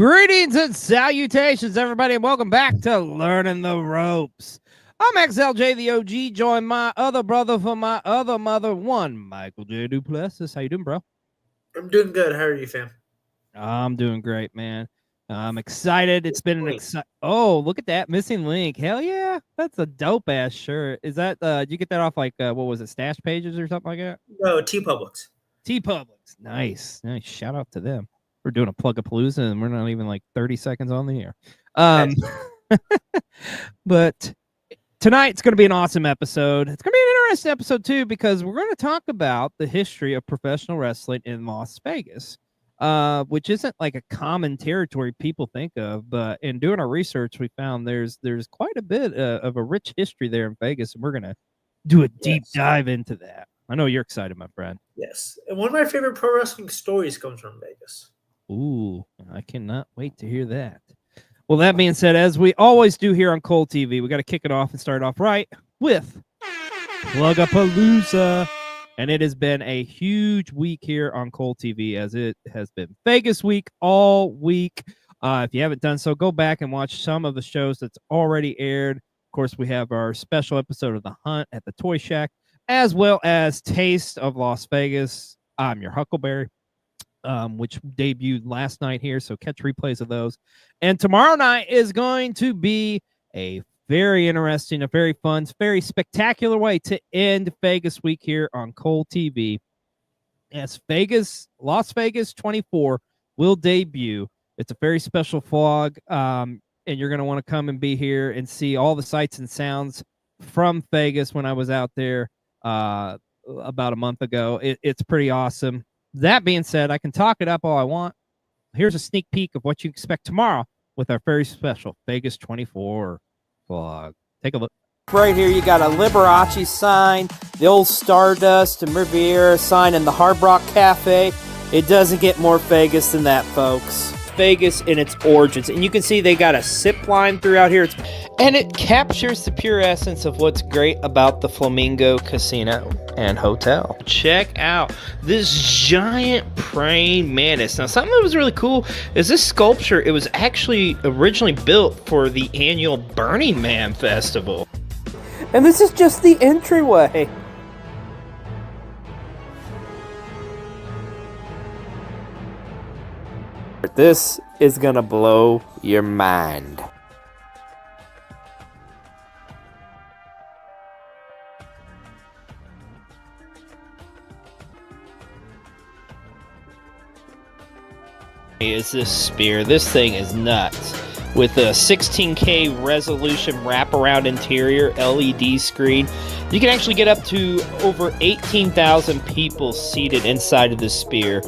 Greetings and salutations, everybody, and welcome back to Learning the Ropes. I'm XLJ, the OG, joined my other brother from my other mother, one Michael J. Duplessis. How you doing, bro? I'm doing good. How are you, fam? I'm doing great, man. I'm excited. It's been an Oh, look at that missing link. Hell yeah, that's a dope ass shirt. Is that you get that off like what was it, Stash Pages or something like that? No, T-Publix. T-Publix. Nice. Shout out to them. We're doing a plug-a-palooza and we're not even like 30 seconds on the air. But tonight's going to be an awesome episode. It's going to be an interesting episode too, because we're going to talk about the history of professional wrestling in Las Vegas, which isn't like a common territory people think of. But in doing our research, we found there's quite a bit of a rich history there in Vegas, and we're going to do a deep dive into that. I know you're excited, my friend. Yes. And one of my favorite pro wrestling stories comes from Vegas. Ooh, I cannot wait to hear that. Well, that being said, as we always do here on Cole TV, we got to kick it off and start off right with Plug-a-Palooza. And it has been a huge week here on Cole TV, as it has been Vegas week all week. If you haven't done so, go back and watch some of the shows that's already aired. Of course, we have our special episode of The Hunt at the Toy Shack, as well as Taste of Las Vegas. I'm your Huckleberry, which debuted last night here, so catch replays of those. And tomorrow night is going to be a very interesting, a very fun, very spectacular way to end Vegas week here on Cole TV. As Las Vegas 24 will debut. It's a very special vlog, and you're going to want to come and be here and see all the sights and sounds from Vegas when I was out there about a month ago. It's pretty awesome. That being said, I can talk it up all I want. Here's a sneak peek of what you expect tomorrow with our very special Vegas 24 vlog. Take a look. Right here, you got a Liberace sign, the old Stardust and Riviera sign, and the Hard Rock Cafe. It doesn't get more Vegas than that, folks. Vegas in its origins, and you can see they got a zip line throughout here, and it captures the pure essence of what's great about the Flamingo Casino and Hotel. Check out this giant praying mantis. Now, something that was really cool is this sculpture. It was actually originally built for the annual Burning Man Festival, and this is just the entryway. This is gonna blow your mind. Is this spear? This thing is nuts. With a 16K resolution wraparound interior LED screen, you can actually get up to over 18,000 people seated inside of this spear.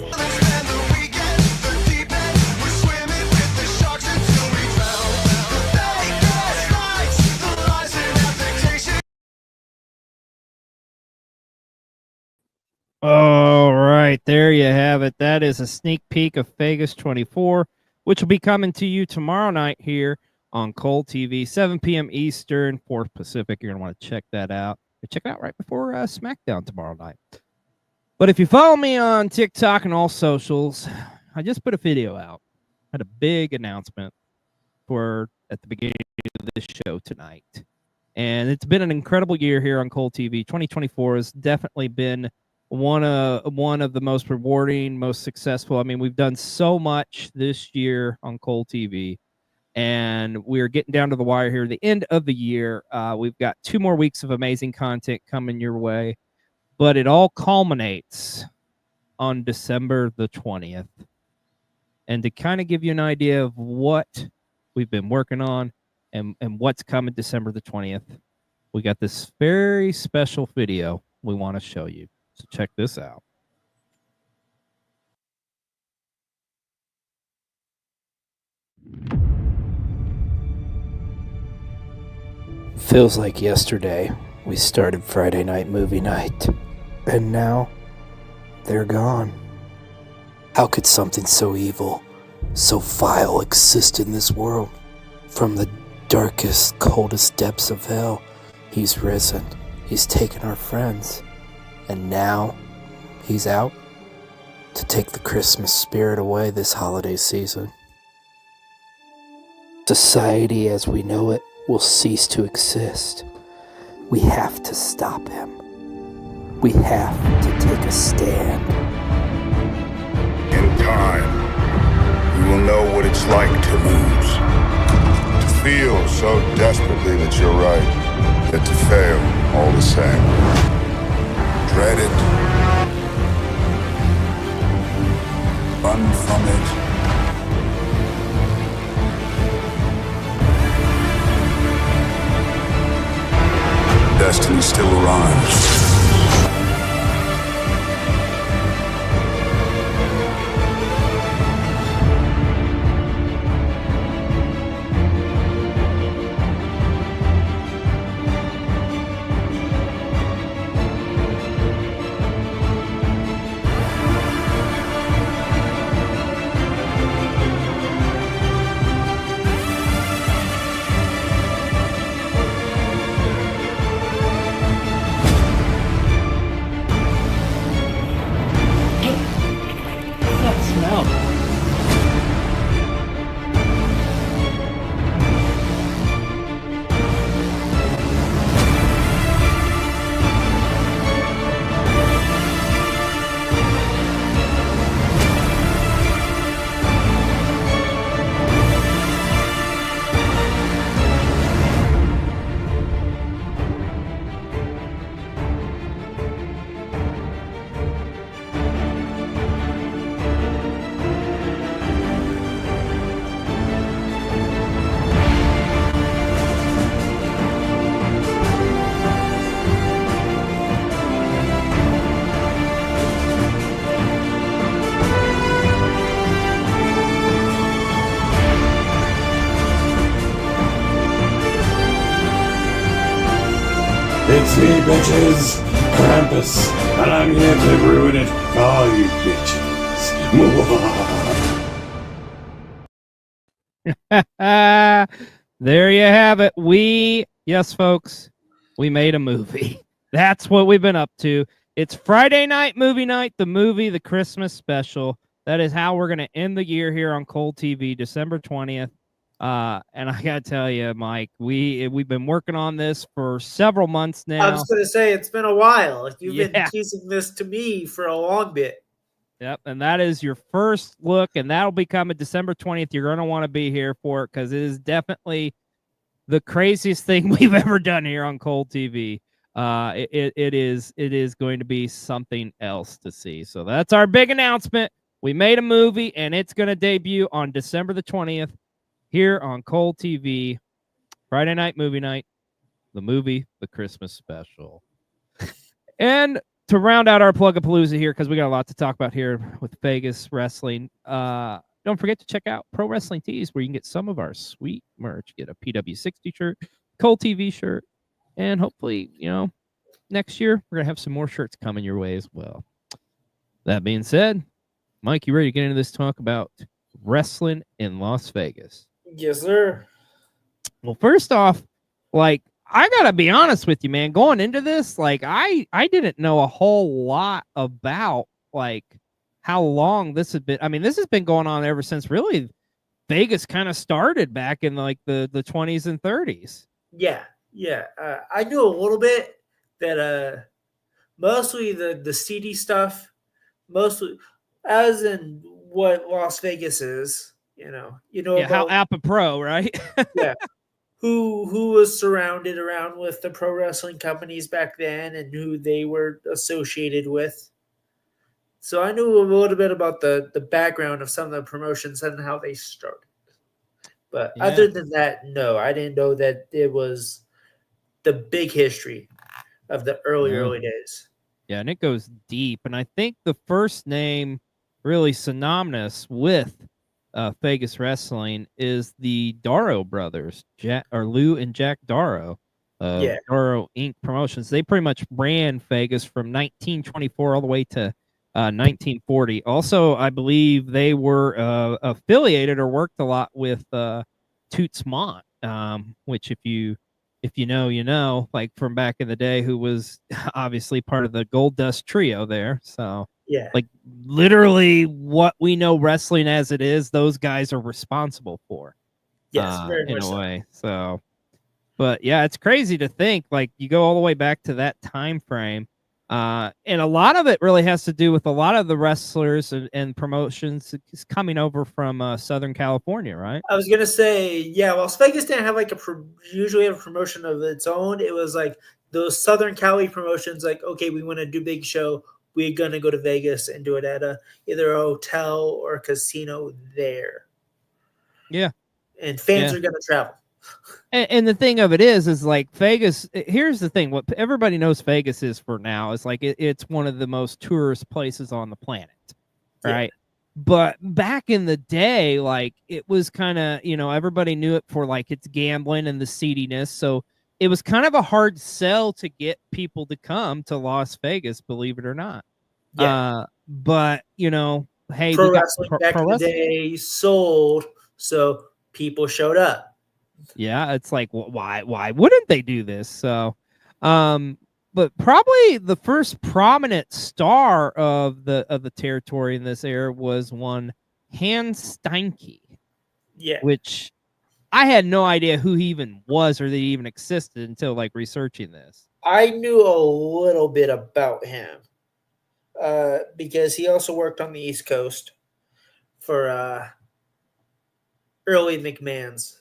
All right, there you have it. That is a sneak peek of Vegas 24, which will be coming to you tomorrow night here on Cole TV, 7 p.m. Eastern, 4 Pacific. You're going to want to check that out. Check it out right before SmackDown tomorrow night. But if you follow me on TikTok and all socials, I just put a video out. I had a big announcement at the beginning of this show tonight. And it's been an incredible year here on Cole TV. 2024 has definitely been one of the most rewarding, most successful. I mean, we've done so much this year on Cole TV, and we're getting down to the wire here. The end of the year, we've got 2 more weeks of amazing content coming your way, but it all culminates on December the 20th. And to kind of give you an idea of what we've been working on and what's coming December the 20th, we got this very special video we want to show you. So check this out. Feels like yesterday we started Friday night movie night, and now they're gone. How could something so evil, so vile exist in this world? From the darkest, coldest depths of hell, he's risen. He's taken our friends. And now, he's out to take the Christmas spirit away this holiday season. Society as we know it will cease to exist. We have to stop him. We have to take a stand. In time, you will know what it's like to lose. To feel so desperately that you're right, yet to fail all the same. Dread it. Run from it. Destiny still arrives. It's me, bitches! Krampus, and I'm here to ruin it for all you bitches. There you have it. Yes, folks, we made a movie. That's what we've been up to. It's Friday night movie night, the Christmas special. That is how we're going to end the year here on Cold TV, December 20th. And I gotta tell you, Mike, we've been working on this for several months now. I was going to say it's been a while. You've been teasing this to me for a long bit. Yep, and that is your first look, and that'll be coming December 20th. You're going to want to be here for it because it is definitely the craziest thing we've ever done here on Cold TV. It is going to be something else to see. So that's our big announcement. We made a movie, and it's going to debut on December the 20th. Here on Cold TV, Friday night movie night, the Christmas special. And to round out our Plug-a-Palooza here, because we got a lot to talk about here with Vegas wrestling, don't forget to check out Pro Wrestling Tees, where you can get some of our sweet merch. Get a PW60 shirt, Cold TV shirt, and hopefully, next year, we're going to have some more shirts coming your way as well. That being said, Mike, you ready to get into this talk about wrestling in Las Vegas? Yes, sir. Well, first off, I gotta be honest with you, man. Going into this, I didn't know a whole lot about how long this had been. I mean, this has been going on ever since really Vegas kind of started back in the 20s and 30s. Yeah. I knew a little bit that mostly the seedy stuff, mostly as in what Las Vegas is. Yeah, how apropos, right? Yeah, who was surrounded around with the pro wrestling companies back then, and who they were associated with. So I knew a little bit about the background of some of the promotions and how they started. But other than that, no, I didn't know that it was the big history of the early days. Yeah, and it goes deep. And I think the first name really synonymous with Vegas wrestling is the Darrow brothers, Lou and Jack Darrow, Darrow Inc. Promotions. They pretty much ran Vegas from 1924 all the way to 1940. Also, I believe they were affiliated or worked a lot with Toots Mont, which if you know, you know, from back in the day, who was obviously part of the Gold Dust Trio there. So literally what we know wrestling as it is, those guys are responsible for. Yes, very in much a so. way. So, but yeah, it's crazy to think like you go all the way back to that time frame. And a lot of it really has to do with a lot of the wrestlers and promotions is coming over from Southern California, right? I was gonna say, yeah. Las Vegas didn't have like usually have a promotion of its own. It was like those Southern Cali promotions. Like, okay, we want to do big show. We're gonna go to Vegas and do it at either a hotel or a casino there, Yeah. and fans Yeah. are gonna travel. And the thing of it is like Vegas. Here's the thing: what everybody knows Vegas is for now is like it's one of the most tourist places on the planet, Yeah. right? But back in the day, like it was kind of everybody knew it for like its gambling and the seediness. So it was kind of a hard sell to get people to come to Las Vegas, believe it or not. Yeah. But hey, we Pro got wrestling back pro in the wrestling. day sold, so people showed up. Yeah, it's like why wouldn't they do this? So but probably the first prominent star of the territory in this era was one Hans Steinke, Yeah. which I had no idea who he even was or that he even existed until like researching this. I knew a little bit about him because he also worked on the East Coast for early McMahon's.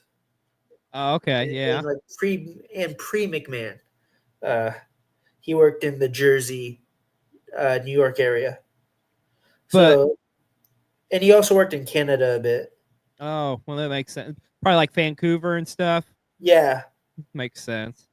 Oh, okay, yeah. And like pre McMahon. He worked in the Jersey, New York area. But So, and he also worked in Canada a bit. oh, well that makes sense. Probably like Vancouver and stuff. Yeah. Makes sense.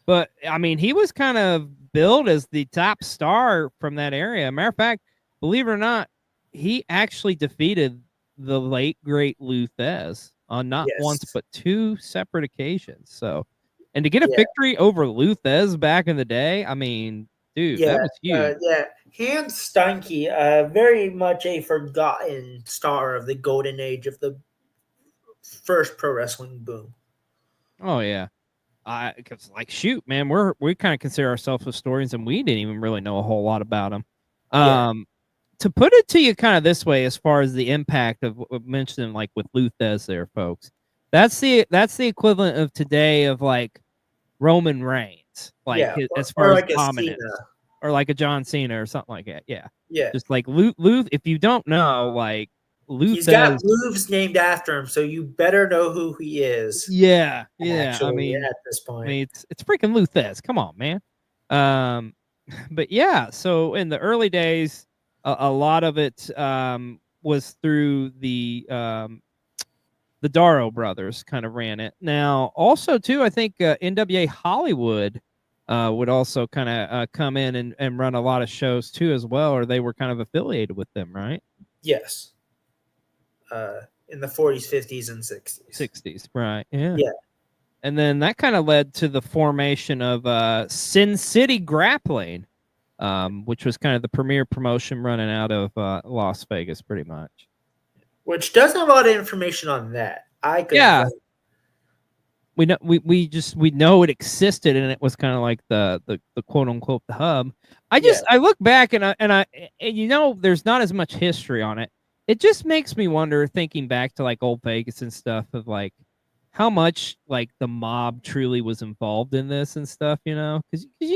But I mean, he was kind of billed as the top star from that area. Matter of fact, believe it or not, he actually defeated the late great Lou Thez on not once Yes. but two separate occasions. So, and to get a Yeah. victory over Lou Thez back in the day, I mean, dude, Yeah. that was huge. Yeah. Hans Steinke, very much a forgotten star of the golden age of the first pro wrestling boom. Oh yeah. Cause like shoot, man, we kind of consider ourselves historians, and we didn't even really know a whole lot about him. Yeah. To put it to you kind of this way, as far as the impact of what mentioned, like with Luthez there, folks, that's the equivalent of today of like Roman Reigns, like Yeah. as far as like a dominance, Cena. or like a John Cena or something like that. Yeah, Yeah. just like Luth. If you don't know, like He's got Luthez, moves named after him, so you better know who he is. yeah. Actually, I mean, at this point, it's freaking Luthez. Come on, man. But yeah, so in the early days, a lot of it was through the Darrow brothers kind of ran it. Now, also too, I think NWA Hollywood would also kind of come in and run a lot of shows too as well, or they were kind of affiliated with them, right? yes. In the 40s, 50s, and 60s. 60s, right? Yeah. Yeah. And then that kind of led to the formation of Sin City Grappling, which was kind of the premier promotion running out of Las Vegas, pretty much. Which doesn't have a lot of information on that. Yeah. We know we know it existed, and it was kind of like the quote unquote the hub. I look back and there's not as much history on it. It just makes me wonder, thinking back to like old Vegas and stuff, of like how much like the mob truly was involved in this and stuff, because they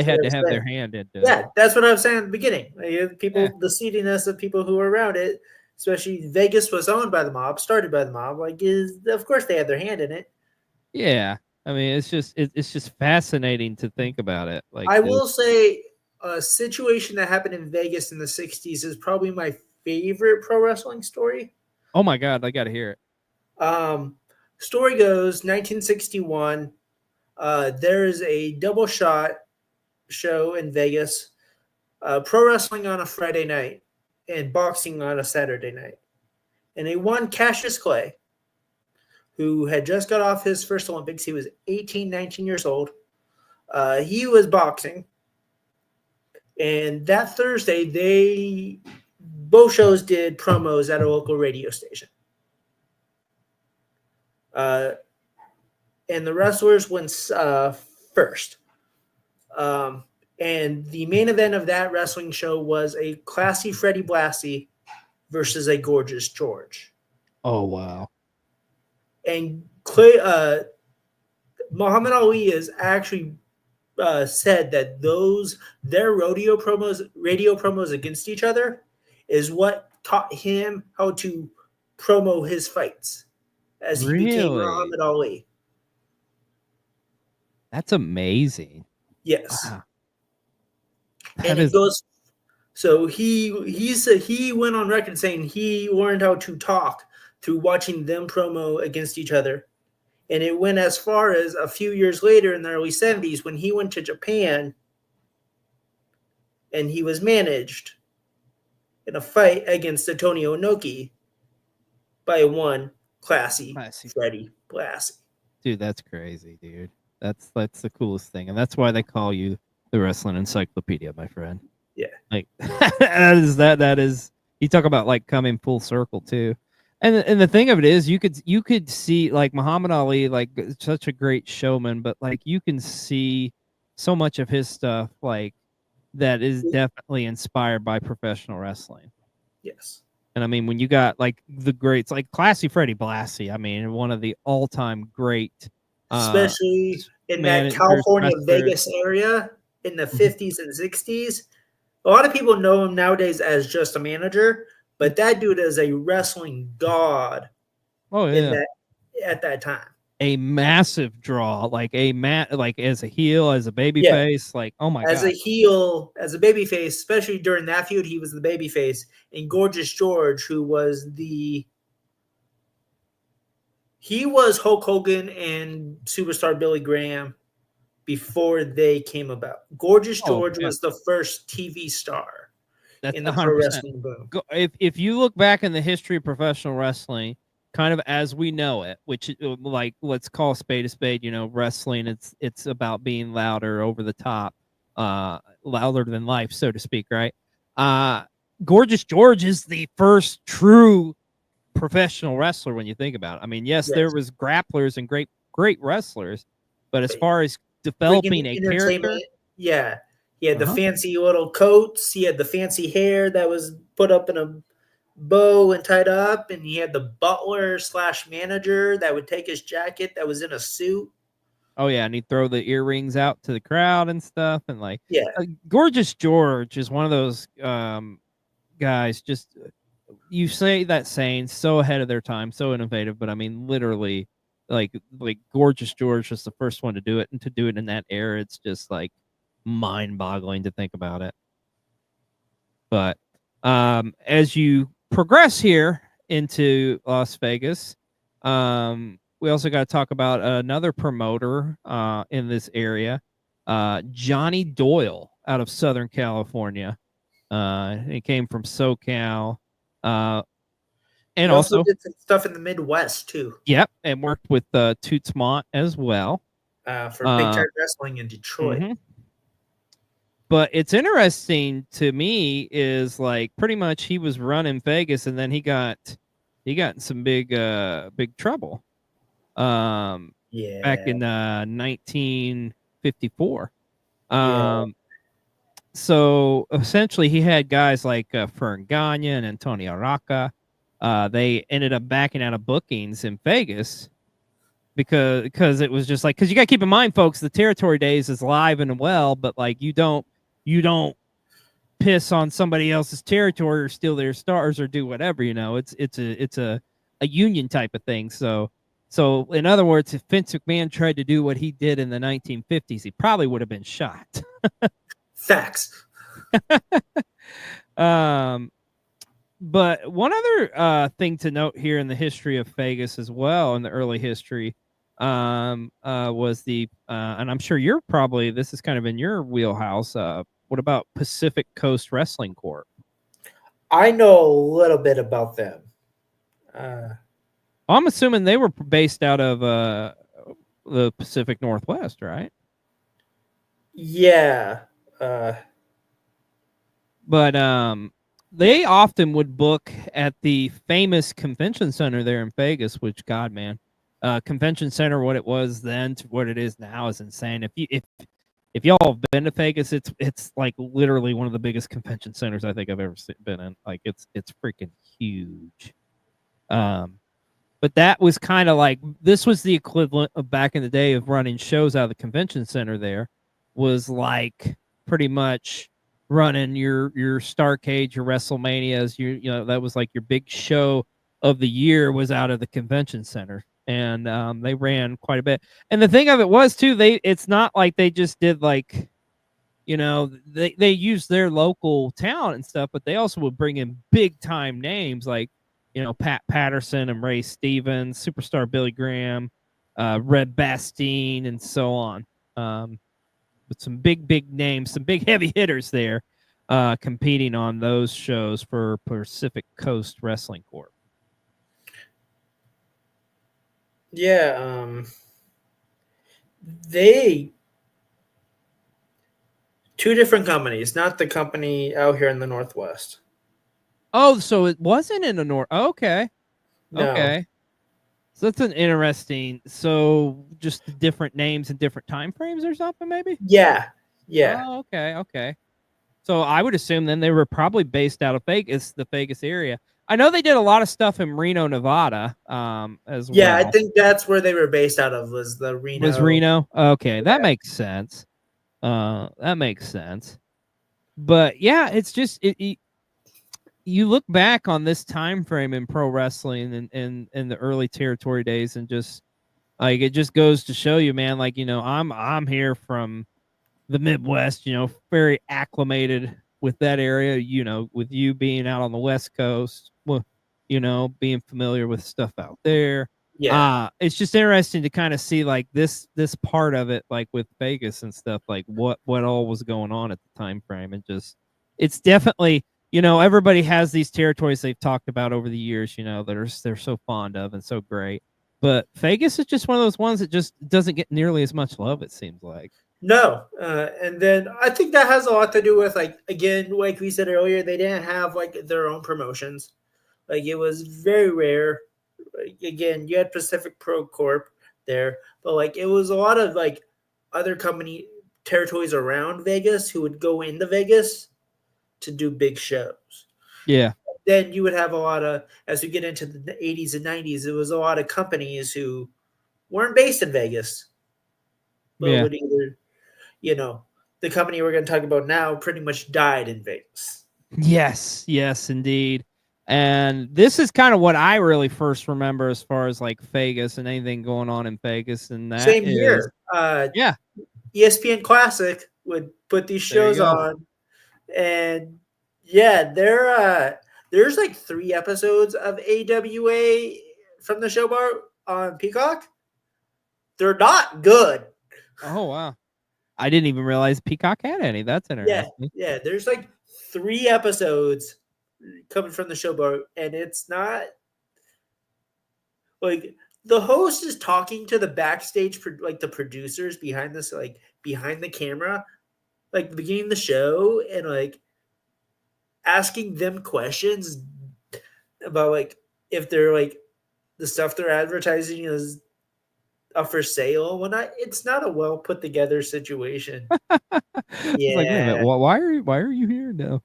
had to have their hand into it. Yeah, that's what I was saying at the beginning. People, the seediness of people who were around it, especially Vegas was owned by the mob, started by the mob. Of course they had their hand in it. Yeah, I mean, it's just fascinating to think about it. Like, I will say, a situation that happened in Vegas in the 60s is probably my favorite pro wrestling story. Oh my God, I got to hear it. Story goes 1961. There is a double shot show in Vegas, pro wrestling on a Friday night and boxing on a Saturday night. And they won Cassius Clay, who had just got off his first Olympics. He was 18, 19 years old. He was boxing. And that Thursday, both shows did promos at a local radio station. And the wrestlers went first. And the main event of that wrestling show was a classy Freddie Blassie versus a gorgeous George. Oh, wow. And Muhammad Ali is actually said that their radio promos against each other is what taught him how to promo his fights as he became Really? Muhammad Ali. That's amazing. Yes. Wow. And That it is goes. So he said he went on record saying he learned how to talk through watching them promo against each other. And it went as far as a few years later in the early 70s when he went to Japan and he was managed in a fight against Antonio Inoki by one classy Freddie Blassie. dude, that's crazy, dude. That's the coolest thing. And that's why they call you the wrestling encyclopedia, my friend. Yeah. Like that is you talk about like coming full circle too. And the thing of it is you could see like Muhammad Ali, like such a great showman, but like you can see so much of his stuff like that is definitely inspired by professional wrestling. Yes. And I mean, when you got like the greats, like classy Freddie Blassie, I mean, one of the all-time great, especially in that managers, California, wrestlers. Vegas area in the 50s and 60s. A lot of people know him nowadays as just a manager, but that dude is a wrestling god. Oh yeah, at that time, a massive draw, like like as a heel, as a baby face, like oh my god, as a heel, as a baby face, especially during that feud, he was the baby face. And Gorgeous George, who was he was Hulk Hogan and Superstar Billy Graham before they came about. Gorgeous George was the first TV star in the 100%. pro wrestling boom. If you look back in the history of professional wrestling, kind of as we know it, which like let's call a spade, you know, wrestling, it's about being louder, over the top, louder than life, so to speak, right? Gorgeous George is the first true professional wrestler when you think about it. I mean, yes, there was grapplers and great wrestlers, but as far as developing a character, he had the fancy little coats, he had the fancy hair that was put up in a bow and tied up, and he had the butler / manager that would take his jacket that was in a suit. Oh yeah, and he'd throw the earrings out to the crowd and stuff, and like Gorgeous George is one of those guys. Just you say that saying, so ahead of their time, so innovative, but I mean literally, like Gorgeous George was the first one to do it, and to do it in that era, it's just like mind-boggling to think about it. But as you progress here into Las Vegas, we also got to talk about another promoter in this area, Johnny Doyle out of Southern California. He came from SoCal. And he also did some stuff in the Midwest too. Yep, and worked with Toots Mont as well. For Big Time Wrestling in Detroit. Mm-hmm. But it's interesting to me is like pretty much he was running Vegas, and then he got in some big trouble. Back in 1954. So essentially he had guys like Fern Gagne and Antonio Rocca. They ended up backing out of bookings in Vegas because it was just like, because you got to keep in mind, folks, the territory days is live and well, but like you don't piss on somebody else's territory or steal their stars or do whatever, you know. It's a union type of thing. So in other words, if Vince McMahon tried to do what he did in the 1950s, he probably would have been shot. Facts. But one other thing to note here in the history of Vegas as well, in the early history, was the and I'm sure you're probably, this is kind of in your wheelhouse. What about Pacific Coast Wrestling Corp? I know a little bit about them. I'm assuming they were based out of the Pacific Northwest, right? Yeah. But they often would book at the famous convention center there in Vegas, which, God, man, convention center, what it was then to what it is now is insane. If y'all have been to Vegas, it's like literally one of the biggest convention centers I think I've ever been in. Like it's freaking huge. But But that was kind of like, this was the equivalent of back in the day of running shows out of the convention center. There was like pretty much running your Starrcade, your WrestleManias, you know, that was like your big show of the year was out of the convention center. And they ran quite a bit. And the thing of it was too, it's not like they just did like, you know, they used their local talent and stuff, but they also would bring in big time names like, you know, Pat Patterson and Ray Stevens, superstar Billy Graham, Red Bastien, and so on. With some big names, some big heavy hitters there, competing on those shows for Pacific Coast Wrestling Corp. Yeah, they two different companies, not the company out here in the Northwest. Oh, so it wasn't in the North. Okay. No. Okay. So that's an interesting. So just different names and different time frames or something, maybe? Yeah. Yeah. Oh, okay. Okay. So I would assume then they were probably based out of Vegas, the Vegas area. I know they did a lot of stuff in Reno, Nevada, as Yeah, well. I think that's where they were based out of, was the Reno. Was Reno? Okay, that makes sense. That makes sense. But yeah, it's just you look back on this time frame in pro wrestling and in the early territory days, and just like it just goes to show you, man. Like, you know, I'm here from the Midwest, you know, very acclimated with that area, you know, with you being out on the West Coast, well, you know, being familiar with stuff out there. Yeah. It's just interesting to kind of see like this part of it, like with Vegas and stuff, like what all was going on at the time frame. And just, it's definitely, you know, everybody has these territories they've talked about over the years, you know, they're so fond of and so great. But Vegas is just one of those ones that just doesn't get nearly as much love, it seems like. No. And then I think that has a lot to do with, like, again, like we said earlier, they didn't have like their own promotions. Like, it was very rare. Like, again, you had Pacific Pro Corp there, but like it was a lot of like other company territories around Vegas who would go into Vegas to do big shows. Yeah. Then you would have a lot of, as we get into the 80s and 90s, it was a lot of companies who weren't based in Vegas, but would either, you know, the company we're going to talk about now pretty much died in Vegas. Yes, indeed. And this is kind of what I really first remember as far as like Vegas and anything going on in Vegas. And that Same is, here. Yeah. ESPN Classic would put these shows on, and yeah, there's like 3 episodes of AWA from the show bar on Peacock. They're not good. Oh, wow. I didn't even realize Peacock had any. That's interesting. Yeah. There's like 3 episodes coming from the show bar, and it's not like the host is talking to the backstage, like the producers behind this, like behind the camera, like the beginning of the show, and like asking them questions about like if they're like the stuff they're advertising is up for sale and whatnot. It's not a well put together situation. Yeah. Like, wait a minute, why are you here? No.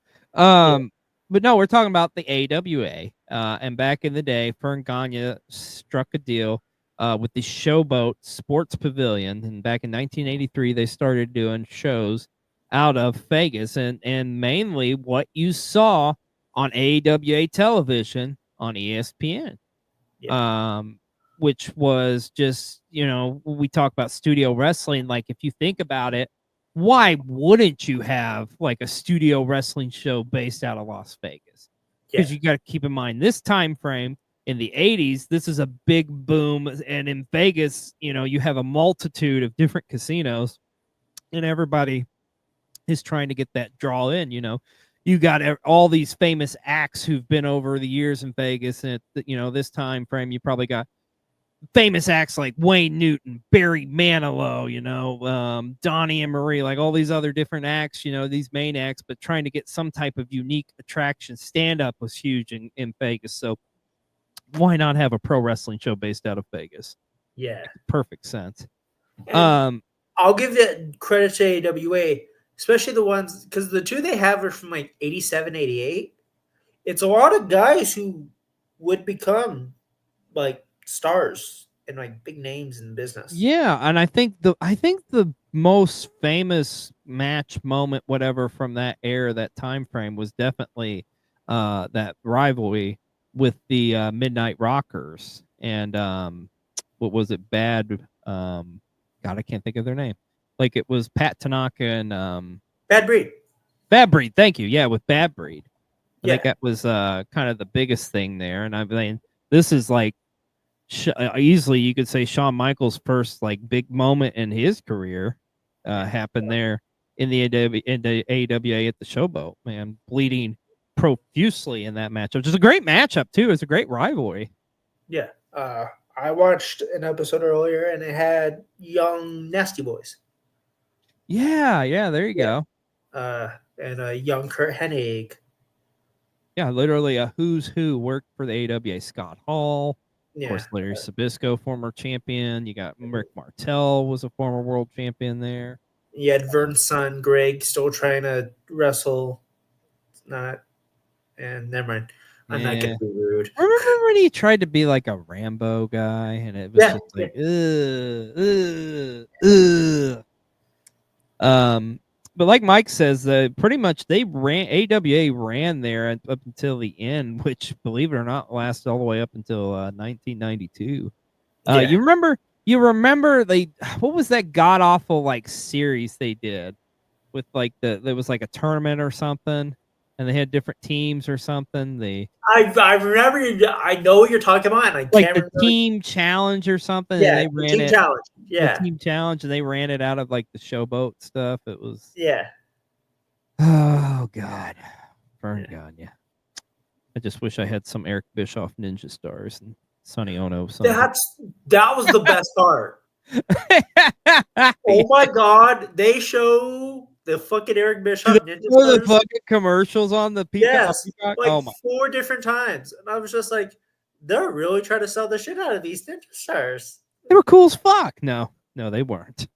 But no, we're talking about the AWA. And back in the day, Fern Gagne struck a deal with the Showboat Sports Pavilion. And back in 1983, they started doing shows out of Vegas. And mainly what you saw on AWA television on ESPN. Which was just, you know, we talk about studio wrestling. Like, if you think about it, why wouldn't you have like a studio wrestling show based out of Las Vegas? Because you got to keep in mind this time frame in the 80s, this is a big boom. And in Vegas, you know, you have a multitude of different casinos and everybody is trying to get that draw in, you know. You got all these famous acts who've been over the years in Vegas. And, you know, this time frame, you probably got famous acts like Wayne Newton, Barry Manilow, you know, Donnie and Marie, like all these other different acts, you know, these main acts, but trying to get some type of unique attraction. Stand-up was huge in Vegas. So why not have a pro wrestling show based out of Vegas? Yeah. Perfect sense. And I'll give that credit to AWA, especially the ones, because the 2 they have are from like 87, 88. It's a lot of guys who would become like stars and like big names in business. Yeah, and I think the most famous match moment, whatever, from that era, that time frame, was definitely that rivalry with the Midnight Rockers and what was it? God, I can't think of their name. Like it was Pat Tanaka and Bad Breed. Bad Breed. Thank you. Yeah, with Bad Breed. I think Yeah. that was kind of the biggest thing there. And I mean, this is like easily you could say Shawn Michaels' first like big moment in his career happened there in the AWA at the Showboat. Man, bleeding profusely in that matchup. Just a great matchup too. It's a great rivalry. Yeah. I watched an episode earlier and it had young Nasty Boys. Yeah, there you Yeah. go. And a young Kurt Hennig. Yeah, literally a who's who worked for the AWA. Scott Hall, Yeah. of course, Larry Sabisco, former champion. You got Rick Martel was a former world champion there. You had Vern's son, Greg, still trying to wrestle. Not, and never mind. I'm not going to be rude. Remember when he tried to be like a Rambo guy, and it was just like, But like Mike says, pretty much AWA ran there up until the end, which, believe it or not, lasted all the way up until 1992. You remember what was that god awful like series they did with like there was like a tournament or something, and they had different teams or something. I remember. I know what you're talking about, and I like can't the remember. Team Challenge or something. Yeah, and they ran Team Challenge. Yeah, the Team Challenge, and they ran it out of like the Showboat stuff. It was Oh God, Fern gone. Yeah, I just wish I had some Eric Bischoff Ninja Stars and Sonny Ono. That was the best part. Oh my God, they show the fucking Eric Bischoff Ninja Stars. The fucking commercials on the Peacock. Yes, Peacock? like 4 different times, and I was just like, they're really trying to sell the shit out of these Ninja Stars. They were cool as fuck. No, they weren't.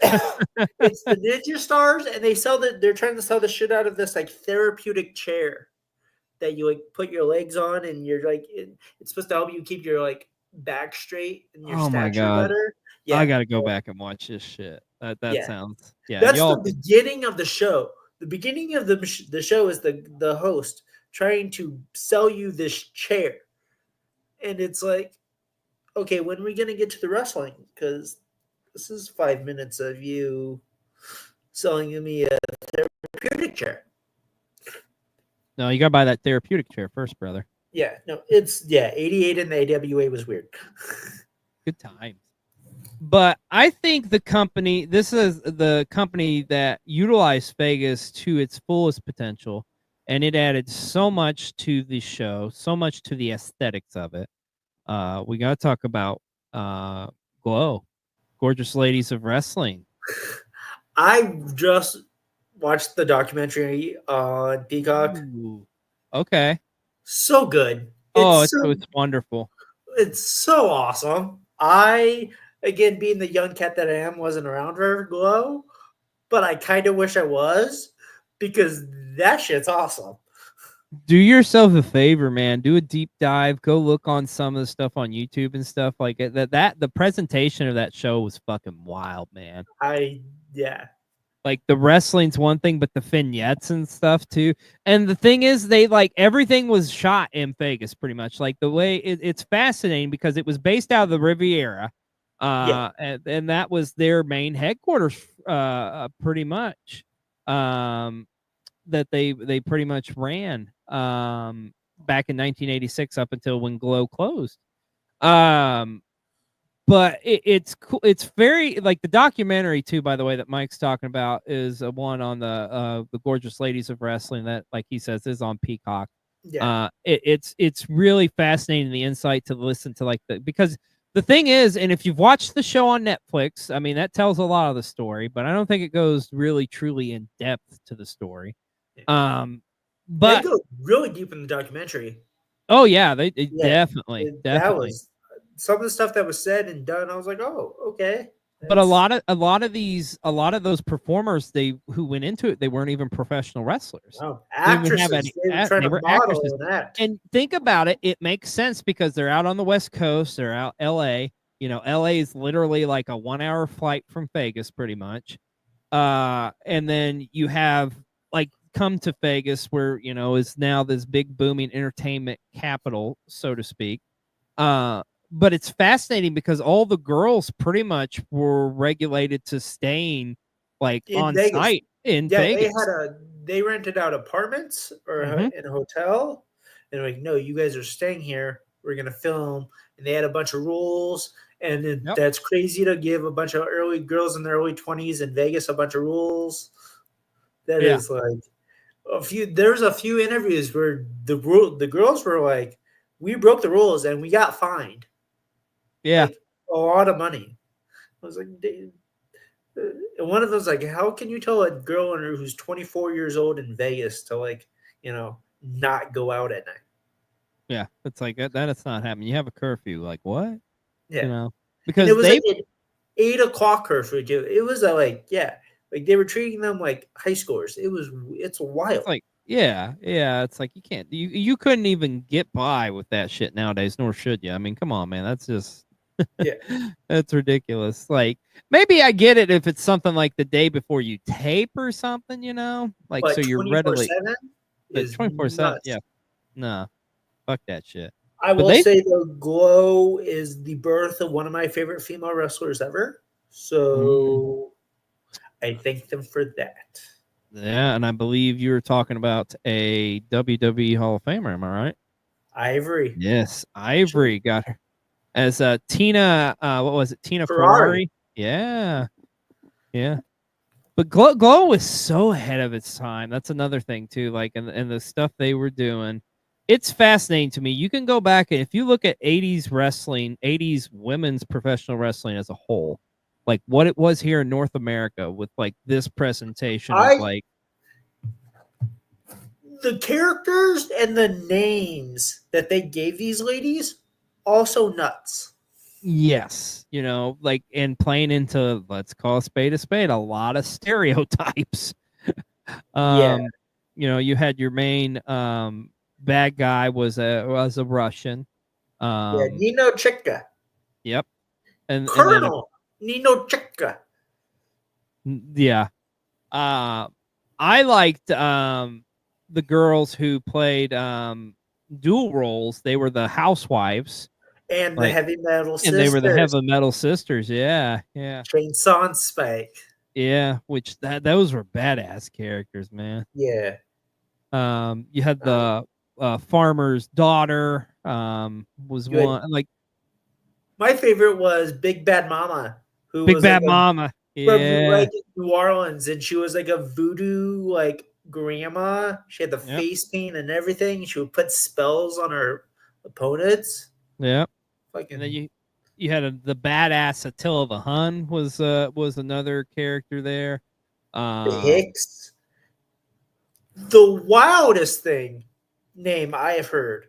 It's the Ninja Stars, and they're trying to sell the shit out of this like therapeutic chair that you like put your legs on, and you're like it's supposed to help you keep your like back straight and your stature better. Yeah, I gotta go back and watch this shit. That sounds That's the beginning of the show. The beginning of the show is the host trying to sell you this chair, and it's like, okay, when are we gonna get to the wrestling? Because this is 5 minutes of you selling me a therapeutic chair. No, you gotta buy that therapeutic chair first, brother. Yeah, no, it's 88 in the AWA was weird. Good times. But I think this is the company that utilized Vegas to its fullest potential, and it added so much to the show, so much to the aesthetics of it. We got to talk about Glow, Gorgeous Ladies of Wrestling. I just watched the documentary on Peacock. Ooh, okay. So good. It's wonderful. It's so awesome. I, again, being the young cat that I am, wasn't around for Glow, but I kind of wish I was, because that shit's awesome. Do yourself a favor, man. Do a deep dive. Go look on some of the stuff on YouTube and stuff like that. The presentation of that show was fucking wild, man. Like the wrestling's one thing, but the vignettes and stuff too. And the thing is, they like everything was shot in Vegas pretty much. Like the way it's fascinating because it was based out of the Riviera. And that was their main headquarters, pretty much. That they pretty much ran back in 1986 up until when Glow closed. But it's cool. It's very like the documentary too, by the way, that Mike's talking about is one on the Gorgeous Ladies of Wrestling that, like he says, is on Peacock. Yeah. It's really fascinating, the insight to listen to because the thing is, and if you've watched the show on Netflix, I mean, that tells a lot of the story, but I don't think it goes really truly in depth to the story. But they go really deep in the documentary. Oh yeah, they definitely. That was some of the stuff that was said and done. I was like, oh, okay. But a lot of those performers who went into it, they weren't even professional wrestlers. Wow. They didn't even have Actresses. any. They were trying They to were model actresses. and act. And think about it, it makes sense because they're out on the West Coast. They're out LA. You know, LA is literally like a 1-hour flight from Vegas, pretty much. And then you have like come to Vegas, where is now this big booming entertainment capital, so to speak. But it's fascinating because all the girls pretty much were regulated to staying like In on Vegas. site in Yeah, Vegas. they rented out apartments or in a hotel, and like, no, you guys are staying here. We're gonna film, and they had a bunch of rules. And that's crazy to give a bunch of early girls in their early 20s in Vegas a bunch of rules. That is like a few. There's a few interviews where the girls were like, "We broke the rules and we got fined." Yeah, like a lot of money. I was like, one of those like, how can you tell a girl who's 24 years old in Vegas to like, not go out at night? yeah, it's like that. It's not happening. You have a curfew. Like what? Yeah, because and it was they like an 8 o'clock curfew too. It was like they were treating them like high schoolers. It's wild. It's like yeah. It's like you couldn't even get by with that shit nowadays, nor should you. I mean, come on, man. That's just that's ridiculous. Like maybe I get it if it's something like the day before you tape or something, like but so you're readily. 24/7 is 24/7. Yeah, no, fuck that shit. I will say the Glow is the birth of one of my favorite female wrestlers ever. So I thank them for that. Yeah, and I believe you were talking about a WWE Hall of Famer. Am I right? Ivory. Yes, Ivory got her as Tina. What was it? Tina Ferrari. Yeah. But Glow was so ahead of its time. That's another thing too. Like, and the stuff they were doing, it's fascinating to me. You can go back and if you look at 80s wrestling, 80s women's professional wrestling as a whole, like what it was here in North America with like this presentation of like the characters and the names that they gave these ladies, also nuts. Yes, like and playing into let's call a spade, a lot of stereotypes. You had your main bad guy was a Russian. Nino Chika. Yep. And Colonel Nino Chika. Yeah. I liked the girls who played dual roles. They were the housewives. And the heavy metal sisters. And they were the heavy metal sisters. Yeah. Chainsaw and Spike. Yeah, which those were badass characters, man. Yeah. You had the farmer's daughter. Was one like my favorite was Big Bad Mama, who Big was Bad like Mama. Yeah. Like New Orleans, and she was like a voodoo like grandma. She had the face paint and everything. She would put spells on her opponents. Yeah. And then you had the badass Attila the Hun was another character there. The Hicks. The wildest name I have heard,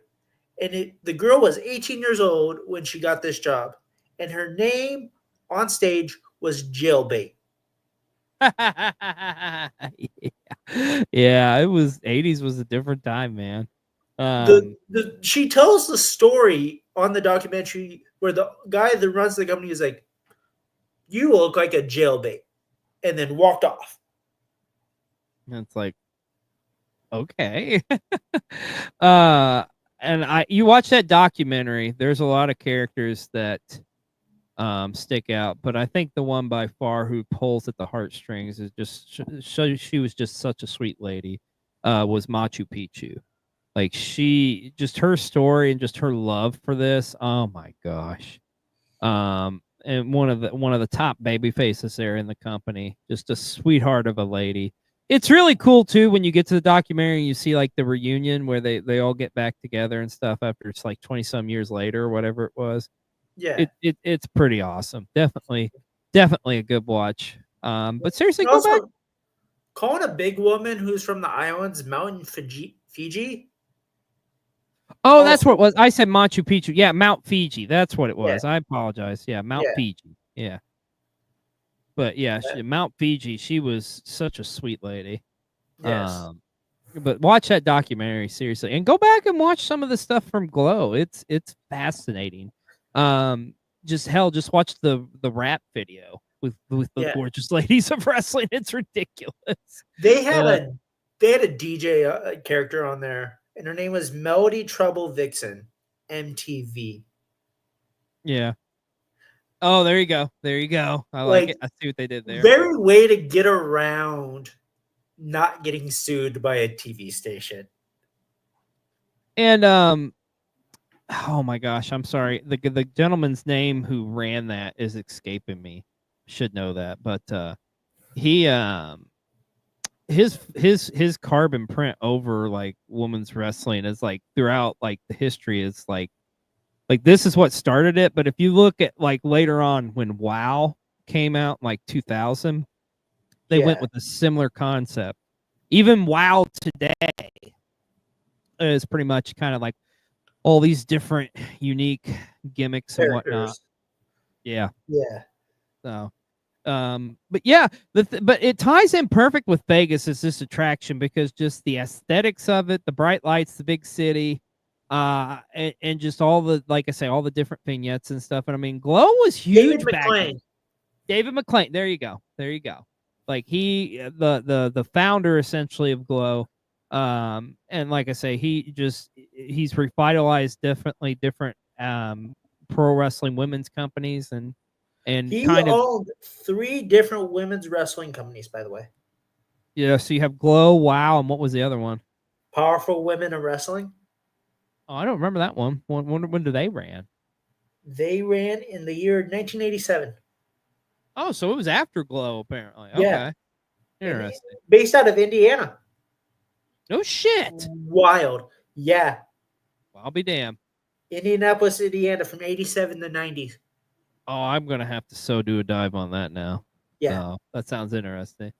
and the girl was 18 years old when she got this job, and her name on stage was Jailbait. Yeah, it was 80s was a different time, man. She tells the story on the documentary where the guy that runs the company is like, "You look like a jailbait," and then walked off. And it's like, okay. And you watch that documentary, there's a lot of characters that stick out, but I think the one by far who pulls at the heartstrings is just she was just such a sweet lady. Was Machu Picchu. Like her story and just her love for this. Oh my gosh. And one of the top baby faces there in the company. Just a sweetheart of a lady. It's really cool too when you get to the documentary and you see like the reunion where they all get back together and stuff after it's like 20 some years later or whatever it was. Yeah. It's pretty awesome. Definitely a good watch. But seriously, go back. Calling a big woman who's from the islands Mountain Fiji. Oh, that's what it was. I said Machu Picchu. Yeah, Mount Fiji. That's what it was. Yeah. I apologize. Yeah, Mount Fiji. Yeah. But yeah, Mount Fiji, she was such a sweet lady. Yes. But watch that documentary seriously, and go back and watch some of the stuff from Glow. It's fascinating. Just watch the rap video with the gorgeous ladies of wrestling. It's ridiculous. They had a DJ character on there, and her name was Melody Trouble Vixen, MTV. Yeah. Oh, there you go. There you go. I like it. I see what they did there. Very way to get around not getting sued by a TV station. And oh my gosh, I'm sorry. The gentleman's name who ran that is escaping me. Should know that, but he his carbon print over like women's wrestling is like throughout like the history is like this is what started it. But if you look at like later on when WoW came out in like 2000, they went with a similar concept. Even WoW today is pretty much kind of like all these different unique gimmicks and whatnot. Yeah. Yeah. So, but yeah, but it ties in perfect with Vegas as this attraction because just the aesthetics of it, the bright lights, the big city, and just all the, like I say, all the different vignettes and stuff. And I mean, Glow was huge back then. David McClain. There you go. There you go. Like he, the founder essentially of Glow. And like I say, he's revitalized different pro wrestling women's companies and he kind of owned 3 different women's wrestling companies, by the way. Yeah, so you have Glow, WoW, and what was the other one? Powerful Women in Wrestling. Oh, I don't remember that one. When did they ran? They ran in the year 1987. Oh, so it was after Glow, apparently. Yeah. Okay. Interesting. Based out of Indiana. No shit. Wild. Yeah. Well, I'll be damned. Indianapolis, Indiana from 87 to 90s. Oh, I'm going to have to do a dive on that now. Yeah. Oh, that sounds interesting.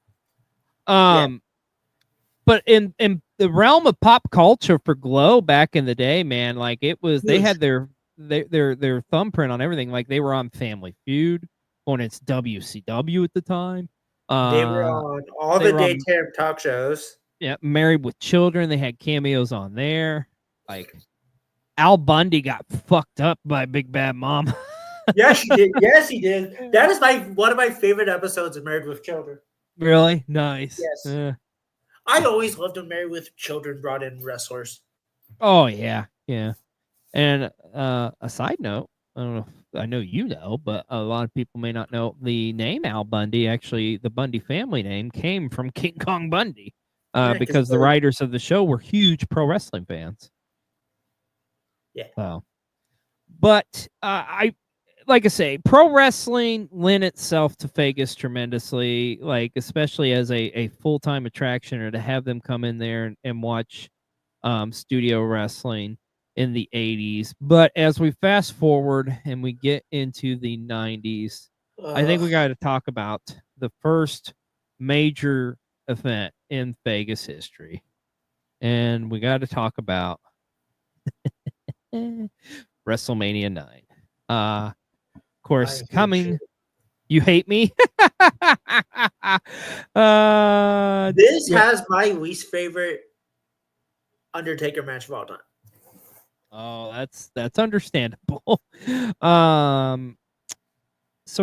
But in the realm of pop culture for Glow back in the day, man, like it was, they had their thumbprint on everything. Like they were on Family Feud, on its WCW at the time. They were on all the daytime talk shows. Yeah, Married with Children. They had cameos on there. Like Al Bundy got fucked up by Big Bad Mom. Yes, she did. Yes, he did. That is one of my favorite episodes of Married with Children. Really? Nice. Yes. I always loved when Married with Children brought in wrestlers. Oh yeah, yeah. And a side note, I don't know if I know you know, but a lot of people may not know the name Al Bundy. Actually, the Bundy family name came from King Kong Bundy, because the writers of the show were huge pro wrestling fans. Yeah. So, but like I say, pro wrestling lent itself to Vegas tremendously, like especially as a full-time attraction, or to have them come in there and watch studio wrestling in the 80s. But as we fast forward and we get into the 90s, I think we got to talk about the first major event in Vegas history. And we got to talk about WrestleMania 9. Of course, coming. You hate me? This has my least favorite Undertaker match of all time. Oh, that's understandable. So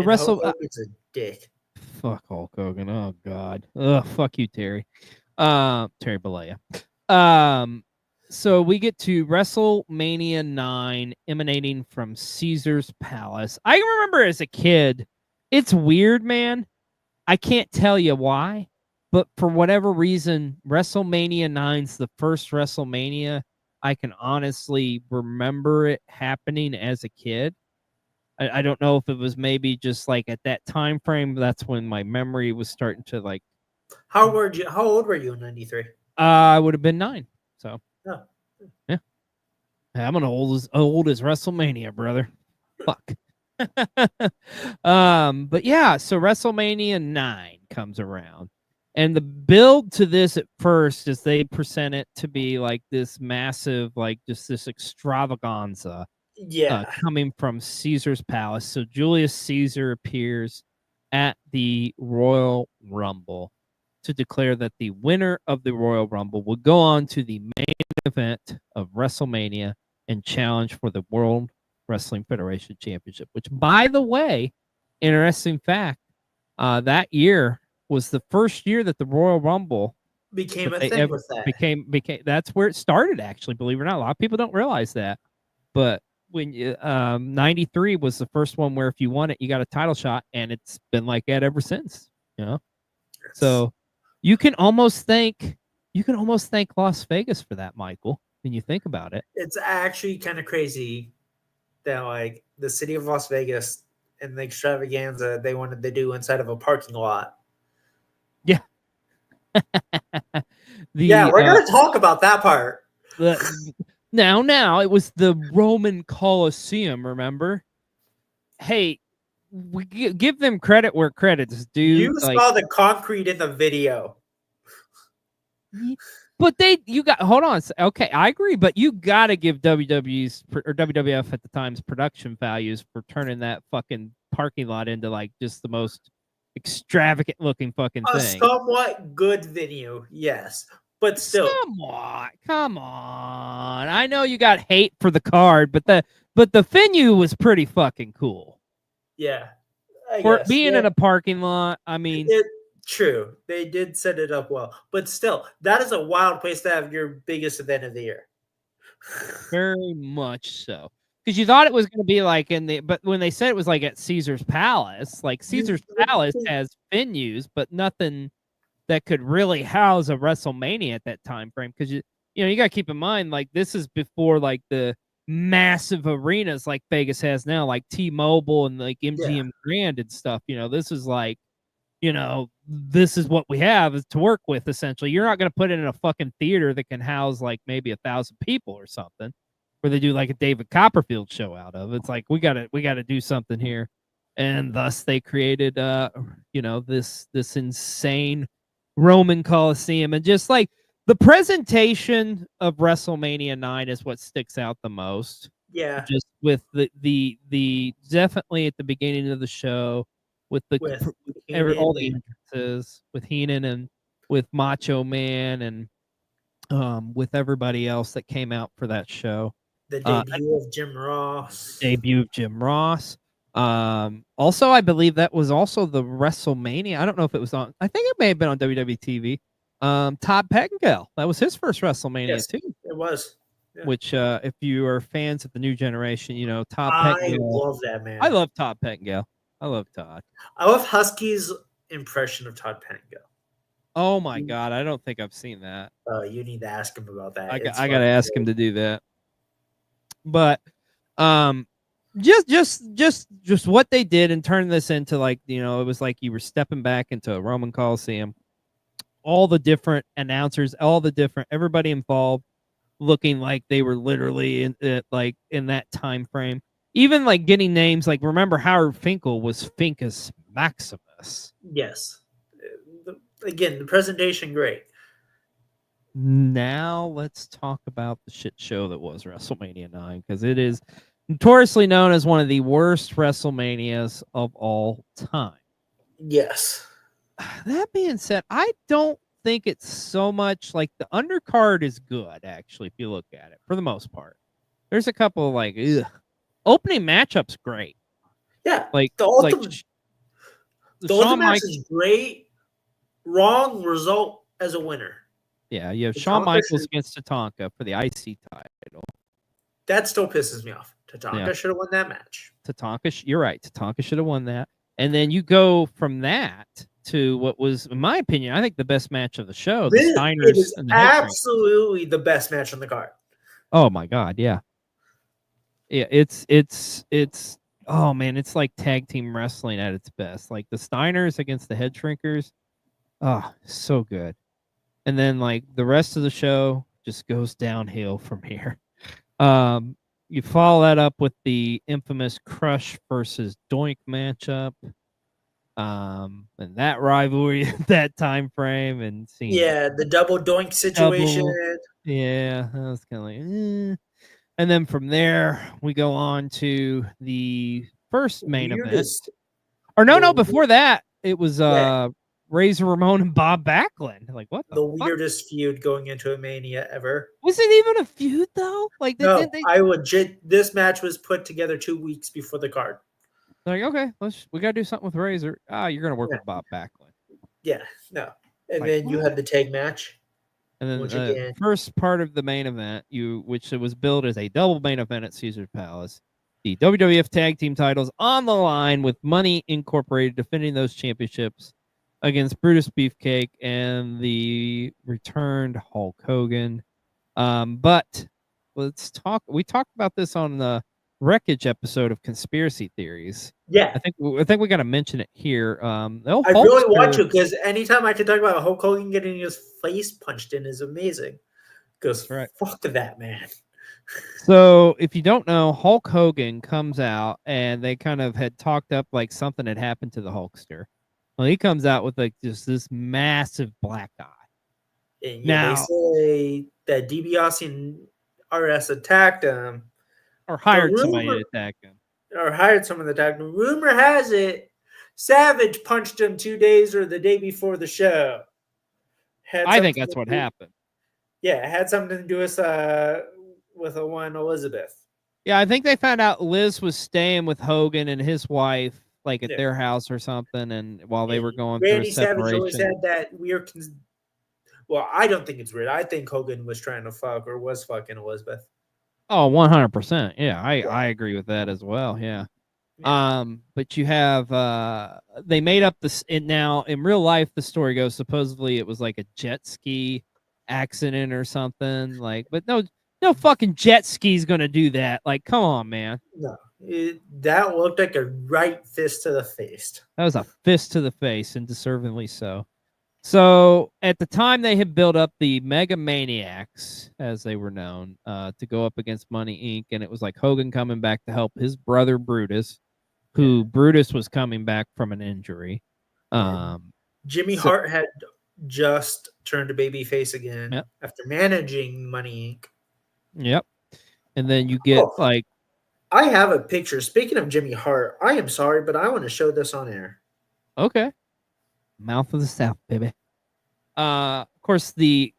Hulk Hogan's a dick. Fuck Hulk Hogan. Oh God. Ugh, fuck you, Terry. Terry Bollea. So we get to WrestleMania 9 emanating from Caesar's Palace. I remember as a kid, it's weird, man. I can't tell you why, but for whatever reason, WrestleMania 9's the first WrestleMania I can honestly remember it happening as a kid. I don't know if it was maybe just like at that time frame. That's when my memory was starting to like. How old were you in '93? I would have been 9. So. Oh. Yeah. I'm an old as WrestleMania, brother. Fuck. But yeah, so WrestleMania 9 comes around. And the build to this at first is they present it to be like this massive, like just this extravaganza. Yeah. Coming from Caesar's Palace. So Julius Caesar appears at the Royal Rumble to declare that the winner of the Royal Rumble would go on to the main event of WrestleMania and challenge for the World Wrestling Federation Championship, which, by the way, interesting fact, that year was the first year that the Royal Rumble Became that a they thing ever with that. became that's where it started, actually, believe it or not. A lot of people don't realize that. But when you 93 was the first one where if you won it, you got a title shot, and it's been like that ever since, you know. So you can almost thank Las Vegas for that, Michael, when you think about it. It's actually kind of crazy that like the city of Las Vegas and the extravaganza they wanted to do inside of a parking lot. Yeah. Yeah, we're gonna talk about that part. Now it was the Roman Colosseum, remember? Hey, we give them credit where credit's due. You like, saw the concrete in the video. But you got, hold on. Okay, I agree, but you got to give WWE's or WWF at the time's production values for turning that fucking parking lot into like just the most extravagant looking fucking A thing. somewhat good venue, yes, but still. Somewhat. Come on. I know you got hate for the card, but the venue was pretty fucking cool. Yeah. For being in a parking lot, I mean, true. They did set it up well. But still, that is a wild place to have your biggest event of the year. very much so. Because you thought it was going to be like but when they said it was like at Caesar's Palace, like Caesar's Palace has venues, but nothing that could really house a WrestleMania at that time frame. Because you got to keep in mind, like, this is before like the massive arenas like Vegas has now, like T-Mobile and like MGM Grand and stuff. This is like, this is what we have is to work with. Essentially, you're not going to put it in a fucking theater that can house like maybe 1,000 people or something, where they do like a David Copperfield show out of. It's like we gotta do something here, and thus they created this insane Roman Coliseum. And just like the presentation of WrestleMania 9 is what sticks out the most. Yeah, just with the definitely at the beginning of the show with all the entrances with Heenan and with Macho Man and with everybody else that came out for that show. The debut of Jim Ross. Also, I believe that was also the WrestleMania. I don't know if it was on. I think it may have been on WWE TV. Todd Pettengill. That was his first WrestleMania too. It was. Yeah. Which, if you are fans of the new generation, Todd I Pettengill. love that man. I love Todd Pettengill. I love Todd. I love Husky's impression of Todd Pettengill. Oh my God, I don't think I've seen that. You need to ask him about that. I got to ask him to do that. But just what they did and turn this into, like, it was like you were stepping back into a Roman Coliseum. All the different announcers, everybody involved, looking like they were literally in that time frame. Even like getting names, like, remember Howard Finkel was Finkus Maximus. Yes. Again, the presentation great. Now let's talk about the shit show that was WrestleMania 9, because it is notoriously known as one of the worst WrestleManias of all time. Yes. That being said, I don't think it's so much like the undercard is good, actually, if you look at it, for the most part. There's a couple of like opening matchups great. Yeah. Like the ultimate match is great. Wrong result as a winner. Yeah, you have Shawn Michaels against Tatanka for the IC title. That still pisses me off. Tatanka should have won that match. You're right. Tatanka should have won that. And then you go from that to what was, in my opinion, I think the best match of the show. The Steiners. It is absolutely the best match on the card. Oh my God, yeah. Yeah, it's oh man, it's like tag team wrestling at its best. Like the Steiners against the Head Shrinkers. Oh, so good. And then like the rest of the show just goes downhill from here. You follow that up with the infamous Crush versus Doink matchup. And that rivalry at that time frame, and seeing the double Doink situation. That was kind of like And then from there we go on to the first main event. Or no, The- before that, it was Yeah. Razor Ramon and Bob Backlund. Like, what The fuck? weirdest feud going into a Mania ever. Was it even a feud though? Like, No, did they I legit. This match was put together 2 weeks before the card. like, okay, we gotta do something with Razor. You're gonna work Yeah. with Bob Backlund. Yeah, no. And Like, then you had the tag match. And then Which the again- first part of the main event, which it was billed as a double main event at Caesar's Palace, the WWF Tag Team titles on the line with Money Incorporated defending those championships against Brutus Beefcake and the returned Hulk Hogan. But let's talk. We talked about this on the Wreckage episode of Conspiracy Theories. Yeah. I think we got to mention it here. I really want to, because anytime I can talk about Hulk Hogan getting his face punched in is amazing. Because right. Fuck that man. So if you don't know, Hulk Hogan comes out and they kind of had talked up like something had happened to the Hulkster. Well, he comes out with like just this massive black eye. And they say that DiBiase and RS attacked him. Or hired somebody to attack him. Or hired someone to attack him. Rumor has it Savage punched him 2 days or the day before the show. I think that's what happened. Yeah, it had something to do with a one Elizabeth. Yeah, I think they found out Liz was staying with Hogan and his wife, like at their house or something, and while they were going Randy through a separation. Savage always had that weird. Well, I don't think it's weird. I think Hogan was trying to fuck or was fucking Elizabeth. Oh, 100%. Yeah, I agree with that as well. Yeah. But you have they made up this now in real life. The story goes supposedly it was like a jet ski accident or something. Like, but no fucking jet ski's gonna do that. Like, come on, man. No, that looked like a right fist to the face. That was a fist to the face, and deservingly so. So at the time, they had built up the Mega Maniacs, as they were known, to go up against Money Inc. And it was like Hogan coming back to help his brother Brutus, who Brutus was coming back from an injury. Jimmy Hart had just turned a babyface again after managing Money Inc. Yep. And then you get I have a picture. Speaking of Jimmy Hart, I am sorry, but I want to show this on air. Okay. Mouth of the South, baby. Of course, the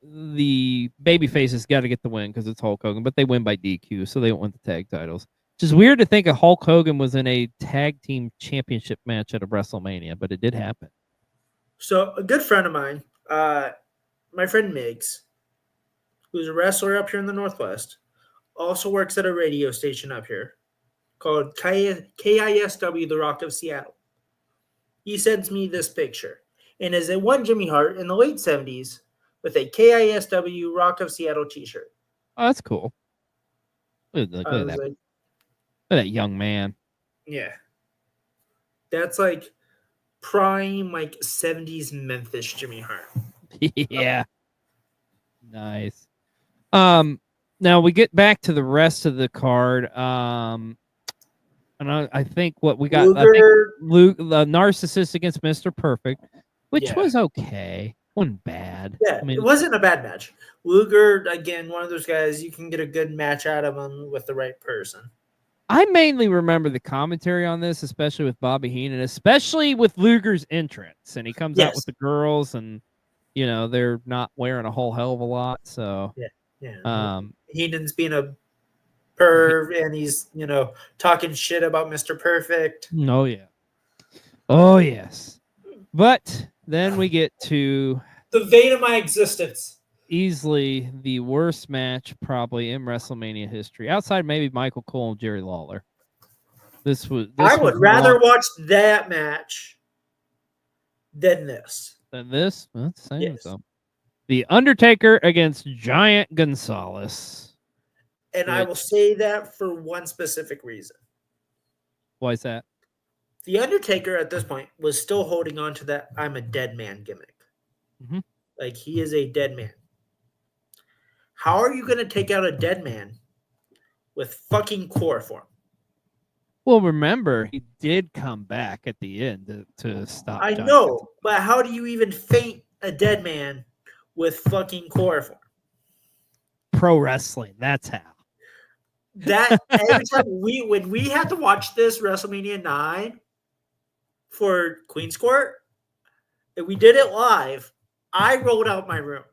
baby faces got to get the win because it's Hulk Hogan, but they win by DQ, so they don't win the tag titles. Which is weird to think of Hulk Hogan was in a tag team championship match at a WrestleMania, but it did happen. So a good friend of mine, my friend Miggs, who's a wrestler up here in the Northwest, also works at a radio station up here called KISW, The Rock of Seattle. He sends me this picture, and is a one Jimmy Hart in the late 70s with a KISW Rock of Seattle t-shirt. Oh, that's cool. Look at that. Look at that young man. Yeah. That's like prime, like 70s Memphis Jimmy Hart. Yeah. Nice. Now we get back to the rest of the card. And I think what we got, Luke, the Narcissist against Mr. Perfect, which was okay. Wasn't bad. Yeah, it wasn't a bad match. Luger, again, one of those guys, you can get a good match out of him with the right person. I mainly remember the commentary on this, especially with Bobby Heenan, especially with Luger's entrance. And he comes out with the girls, and, you know, they're not wearing a whole hell of a lot. So, yeah. Heenan's being a perv, and he's, you know, talking shit about Mr. Perfect. Oh, yeah. Oh, yes. But then we get to the vein of my existence. Easily the worst match probably in WrestleMania history, outside maybe Michael Cole and Jerry Lawler. I would rather watch that match than this. That's saying so. The Undertaker against Giant Gonzalez. And I will say that for one specific reason. Why is that? The Undertaker at this point was still holding on to that I'm a dead man gimmick. Mm-hmm. Like, he is a dead man. How are you going to take out a dead man with fucking chloroform? Well, remember, he did come back at the end to stop. I know, but how do you even faint a dead man with fucking chloroform? Pro wrestling, that's how. That every time when we had to watch this WrestleMania 9, for Queen's Court, and we did it live. I rolled out my room.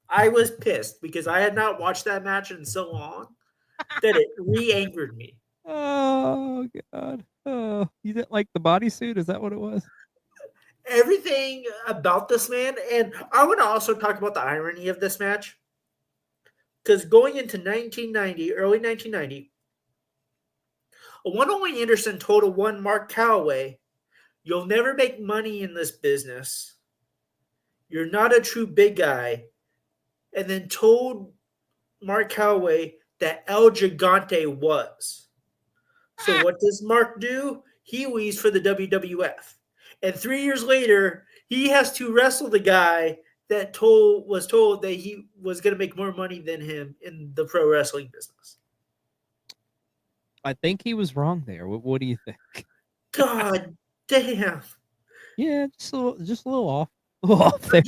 I was pissed because I had not watched that match in so long that it re-angered me. Oh God. Oh, you didn't like the bodysuit? Is that what it was? Everything about this man, and I want to also talk about the irony of this match. Because going into 1990, early 1990, one only Anderson told one Mark Calloway, "You'll never make money in this business. You're not a true big guy." And then told Mark Calloway that El Gigante was. So what does Mark do? He leaves for the WWF. And 3 years later, he has to wrestle the guy that was told that he was going to make more money than him in the pro wrestling business. I think he was wrong there. What do you think? God damn. Yeah, just a little off. A little off there.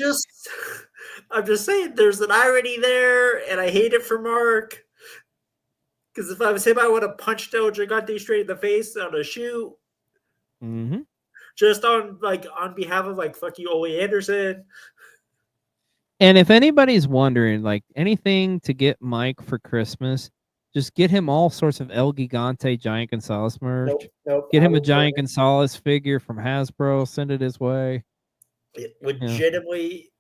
I'm just saying there's an irony there, and I hate it for Mark. Because if I was him, I would have punched El Gigante straight in the face on a shoot. Mm-hmm. Just on behalf of fuck you, Ole Anderson. And if anybody's wondering, anything to get Mike for Christmas, just get him all sorts of El Gigante Giant Gonzalez merch. Nope. Get him a Giant Gonzalez figure from Hasbro. Send it his way. It legitimately,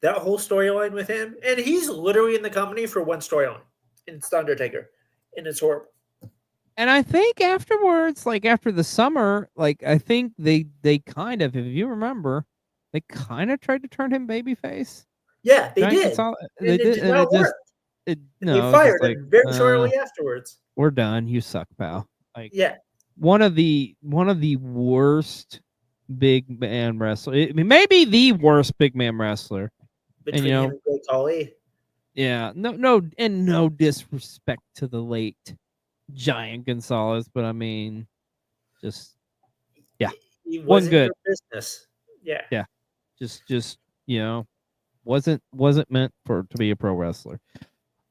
that whole storyline with him, and he's literally in the company for one storyline. It's the Undertaker, and it's horrible. And I think afterwards, after the summer, I think they kind of, if you remember, they kind of tried to turn him babyface. Yeah, they did. They did. Did not work. They fired him very shortly afterwards. We're done. You suck, pal. Yeah. One of the worst big man wrestler. I mean, maybe the worst big man wrestler. Between him and Great Khali. Yeah. No disrespect to the late Giant Gonzalez, but I mean, just he wasn't good. Business. Yeah. Yeah. Just wasn't meant to be a pro wrestler.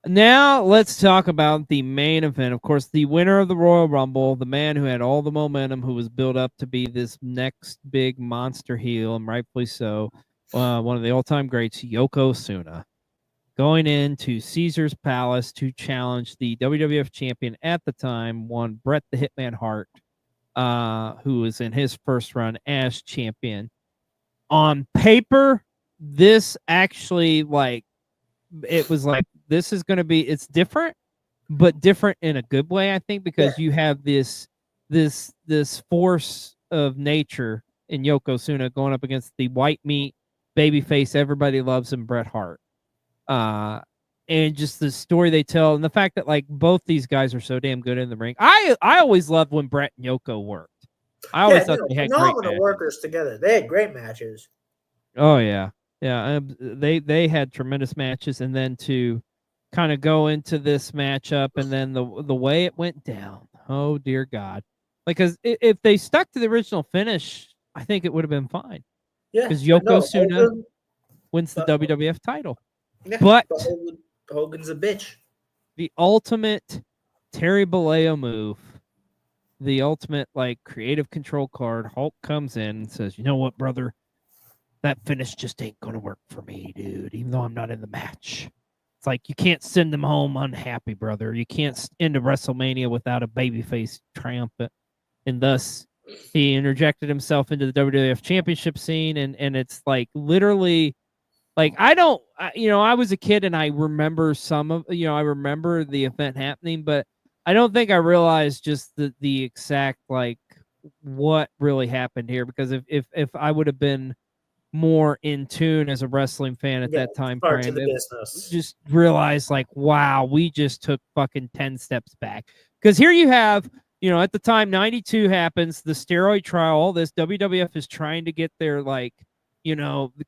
Now let's talk about the main event. Of course, the winner of the Royal Rumble, the man who had all the momentum, who was built up to be this next big monster heel, and rightfully so, one of the all-time greats, Yokozuna, going into Caesar's Palace to challenge the WWF champion at the time, one Bret the Hitman Hart, who was in his first run as champion. On paper, this actually it was this is going to be, it's different, but different in a good way, I think, because you have this force of nature in Yokozuna going up against the white meat babyface everybody loves him, Bret Hart. And just the story they tell, and the fact that both these guys are so damn good in the ring. I always loved when Bret and Yoko worked. I always thought they had great matches. Workers together. They had great matches. Oh yeah. Yeah, they had tremendous matches, and then to kind of go into this matchup, and then the way it went down. Oh dear God! Because if they stuck to the original finish, I think it would have been fine. Yeah, because Yokozuna wins the WWF title. Yeah, but Hogan's a bitch. The ultimate Terry Bollea move, the ultimate creative control card. Hulk comes in and says, "You know what, brother? That finish just ain't going to work for me, dude, even though I'm not in the match." It's you can't send them home unhappy, brother. You can't end a WrestleMania without a babyface triumphant. And thus, he interjected himself into the WWF championship scene. And it's literally, I was a kid and I remember I remember the event happening, but I don't think I realized just the exact, what really happened here. Because if I would have been more in tune as a wrestling fan at that time frame, just realized wow, we just took fucking 10 steps back. Because here you have, at the time 92 happens, the steroid trial, all this, WWF is trying to get their the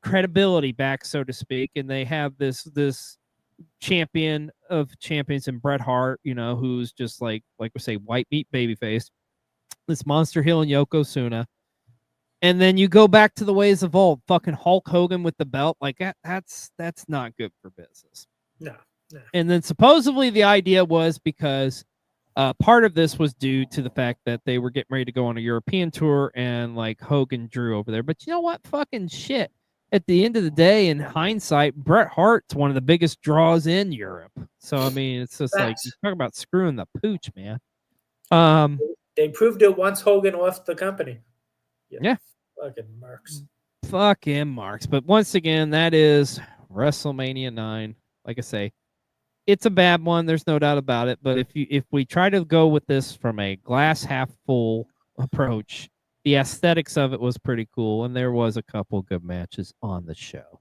credibility back, so to speak, and they have this champion of champions in Bret Hart, who's just like we say, white meat babyface, this monster heel in Yokozuna. And then you go back to the ways of old, fucking Hulk Hogan with the belt. That's not good for business. No. And then supposedly the idea was because Part of this was due to the fact that they were getting ready to go on a European tour, and like Hogan drew over there. But you know what? Fucking shit. At the end of the day, in hindsight, Bret Hart's one of the biggest draws in Europe. So I mean, it's just like you talk about screwing the pooch, man. They proved it once Hogan left the company. Yeah. Fucking marks. Fucking marks. But once again, that is WrestleMania 9. Like I say, it's a bad one. There's no doubt about it. But if we try to go with this from a glass half full approach, the aesthetics of it was pretty cool, and there was a couple good matches on the show.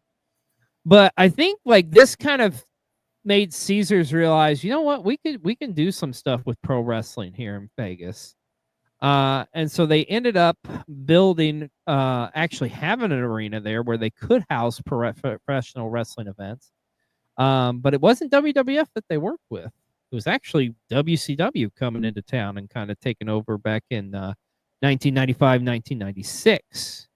But I think like this kind of made Caesars realize, you know what, we can do some stuff with pro wrestling here in Vegas. And so they ended up building, actually having an arena there where they could house professional wrestling events. But it wasn't WWF that they worked with. It was actually WCW coming into town and kind of taking over back in 1995, 1996.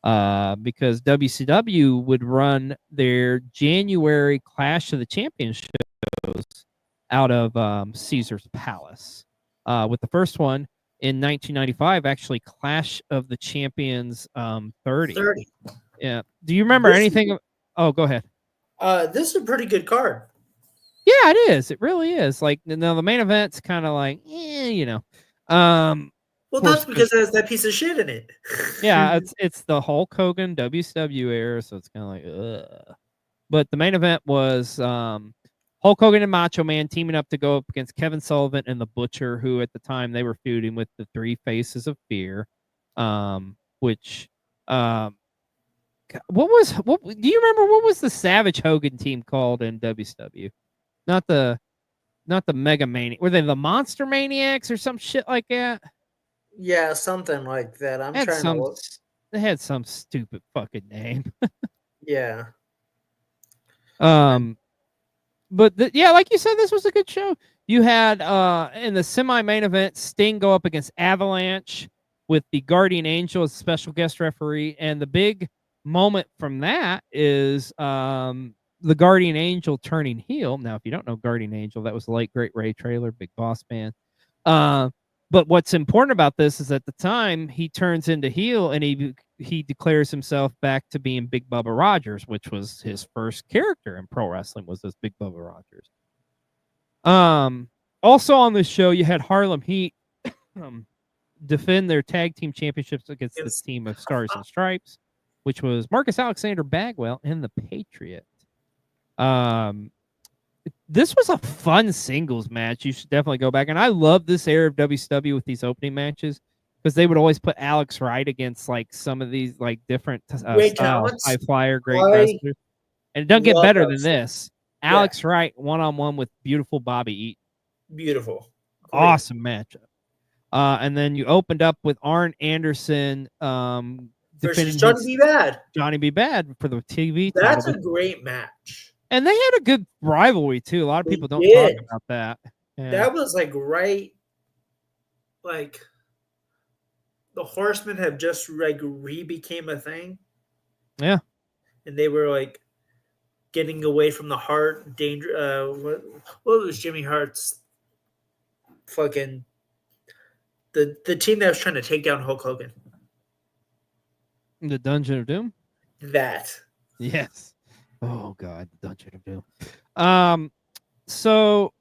Because WCW would run their January Clash of the Champions shows out of Caesar's Palace. With the first one in 1995, actually Clash of the Champions 30. Yeah. Do you remember anything? Oh, go ahead. This is a pretty good card. Yeah, it is. It really is. Like, now the main event's kind of like, you know. Well, that's because it has that piece of shit in it. Yeah, it's the Hulk Hogan WCW era, so it's kind of like, ugh. But the main event was Hulk Hogan and Macho Man teaming up to go up against Kevin Sullivan and the Butcher, who at the time they were feuding with the Three Faces of Fear, which what do you remember what was the Savage Hogan team called in WCW? Not the Mega Maniacs. Were they the Monster Maniacs or some shit like that? Yeah, something like that. I'm trying to look. They had some stupid fucking name. Yeah. But yeah, like you said, this was a good show. You had in the semi-main event, Sting go up against Avalanche with the Guardian Angel as special guest referee, and the big moment from that is the Guardian Angel turning heel. Now, if you don't know Guardian Angel, that was the late great Ray Traylor, Big Boss Man. But what's important about this is at the time he turns into heel and he declares himself back to being Big Bubba Rogers, which was his first character in pro wrestling, was this Big Bubba Rogers. Also on this show, you had Harlem Heat defend their tag team championships against the team of Stars and Stripes, which was Marcus Alexander Bagwell and the Patriot. This was a fun singles match. You should definitely go back. And I love this era of WCW with these opening matches because they would always put Alex Wright against like some of these like different styles, high flyer, great wrestlers. And it doesn't get better than this. Alex Wright one-on-one with beautiful Bobby Eaton. Beautiful. Great. Awesome matchup. And then you opened up with Arn Anderson versus Johnny B. Bad. Johnny B. Bad for the TV title. That's a great match. And they had a good rivalry too. A lot of people don't talk about that. Yeah. That was like right, like the Horsemen have just like became a thing. Yeah, and they were like getting away from the Hart danger. What was Jimmy Hart's fucking the team that was trying to take down Hulk Hogan? The Dungeon of Doom. That. Yes. Oh God, the Dungeon of Doom. So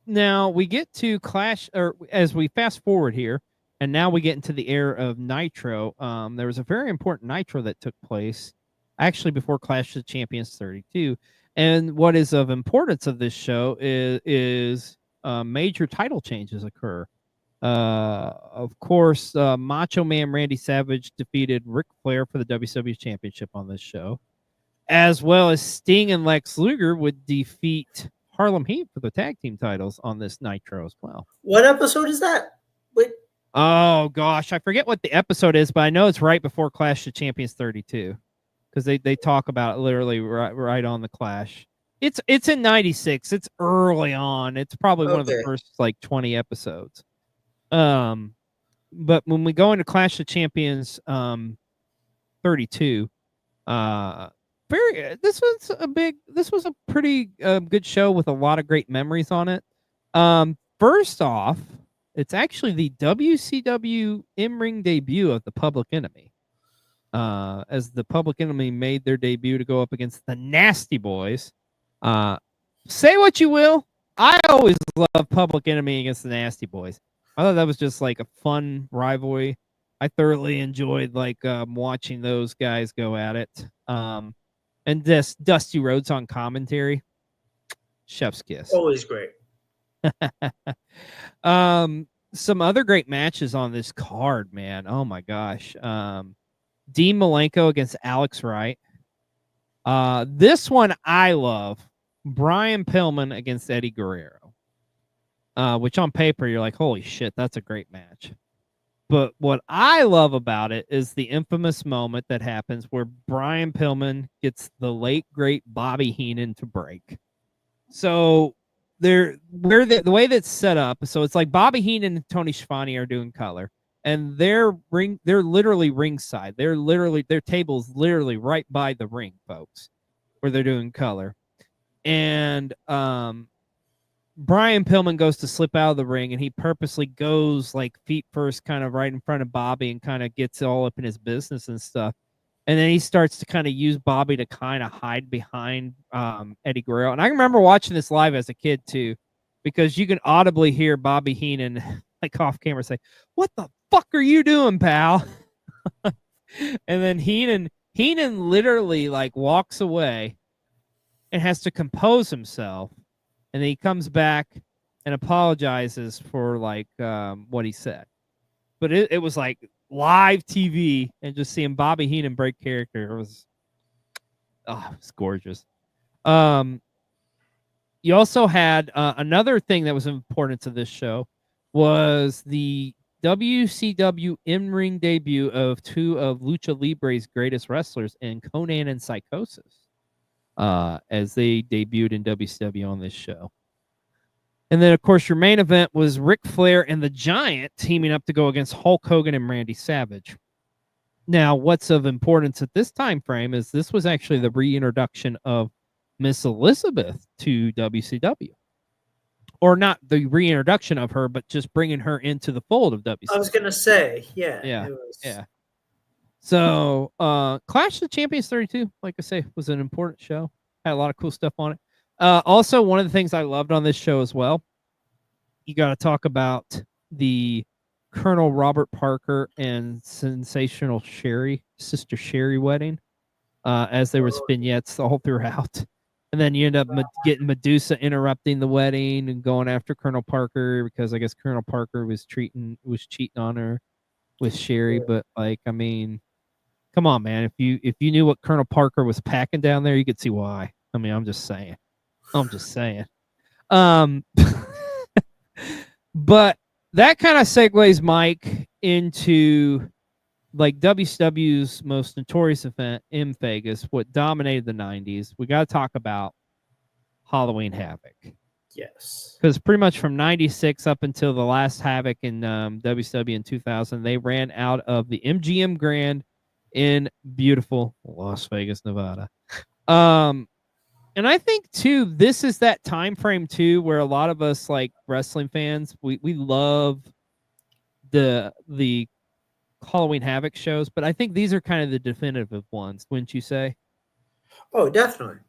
now we get to Clash, or as we fast forward here, and now we get into the era of Nitro. There was a very important Nitro that took place actually before Clash of the Champions 32. And what is of importance of this show is major title changes occur. Of course, Macho Man Randy Savage defeated Ric Flair for the WCW Championship on this show, as well as Sting and Lex Luger would defeat Harlem Heat for the tag team titles on this Nitro as well. What episode is that? Wait. Oh gosh, I forget what the episode is, but I know it's right before Clash of Champions 32 because they talk about it literally right on the Clash. It's in 96. It's early on. It's probably one of the first like 20 episodes. But when we go into Clash of Champions 32, this was a pretty good show with a lot of great memories on it. first off, it's actually the WCW in-ring debut of the Public Enemy. As the Public Enemy made their debut to go up against the Nasty Boys. Say what you will, I always love Public Enemy against the Nasty Boys. I thought that was just like a fun rivalry. I thoroughly enjoyed like watching those guys go at it. And this Dusty Rhodes on commentary, chef's kiss. Always great. Some other great matches on this card, man. Oh my gosh. Dean Malenko against Alex Wright. This one I love. Brian Pillman against Eddie Guerrero. Which on paper you're like, holy shit, that's a great match. But what I love about it is the infamous moment that happens where Brian Pillman gets the late great Bobby Heenan to break. So the way that's set up, so it's like Bobby Heenan and Tony Schiavone are doing color, and they're literally ringside. Their table's literally right by the ring, folks, where they're doing color. And Brian Pillman goes to slip out of the ring, and he purposely goes like feet first, kind of right in front of Bobby, and kind of gets all up in his business and stuff. And then he starts to kind of use Bobby to kind of hide behind Eddie Guerrero. And I remember watching this live as a kid too, because you can audibly hear Bobby Heenan like off camera say, "What the fuck are you doing, pal?" And then Heenan literally like walks away and has to compose himself. And then he comes back and apologizes for like what he said. But it was like live TV, and just seeing Bobby Heenan break character was gorgeous. You also had another thing that was important to this show was the WCW in-ring debut of two of Lucha Libre's greatest wrestlers in Conan and Psychosis, as they debuted in WCW on this show. And then, of course, your main event was Ric Flair and the Giant teaming up to go against Hulk Hogan and Randy Savage. Now, what's of importance at this time frame is this was actually the reintroduction of Miss Elizabeth to WCW. Or not the reintroduction of her, but just bringing her into the fold of WCW. I was going to say, yeah. Yeah. So, Clash of the Champions 32, like I say, was an important show. Had a lot of cool stuff on it. Also, one of the things I loved on this show as well, you got to talk about the Colonel Robert Parker and Sensational Sherry, Sister Sherry wedding, as there was vignettes all throughout. And then you end up getting Medusa interrupting the wedding and going after Colonel Parker because I guess Colonel Parker was cheating on her with Sherry. But like, I mean, come on, man. If you knew what Colonel Parker was packing down there, you could see why. I mean, I'm just saying. But that kind of segues Mike into like WCW's most notorious event in Vegas, what dominated the 90s. We got to talk about Halloween Havoc. Yes. Because pretty much from 96 up until the last Havoc in WCW in 2000, they ran out of the MGM Grand in beautiful Las Vegas, Nevada. And I think too, this is that time frame too, where a lot of us like wrestling fans, we love the Halloween Havoc shows, but I think these are kind of the definitive ones, wouldn't you say? Oh, definitely.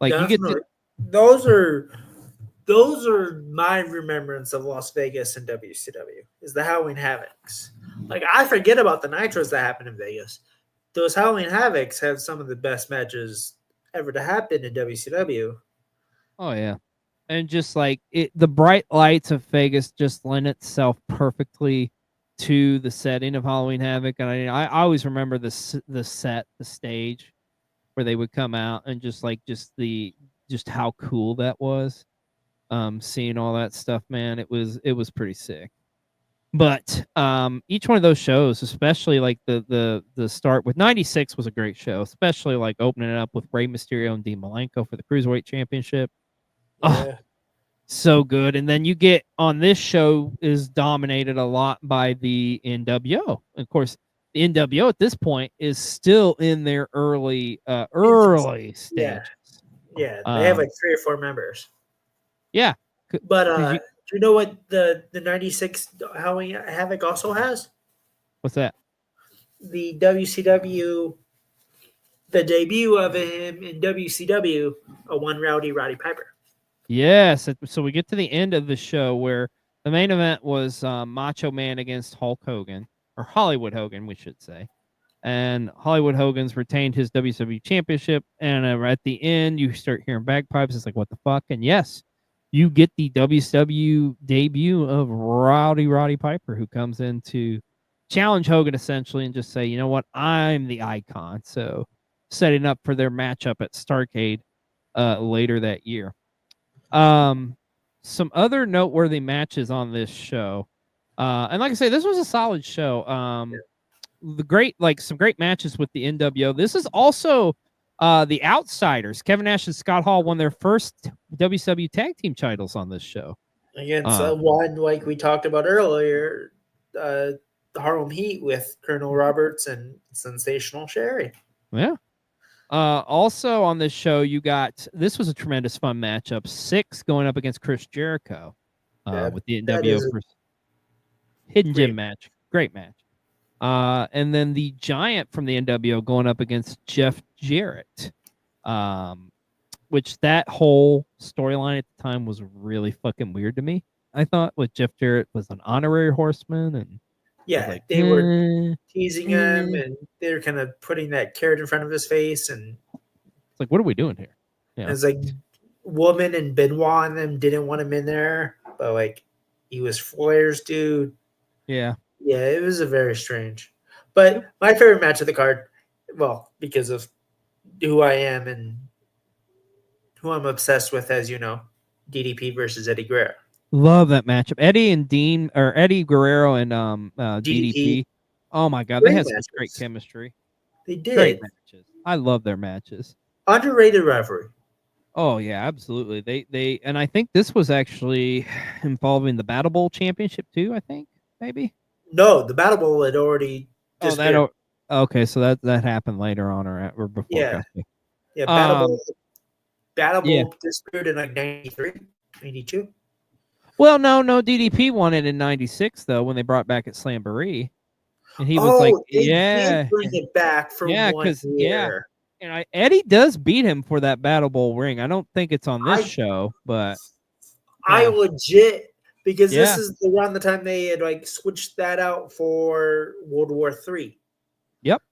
Like definitely. You get those are my remembrance of Las Vegas and WCW is the Halloween Havocs. Like I forget about the Nitros that happened in Vegas. Those Halloween Havocs had some of the best matches ever to happen in WCW. Oh yeah. And just like the bright lights of Vegas just lend itself perfectly to the setting of Halloween Havoc. And I always remember the set, the stage where they would come out and just how cool that was. Seeing all that stuff, man, it was pretty sick. But each one of those shows, especially like the start with 96 was a great show, especially like opening it up with Rey Mysterio and Dean Malenko for the Cruiserweight Championship. Yeah. Oh, so good. And then you get on this show is dominated a lot by the NWO. Of course, the NWO at this point is still in their early stages. Yeah, they have like 3 or 4 members. Yeah. But Do you know what the 96 Halloween Havoc also has? What's that? The WCW, the debut of him in WCW, a one Rowdy Piper. Yes. So we get to the end of the show where the main event was Macho Man against Hulk Hogan, or Hollywood Hogan, we should say. And Hollywood Hogan's retained his WCW championship. And at the end, you start hearing bagpipes. It's like, what the fuck? And yes, you get the WCW debut of Roddy Piper, who comes in to challenge Hogan essentially and just say, you know what, I'm the icon. So setting up for their matchup at Starrcade later that year. Some other noteworthy matches on this show. And like I say, this was a solid show. Some great matches with the NWO. This is also the Outsiders. Kevin Nash and Scott Hall won their first WCW tag team titles on this show. Against one, like we talked about earlier, the Harlem Heat with Colonel Roberts and Sensational Sherry. Yeah. Also on this show, this was a tremendous fun matchup. Syxx going up against Chris Jericho with the NWO Hidden Gem match. Great match. And then the Giant from the NWO going up against Jeff Jarrett, which that whole storyline at the time was really fucking weird to me. I thought with Jeff Jarrett was an honorary horseman, and they were teasing him, and they were kind of putting that carrot in front of his face, and it's like, what are we doing here? Yeah. It's like Woman and Benoit and them didn't want him in there, but like he was Flair's dude. Yeah. Yeah, it was a very strange. But my favorite match of the card, well, because of who I am and who I'm obsessed with, as you know, DDP versus Eddie Guerrero. Love that matchup. Eddie Guerrero and DDP. Oh my God, they had such great chemistry. They did. Great matches. I love their matches. Underrated rivalry. Oh yeah, absolutely. They and I think this was actually involving the Battle Bowl championship too. I think maybe. No, the Battle Bowl had already. Okay, so that happened later on or before. Yeah, yeah. Battle Bowl disappeared in like 93, 92. Well, no, DDP won it in 96 though when they brought back at Slamboree, and he was like, did bring it back for 1 year. And Eddie does beat him for that Battle Bowl ring. I don't think it's on this show, but I legit. Because this is around the time they had like switched that out for World War III. Yep,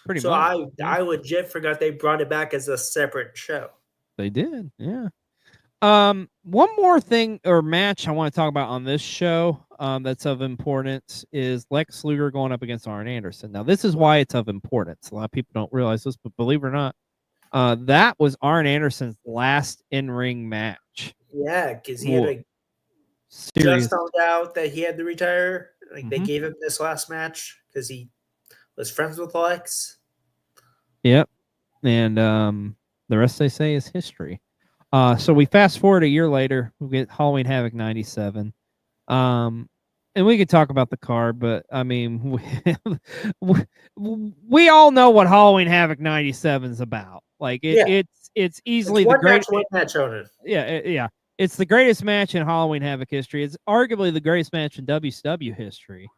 pretty much. So I legit forgot they brought it back as a separate show. They did, yeah. One more thing or match I want to talk about on this show that's of importance is Lex Luger going up against Arn Anderson. Now, this is why it's of importance. A lot of people don't realize this, but believe it or not, that was Arn Anderson's last in-ring match. Yeah, because he had just found out that he had to retire. Like they gave him this last match because he was friends with Lex. Yep, and the rest they say is history. So we fast forward a year later, we get Halloween Havoc 97. And we could talk about the card, but I mean, we all know what Halloween Havoc 97 is about. Like it's easily the greatest match on it. Yeah. It's the greatest match in Halloween Havoc history. It's arguably the greatest match in WCW history.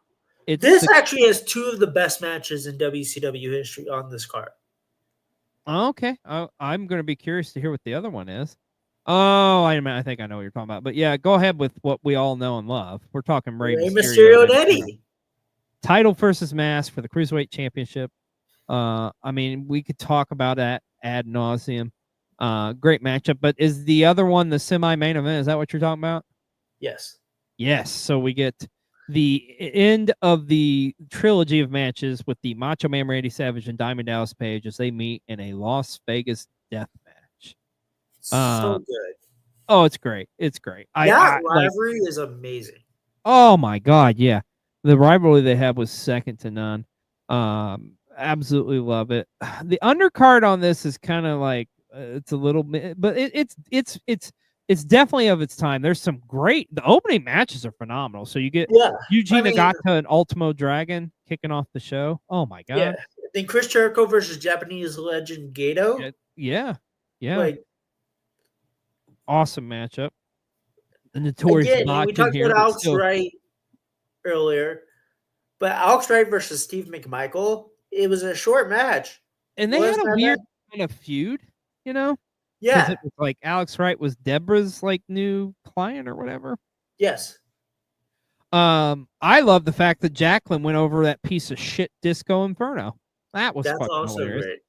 This actually has two of the best matches in WCW history on this card. Okay. I'm going to be curious to hear what the other one is. Oh, I think I know what you're talking about. But yeah, go ahead with what we all know and love. We're talking Rey Mysterio and Eddie. Title versus mask for the Cruiserweight Championship. I mean, we could talk about that ad nauseum. Great matchup. But is the other one the semi-main event? Is that what you're talking about? Yes. Yes. So we get the end of the trilogy of matches with the Macho Man Randy Savage and Diamond Dallas Page as they meet in a Las Vegas death match. So good. Oh, it's great. It's great. That rivalry is amazing. Oh my God. Yeah. The rivalry they have was second to none. Absolutely love it. The undercard on this is kind of like, it's a little bit, but it's definitely of its time. There's some the opening matches are phenomenal. So you get Eugene Nagata and Ultimo Dragon kicking off the show. Oh my God. Yeah. Then Chris Jericho versus Japanese legend Gato. Yeah. Like, awesome matchup. The notorious Again, and botch we in talked here, about but Alex still. Wright earlier, but Alex Wright versus Steve McMichael, it was a short match. And they Was had a that weird bad? kind of feud, you know, because Yeah. it was like Alex Wright was Deborah's like new client or whatever. Yes. I love the fact that Jacqueline went over that piece of shit Disco Inferno. That was That's fucking also hilarious. great.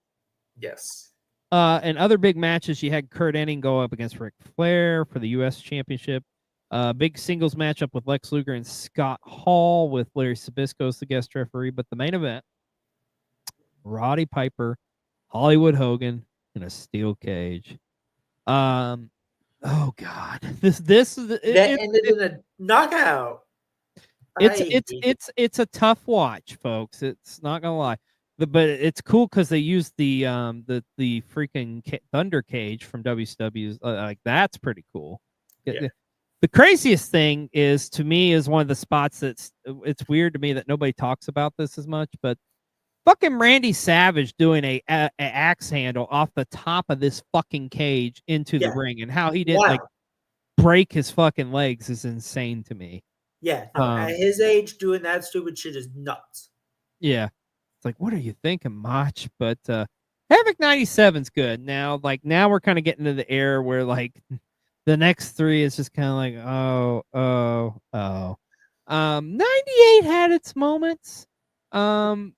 Yes. And other big matches, you had Kurt Hennig go up against Ric Flair for the U.S. Championship. Big singles matchup with Lex Luger and Scott Hall with Larry Sabisco as the guest referee. But the main event, Roddy Piper, Hollywood Hogan in a steel cage. Oh God, this is That ended in a knockout. it's a tough watch, folks. It's not gonna lie, but it's cool because they used the freaking Thunder Cage from WCW. Like that's pretty cool. Yeah. The craziest thing is to me is one of the spots it's weird to me that nobody talks about this as much, but fucking Randy Savage doing a axe handle off the top of this fucking cage into the ring and how he didn't like break his fucking legs is insane to me. Yeah, no, at his age, doing that stupid shit is nuts. Yeah. It's like, what are you thinking, Mach? But Havoc 97's good. Now we're kind of getting to the era where like the next three is just kind of like, oh. 98 had its moments. Or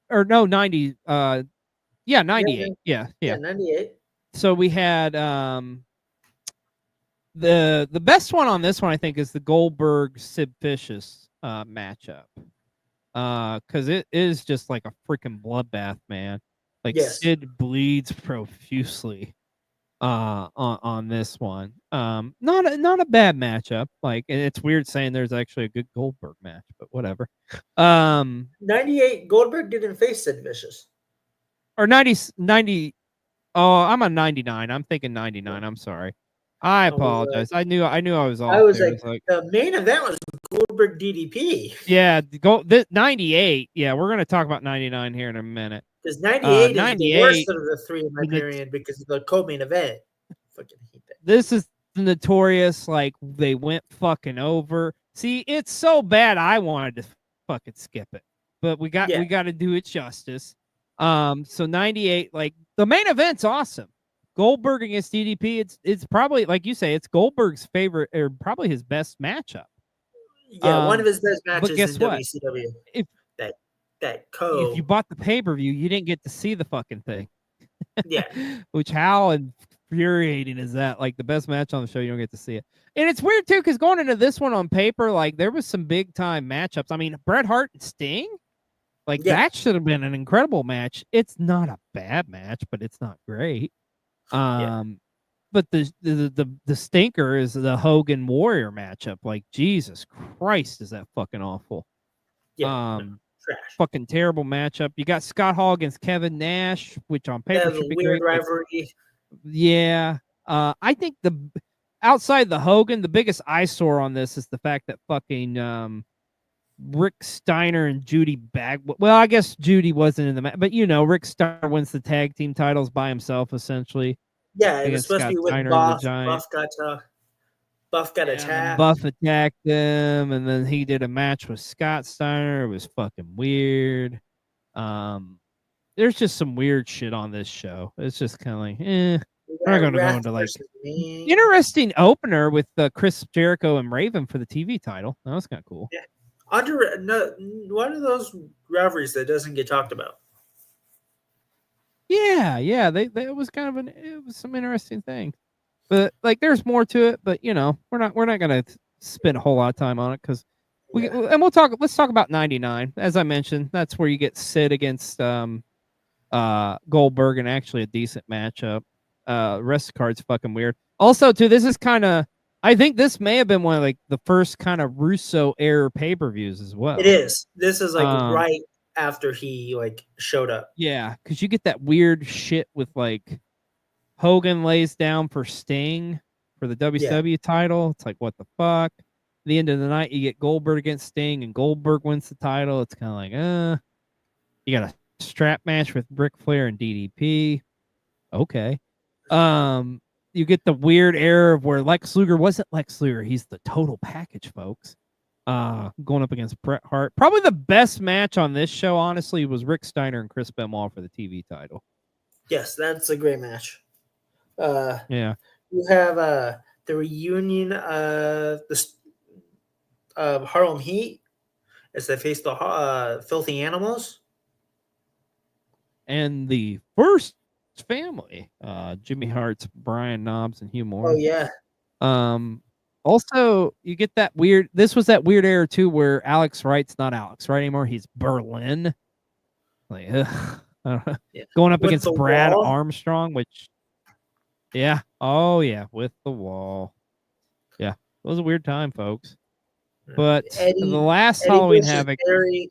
no, 90 98. Yeah. 98. So we had the best one on this one I think is the Goldberg Sid Vicious matchup. Because it is just like a freaking bloodbath, man. Like Sid bleeds profusely on this one. Not a bad matchup. Like, and it's weird saying there's actually a good Goldberg match, but whatever. 98 Goldberg didn't face Sid Vicious. Or 90. Oh, I'm on 99. I'm thinking 99. I'm sorry. I apologize. I knew I was off. I was there. like, the main event was Goldberg DDP. Yeah, 98. Yeah, we're gonna talk about 99 here in a minute. Because 98 is the worst of the three in my period because of the co-main event. Fucking hate that. This is the notorious, like, they went fucking over. See, it's so bad I wanted to fucking skip it. But we got to do it justice. So 98, like, the main event's awesome. Goldberg against DDP, it's probably, like you say, it's Goldberg's favorite, or probably his best matchup. Yeah, one of his best matches but guess in what? WCW. If you bought the pay-per-view, you didn't get to see the fucking thing. Yeah. Which, how infuriating is that? Like, the best match on the show, you don't get to see it. And it's weird, too, because going into this one on paper, like, there was some big-time matchups. I mean, Bret Hart and Sting? Like, that should have been an incredible match. It's not a bad match, but it's not great. But the stinker is the Hogan Warrior matchup. Like, Jesus Christ, is that fucking awful. Yeah. Trash. Fucking terrible matchup. You got Scott Hall against Kevin Nash, which on paper should be weird great. Rivalry. Yeah. I think outside the Hogan, the biggest eyesore on this is the fact that fucking Rick Steiner and Judy Bagwell. Well, I guess Judy wasn't in the match, but Rick Steiner wins the tag team titles by himself, essentially. Yeah, it was supposed to be with Buff. Buff got attacked. Buff attacked him, and then he did a match with Scott Steiner. It was fucking weird. There's just some weird shit on this show. It's just kind of like, we're not going to go into like interesting opener with Chris Jericho and Raven for the TV title. That was kind of cool. Yeah, one of those rivalries that doesn't get talked about. Yeah, it was kind of it was some interesting thing. But like, there's more to it. But we're not gonna spend a whole lot of time on it because let's talk about 99. As I mentioned, that's where you get Sid against Goldberg, and actually a decent matchup. Rest of the card's fucking weird. Also, too, this is kind of, I think this may have been one of like the first kind of Russo era pay-per-views as well. It is. This is like right after he like showed up. Yeah, because you get that weird shit with like Hogan lays down for Sting for the WCW title. It's like, what the fuck? At the end of the night, you get Goldberg against Sting, and Goldberg wins the title. It's kind of like, you got a strap match with Ric Flair and DDP. Okay. you get the weird era of where Lex Luger wasn't Lex Luger. He's the total package, folks. Going up against Bret Hart. Probably the best match on this show, honestly, was Rick Steiner and Chris Benoit for the TV title. Yes, that's a great match. Yeah. You have the reunion of the Harlem Heat as they face the Filthy Animals. And the first family, Jimmy Hart's Brian Knobbs and Hugh Moore. Oh, yeah. Also, you get that weird. This was that weird era too, where Alex Wright's not Alex Wright anymore. He's Berlin. Like, Yeah. going up With against the Brad Wall? Armstrong, which, yeah, oh yeah, with the Wall. Yeah, it was a weird time, folks. But the last Halloween versus Havoc. Perry.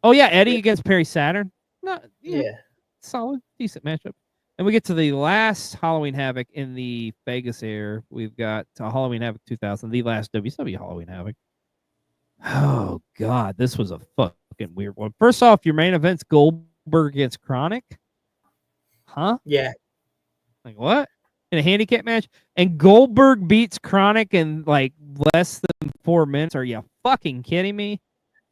Oh yeah, Eddie against Perry Saturn. Not Yeah. solid, decent matchup. And we get to the last Halloween Havoc in the Vegas air. We've got Halloween Havoc 2000, the last WCW Halloween Havoc. Oh God, this was a fucking weird one. First off, your main event's Goldberg against Chronic. Huh? Yeah. Like what? In a handicap match? And Goldberg beats Chronic in like less than 4 minutes. Are you fucking kidding me?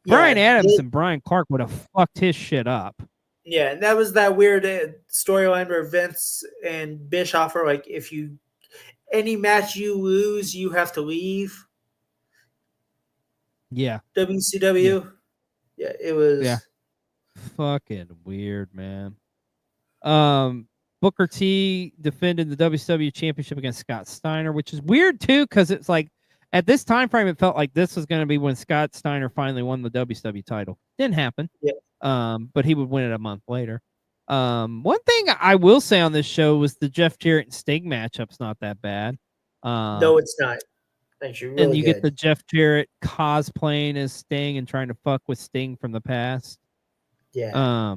Brian Adams and Brian Clark would have fucked his shit up. Yeah, and that was that weird storyline where Vince and Bischoff are like, if you any match you lose, you have to leave. Yeah. WCW. Yeah, it was. Yeah. Fucking weird, man. Booker T defended the WCW championship against Scott Steiner, which is weird too, because it's like at this time frame, it felt like this was going to be when Scott Steiner finally won the WCW title. Didn't happen. Yeah. But he would win it a month later. One thing I will say on this show was the Jeff Jarrett and Sting matchup's not that bad. No, it's not. Actually, really and you good. get the Jeff Jarrett cosplaying as Sting and trying to fuck with Sting from the past. Yeah.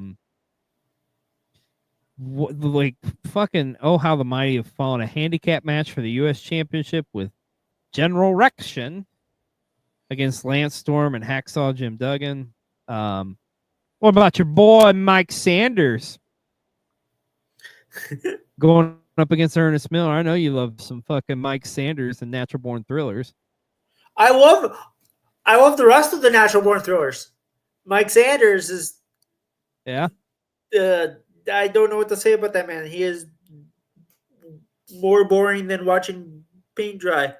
Like fucking how the mighty have fallen. A handicap match for the U.S. Championship with General Rection against Lance Storm and Hacksaw Jim Duggan. What about your boy Mike Sanders going up against Ernest Miller? I know you love some fucking Mike Sanders and Natural Born Thrillers. I love the rest of the Natural Born Thrillers. Mike Sanders is. Yeah. I don't know what to say about that man. He is more boring than watching paint dry.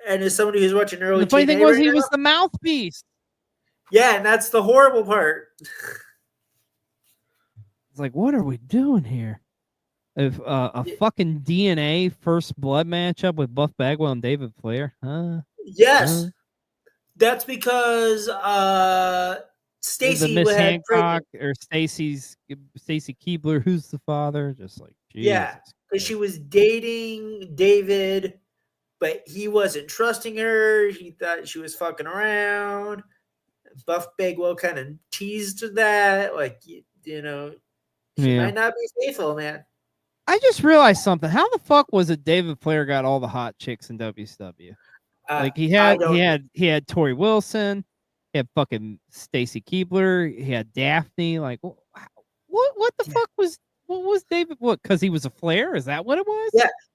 And as somebody who's watching early, The funny thing was he was the mouthpiece. Yeah, and that's the horrible part. It's like, what are we doing here? If a fucking DNA first blood matchup with Buff Bagwell and David Flair, huh? Yes, that's because Stacy Miss had Hancock or Stacy Keebler, who's the father? Just like Jesus yeah, because she was dating David, but he wasn't trusting her. He thought she was fucking around. Buff Bagwell kind of teased that, like you know, she might not be faithful, man. I just realized something. How the fuck was it David Flair got all the hot chicks in WCW? Like he had Tori Wilson, he had fucking Stacy Keebler, he had Daphne. Like what the fuck was David? What? Because he was a Flair? Is that what it was?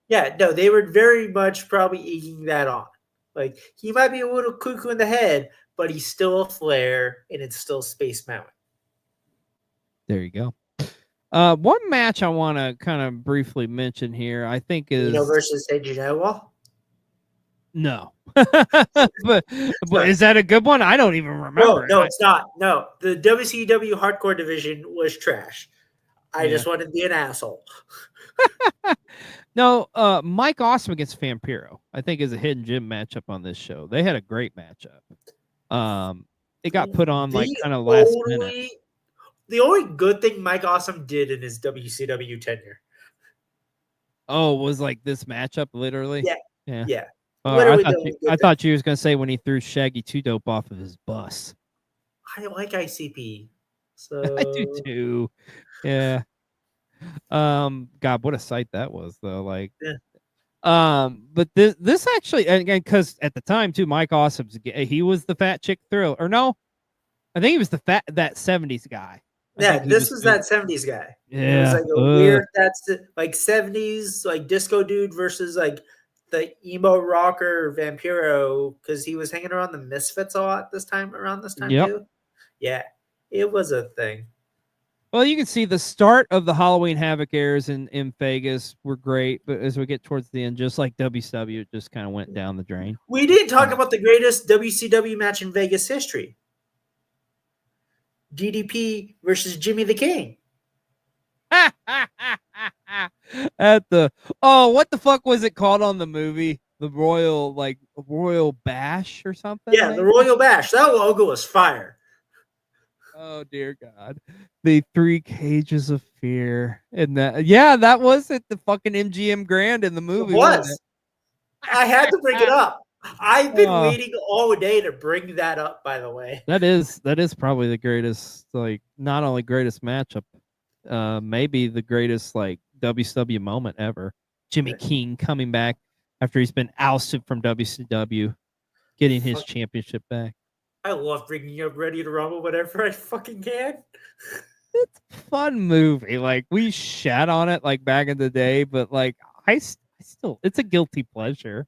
Yeah. No, they were very much probably egging that on. Like he might be a little cuckoo in the head, but he's still a Flair, and it's still Space Mountain. There you go. One match I want to kind of briefly mention here, I think is versus Eddie Noah. No, but is that a good one? I don't even remember. No, it's not. No, the WCW Hardcore division was trash. I just wanted to be an asshole. No, Mike Awesome against Vampiro, I think, is a hidden gem matchup on this show. They had a great matchup. It got put on like kind of last minute. The only good thing Mike Awesome did in his WCW tenure. Oh, was like this matchup, literally? Yeah. I thought you was going to say when he threw Shaggy 2 Dope off of his bus. I like ICP. So I do too. Yeah. God, what a sight that was, though. Like, but this actually, again, because at the time too, Mike Awesome's he was the fat chick thrill, or no, I think he was that 70s guy. I Yeah, think he this was good. that 70s guy. And it was Yeah. like a weird, that's like 70s, like disco dude versus like the emo rocker Vampiro, because he was hanging around the Misfits a lot around this time Yep. too. Yeah, it was a thing. Well, you can see the start of the Halloween Havoc airs in Vegas were great, but as we get towards the end, just like WCW, it just kind of went down the drain. We didn't talk about the greatest WCW match in Vegas history. DDP versus Jimmy the King. At the what the fuck was it called on the movie? The Royal Bash or something? Yeah, maybe? the Royal Bash. That logo was fire. Oh dear God. The 3 Cages of Fear. And that was at the fucking MGM Grand in the movie. It Wasn't was. I had to bring it up. I've been Oh. waiting all day to bring that up, by the way. That is probably the greatest, like, not only greatest matchup, maybe the greatest like WCW moment ever. Jimmy King coming back after he's been ousted from WCW, getting his championship back. I love bringing up Ready to Rumble whenever I fucking can. It's a fun movie. Like, we shat on it like back in the day, but like I still, it's a guilty pleasure.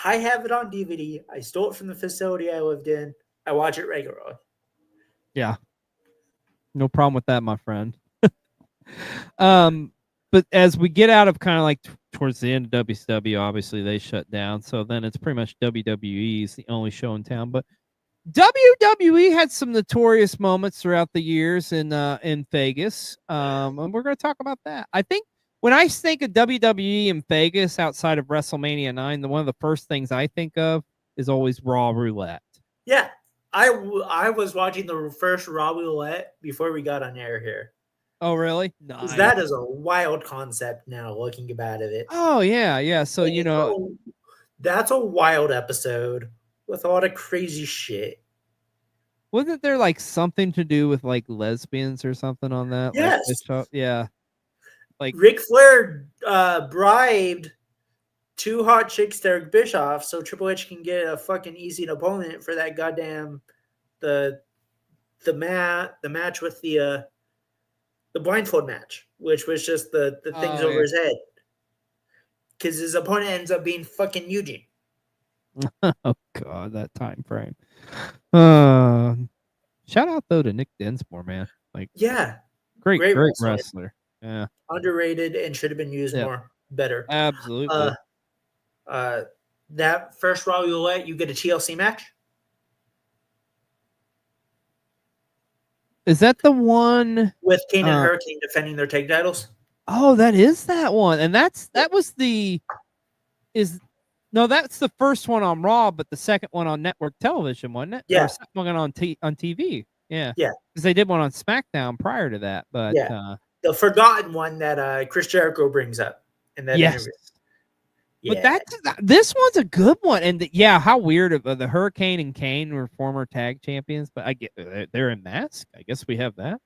I have it on DVD. I stole it from the facility I lived in. I watch it regularly. Yeah. No problem with that, my friend. But as we get out of kind of like towards the end of WCW, obviously they shut down. So then it's pretty much WWE is the only show in town. But WWE had some notorious moments throughout the years in Vegas. And we're going to talk about that. I think when I think of WWE in Vegas outside of WrestleMania 9, one of the first things I think of is always Raw Roulette. Yeah. I was watching the first Raw Roulette before we got on air here. Oh, really? Nice. That is a wild concept now, looking about it. Oh, yeah. So, you know, that's a wild episode with a lot of crazy shit. Wasn't there like something to do with like lesbians or something on that? Yes. Like, yeah. Like Ric Flair bribed 2 hot chicks, Derek Bischoff, so Triple H can get a fucking easy opponent for that goddamn the match with the blindfold match, which was just the things over his head. Because his opponent ends up being fucking Eugene. Oh God, that time frame. Shout out though to Nick Dinsmore, man. Like, yeah, great wrestler. Yeah, underrated and should have been used better. Absolutely. That first Raw Roulette, you get a TLC match. Is that the one with Kane and Hurricane defending their tag titles? Oh, that is that one, and that's the first one on Raw, but the second one on network television, wasn't it? Yeah, or second one on TV. Yeah, yeah, because they did one on SmackDown prior to that, but the forgotten one that Chris Jericho brings up in that interview. Yeah. But this one's a good one, and how weird of the Hurricane and Kane were former tag champions, but I get they're in mask. I guess we have that.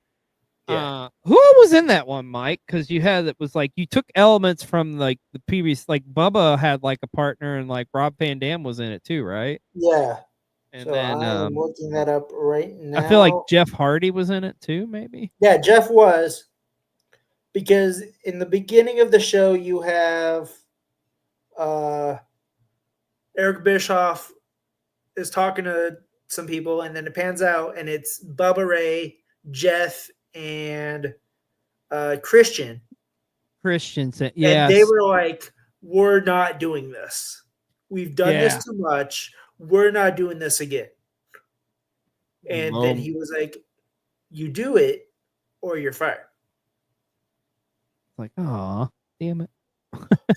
Yeah. Who was in that one, Mike? Because it was like you took elements from like the previous, like Bubba had like a partner, and like Rob Van Dam was in it too, right? Yeah. And so then I'm looking that up right now. I feel like Jeff Hardy was in it too, maybe. Yeah, Jeff was, because in the beginning of the show you have Eric Bischoff is talking to some people, and then it pans out and it's Bubba Ray, Jeff, and Christian. Yeah. And they were like, we're not doing this. We've done this too much. We're not doing this again. And then he was like, you do it or you're fired. Like, oh, damn it.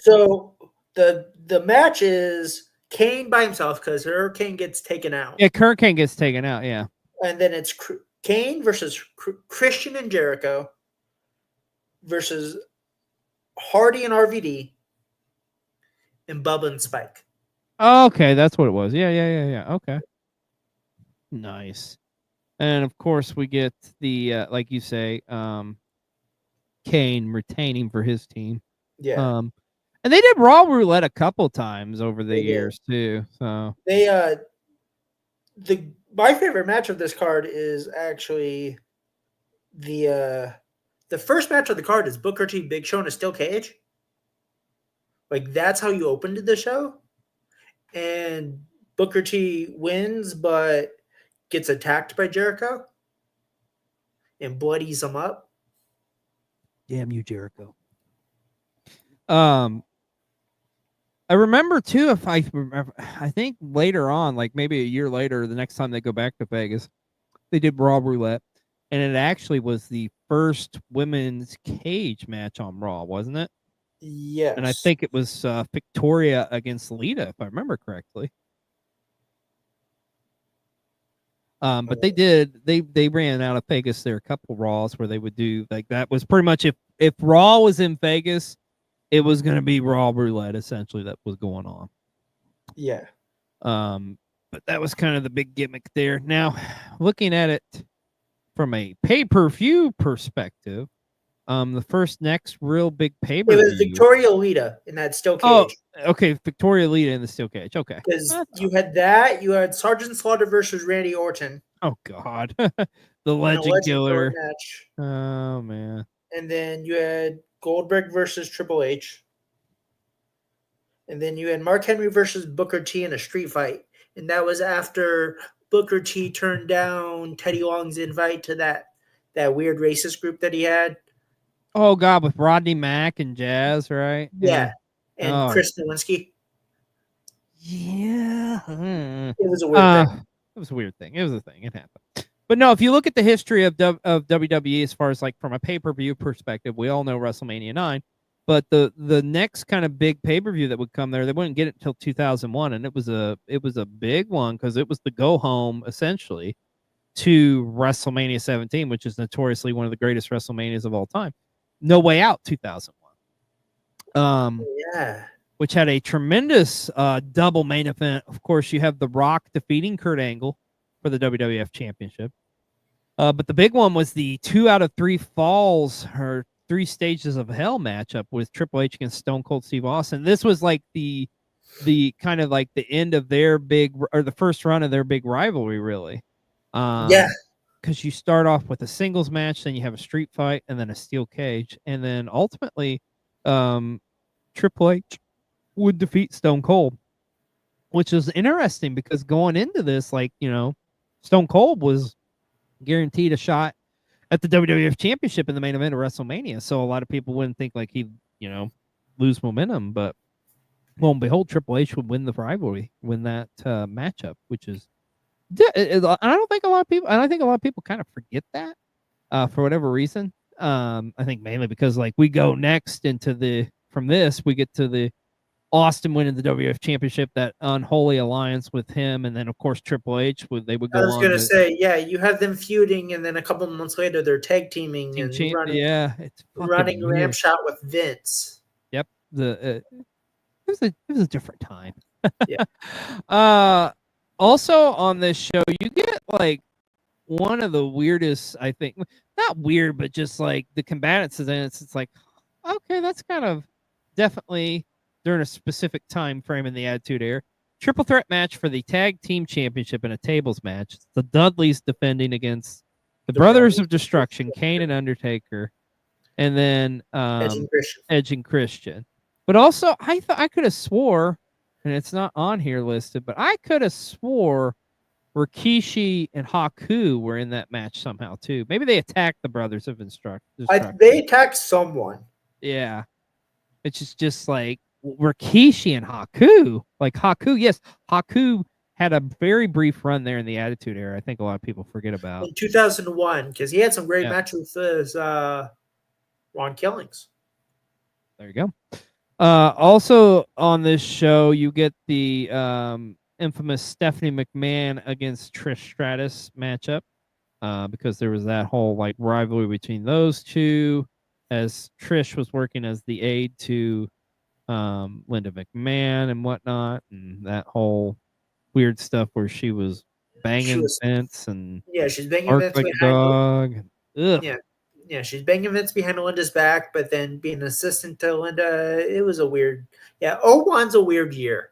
So the match is Kane by himself because Hurricane gets taken out. Yeah, Hurricane gets taken out, yeah. And then it's Kane versus Christian and Jericho versus Hardy and RVD and Bubba and Spike. Okay, that's what it was. Yeah. Okay. Nice. And of course we get the like you say, Kane retaining for his team. Yeah. And they did Raw Roulette a couple times over the years too. So my favorite match of this card is actually the first match on the card is Booker T, Big Show in a steel cage. Like that's how you opened the show, and Booker T wins, but gets attacked by Jericho and bloodies him up. Damn you, Jericho. I remember too, if I remember, I think later on, like maybe a year later, the next time they go back to Vegas, they did Raw Roulette, and it actually was the first women's cage match on Raw, wasn't it? Yes. And I think it was Victoria against Lita, if I remember correctly. But they ran out of Vegas there a couple Raws where they would do like that was pretty much if Raw was in Vegas, it was going to be Raw Roulette essentially that was going on. Yeah. But that was kind of the big gimmick there. Now, looking at it from a pay-per-view perspective, the first next real big pay-per-view. It was Victoria Lita in that steel cage. Oh, okay, Victoria Lita in the steel cage. Okay. Because you had that, you had Sergeant Slaughter versus Randy Orton. Oh God, the Legend Killer match. Oh man. And then you had Goldberg versus Triple H. And then you had Mark Henry versus Booker T in a street fight. And that was after Booker T turned down Teddy Long's invite to that weird racist group that he had. Oh God, with Rodney Mack and Jazz, right? Yeah. And Chris Nowinski. Yeah. It was a weird thing. It was a weird thing. It was a thing. It happened. But no, if you look at the history of WWE as far as like from a pay-per-view perspective, we all know WrestleMania 9. But the next kind of big pay-per-view that would come there, they wouldn't get it until 2001, and it was a big one because it was the go home essentially to WrestleMania 17, which is notoriously one of the greatest WrestleManias of all time. No Way Out 2001. Yeah. Which had a tremendous double main event. Of course, you have The Rock defeating Kurt Angle for the WWF Championship. But the big one was the 2 out of 3 falls or 3 stages of hell matchup with Triple H against Stone Cold Steve Austin. This was like the kind of like the end of their big, or the first run of their big rivalry, really. Yeah. Because you start off with a singles match, then you have a street fight, and then a steel cage. And then ultimately, Triple H would defeat Stone Cold, which is interesting because going into this, like, you know, Stone Cold was guaranteed a shot at the WWF Championship in the main event of WrestleMania. So a lot of people wouldn't think like he'd, you know, lose momentum, but lo and behold, Triple H would win the rivalry, win that matchup, which is, I don't think a lot of people kind of forget that for whatever reason. I think mainly because like we go next into we get to the Austin winning the WWF Championship, that unholy alliance with him, and then of course Triple H they would go. I was going to say, yeah, you have them feuding, and then a couple of months later they're tag teaming and running ramp shot with Vince. Yep, it was a different time. Yeah. Also on this show, you get like one of the weirdest, I think, not weird, but just like the combatants, and it's like, okay, that's kind of definitely during a specific time frame in the Attitude Era. Triple threat match for the tag team championship in a tables match. It's the Dudleys defending against the Brothers of Destruction, Kane and Undertaker, and then Edge and Christian. But also, I could have swore, and it's not on here listed, but I could have swore Rikishi and Haku were in that match somehow too. Maybe they attacked the Brothers of Destruction. They attacked someone. Yeah. It's just like Rikishi and Haku. Like Haku, yes. Haku had a very brief run there in the Attitude Era. I think a lot of people forget about. In 2001, because he had some great matches with Ron Killings. There you go. Also on this show, you get the infamous Stephanie McMahon against Trish Stratus matchup, because there was that whole like rivalry between those two, as Trish was working as the aide to Linda McMahon and whatnot, and that whole weird stuff where she was banging Vince and she's banging Vince like a dog. Ugh. Yeah, she's banging Vince behind Linda's back, but then being an assistant to Linda, it was a weird. Yeah, 01's a weird year.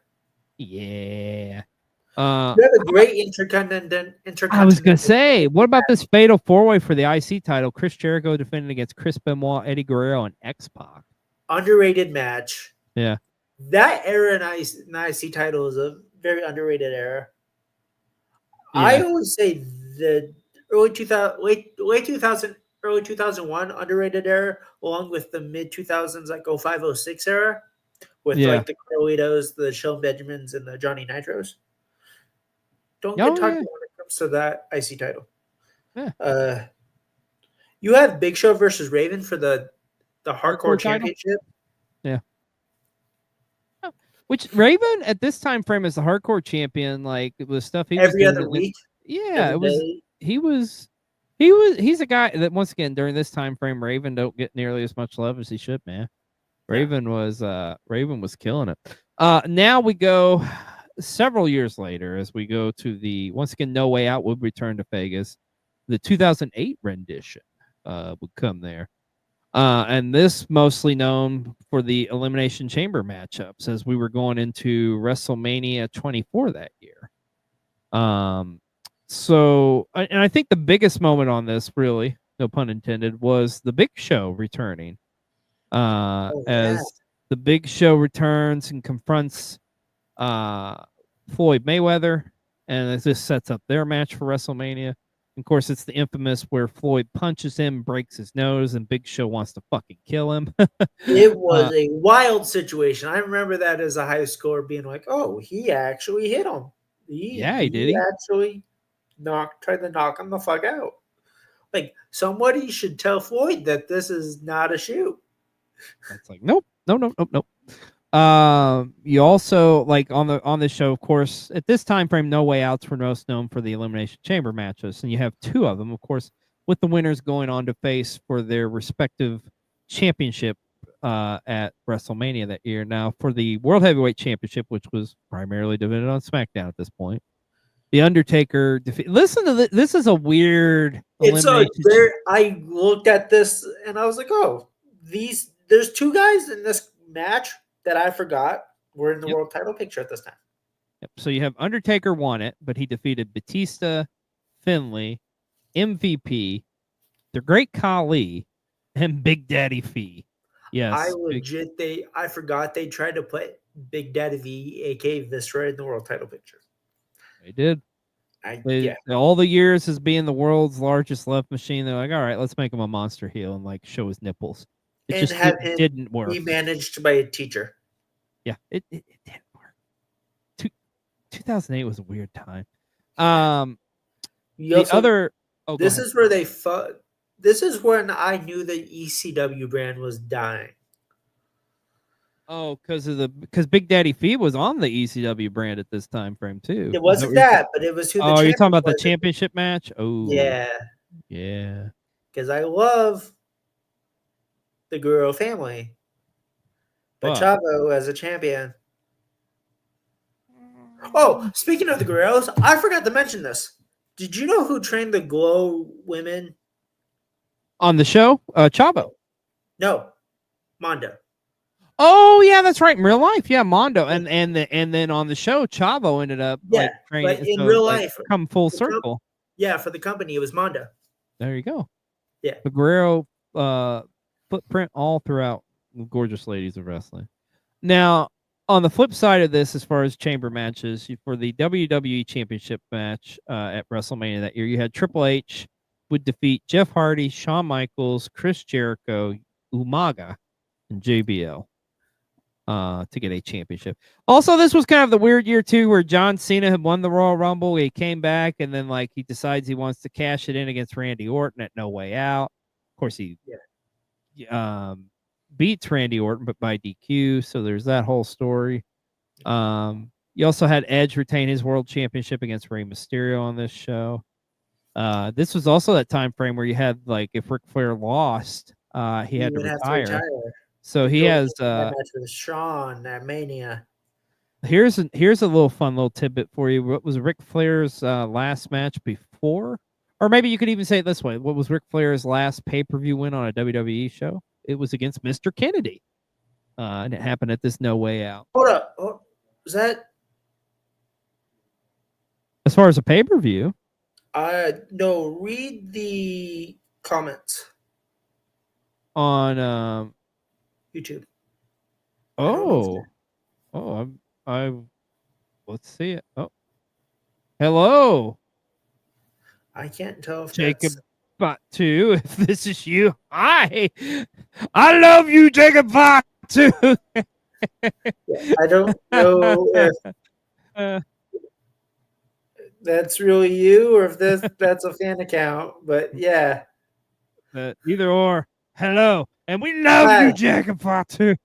Yeah. You have a great intercontinental. I was gonna say, what about this fatal 4-way for the IC title? Chris Jericho defending against Chris Benoit, Eddie Guerrero, and X-Pac. Underrated match. Yeah. That era in IC title is a very underrated era. Yeah. I always say the early 2000, late 2000, early 2001 underrated era, along with the mid 2000s like 0506 era, with like the Carlitos, the Shelton Benjamins, and the Johnny Nitros. Don't get talked about when it comes to that IC title. Yeah. You have Big Show versus Raven for the hardcore championship. Yeah. Which Raven at this time frame is the hardcore champion, like the stuff he every was other week. Yeah, it was. He's a guy that once again during this time frame, Raven don't get nearly as much love as he should, man. Raven was killing it. Now we go several years later as we go to the once again No Way Out would return to Vegas. The 2008 rendition would come there. And this mostly known for the Elimination Chamber matchups as we were going into WrestleMania 24 that year. So, and I think the biggest moment on this, really, no pun intended, was the Big Show returning. As the Big Show returns and confronts Floyd Mayweather, and this sets up their match for WrestleMania. Of course, it's the infamous where Floyd punches him, breaks his nose, and Big Show wants to fucking kill him. It was a wild situation. I remember that as a high schooler being like, oh, he actually hit him. He did. He actually tried to knock him the fuck out. Like, somebody should tell Floyd that this is not a shoot. It's like, nope. You also like on the show, of course, at this time frame, No Way Outs were most known for the Elimination Chamber matches, and you have two of them, of course, with the winners going on to face for their respective championship at WrestleMania that year. Now, for the World Heavyweight Championship, which was primarily defended on SmackDown at this point, The Undertaker listen to this. This is a weird. I looked at this and I was like, oh, there's two guys in this match that I forgot were in the world title picture at this time. Yep. So you have Undertaker won it, but he defeated Batista, Finlay, MVP, the Great Khali, and Big Daddy Fee. Yes. I forgot they tried to put Big Daddy V, aka Viscera, in the world title picture. They did. All the years as being the world's largest love machine, they're like, all right, let's make him a monster heel and like show his nipples. It didn't work. He managed by a teacher. Yeah, it didn't work. 2008 was a weird time. This is where they fought. This is when I knew the ECW brand was dying. Oh, because Big Daddy Fee was on the ECW brand at this time frame too. It wasn't that, but it was who. Oh, you're talking about the championship match? Oh, yeah. Because I love the Guerrero family, but Chavo as a champion. Oh, speaking of the Guerreros, I forgot to mention this. Did you know who trained the Glow women on the show? Chavo. No, Mondo. Oh yeah, that's right. In real life, yeah, Mondo, and then on the show, Chavo ended up training. But in real life, come full circle. For the company, it was Mondo. There you go. Yeah, the Guerrero footprint all throughout the gorgeous ladies of wrestling. Now, on the flip side of this, as far as chamber matches, for the WWE Championship match at WrestleMania that year, you had Triple H would defeat Jeff Hardy, Shawn Michaels, Chris Jericho, Umaga, and JBL. To get a championship. Also, this was kind of the weird year too, where John Cena had won the Royal Rumble. He came back, and then he decides he wants to cash it in against Randy Orton at No Way Out. Of course, he beats Randy Orton, but by DQ. So there's that whole story. You also had Edge retain his World Championship against Rey Mysterio on this show. This was also that time frame where you had if Ric Flair lost, he had to retire. So he has match with Shawn at Mania. Here's a little fun little tidbit for you. What was Ric Flair's last match before? Or maybe you could even say it this way. What was Ric Flair's last pay-per-view win on a WWE show? It was against Mr. Kennedy. And it happened at this No Way Out. Hold up. Was that As far as a pay-per-view, No, read the comments. on YouTube. oh I let's see it. Oh, hello, I can't tell if Jacob that's. Bot 2. If this is you, hi, I love you, Jacob Bot 2. I don't know if that's really you or if that's a fan account, but yeah. Either or. Hello, and we love Hi. you, Jacob Bot 2.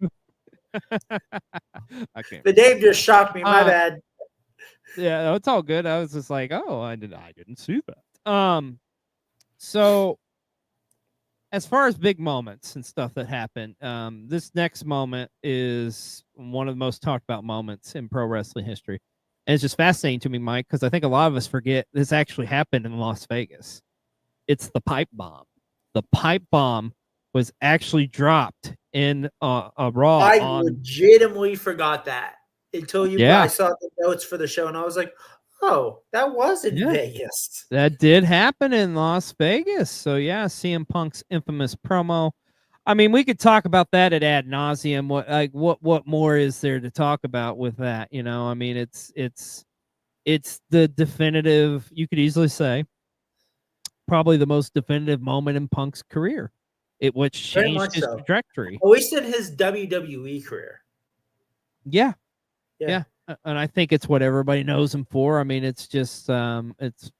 I can't. The name just shocked me. My bad. Yeah, it's all good. I was just like, oh, I didn't see that. So as far as big moments and stuff that happened, this next moment is one of the most talked about moments in pro wrestling history. And it's just fascinating to me, Mike, because I think a lot of us forget this actually happened in Las Vegas. It's the pipe bomb. The pipe bomb was actually dropped in a Raw. I legitimately forgot that until I saw the notes for the show, and I was like, "Oh, that was in Vegas." That did happen in Las Vegas. So yeah, CM Punk's infamous promo. I mean, we could talk about that at ad nauseum. What more is there to talk about with that? You know, I mean, it's the definitive. You could easily say probably the most definitive moment in Punk's career. Which changed his trajectory. At least in his WWE career. Yeah. And I think it's what everybody knows him for. I mean, it's just it's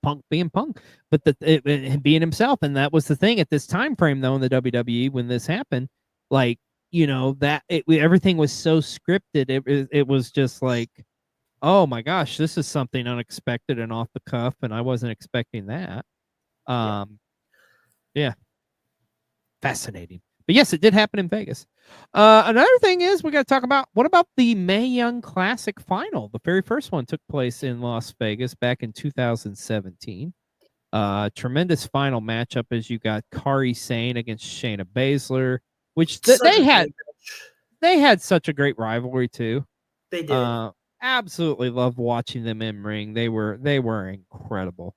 Punk being Punk, but it being himself. And that was the thing at this time frame, though, in the WWE when this happened. Like, that everything was so scripted. It was just like, oh my gosh, this is something unexpected and off the cuff, and I wasn't expecting that. Yeah. Fascinating. But yes, it did happen in Vegas. Another thing is we got to talk about, what about the Mae Young Classic final? The very first one took place in Las Vegas back in 2017. Tremendous final matchup as you got Kairi Sane against Shayna Baszler, which they had such a great rivalry too. They did. Absolutely loved watching them in ring. They were incredible.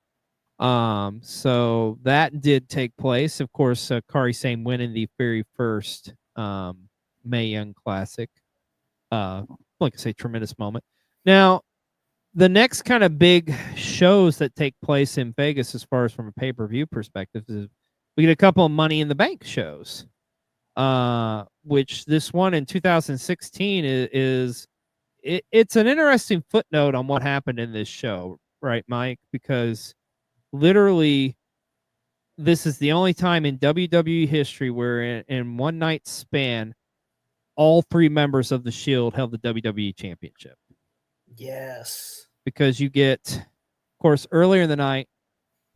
So that did take place. Of course, Kairi Sane winning the very first Mae Young Classic. Like I say, tremendous moment. Now, the next kind of big shows that take place in Vegas, as far as from a pay-per-view perspective, is we get a couple of Money in the Bank shows. Which this one in 2016 it's an interesting footnote on what happened in this show, right, Mike? Because literally, this is the only time in WWE history where in one night span, all three members of the Shield held the WWE Championship. Yes. Because you get, of course, earlier in the night,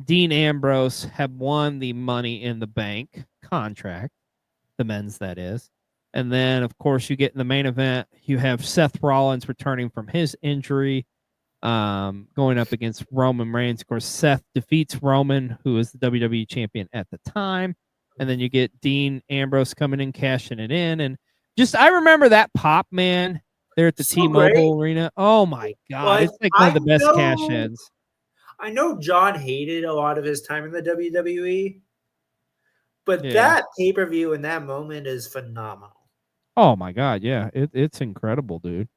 Dean Ambrose had won the Money in the Bank contract, the men's, that is. And then, of course, you get in the main event, you have Seth Rollins returning from his injury, going up against Roman Reigns. Of course, Seth defeats Roman, who is the WWE champion at the time. And then you get Dean Ambrose coming in, cashing it in. And just, I remember that pop, man, there at the T-Mobile Arena. Oh my God. It's like one of the best cash-ins. I know John hated a lot of his time in the WWE, but that pay-per-view in that moment is phenomenal. Oh my God, yeah. It's incredible, dude.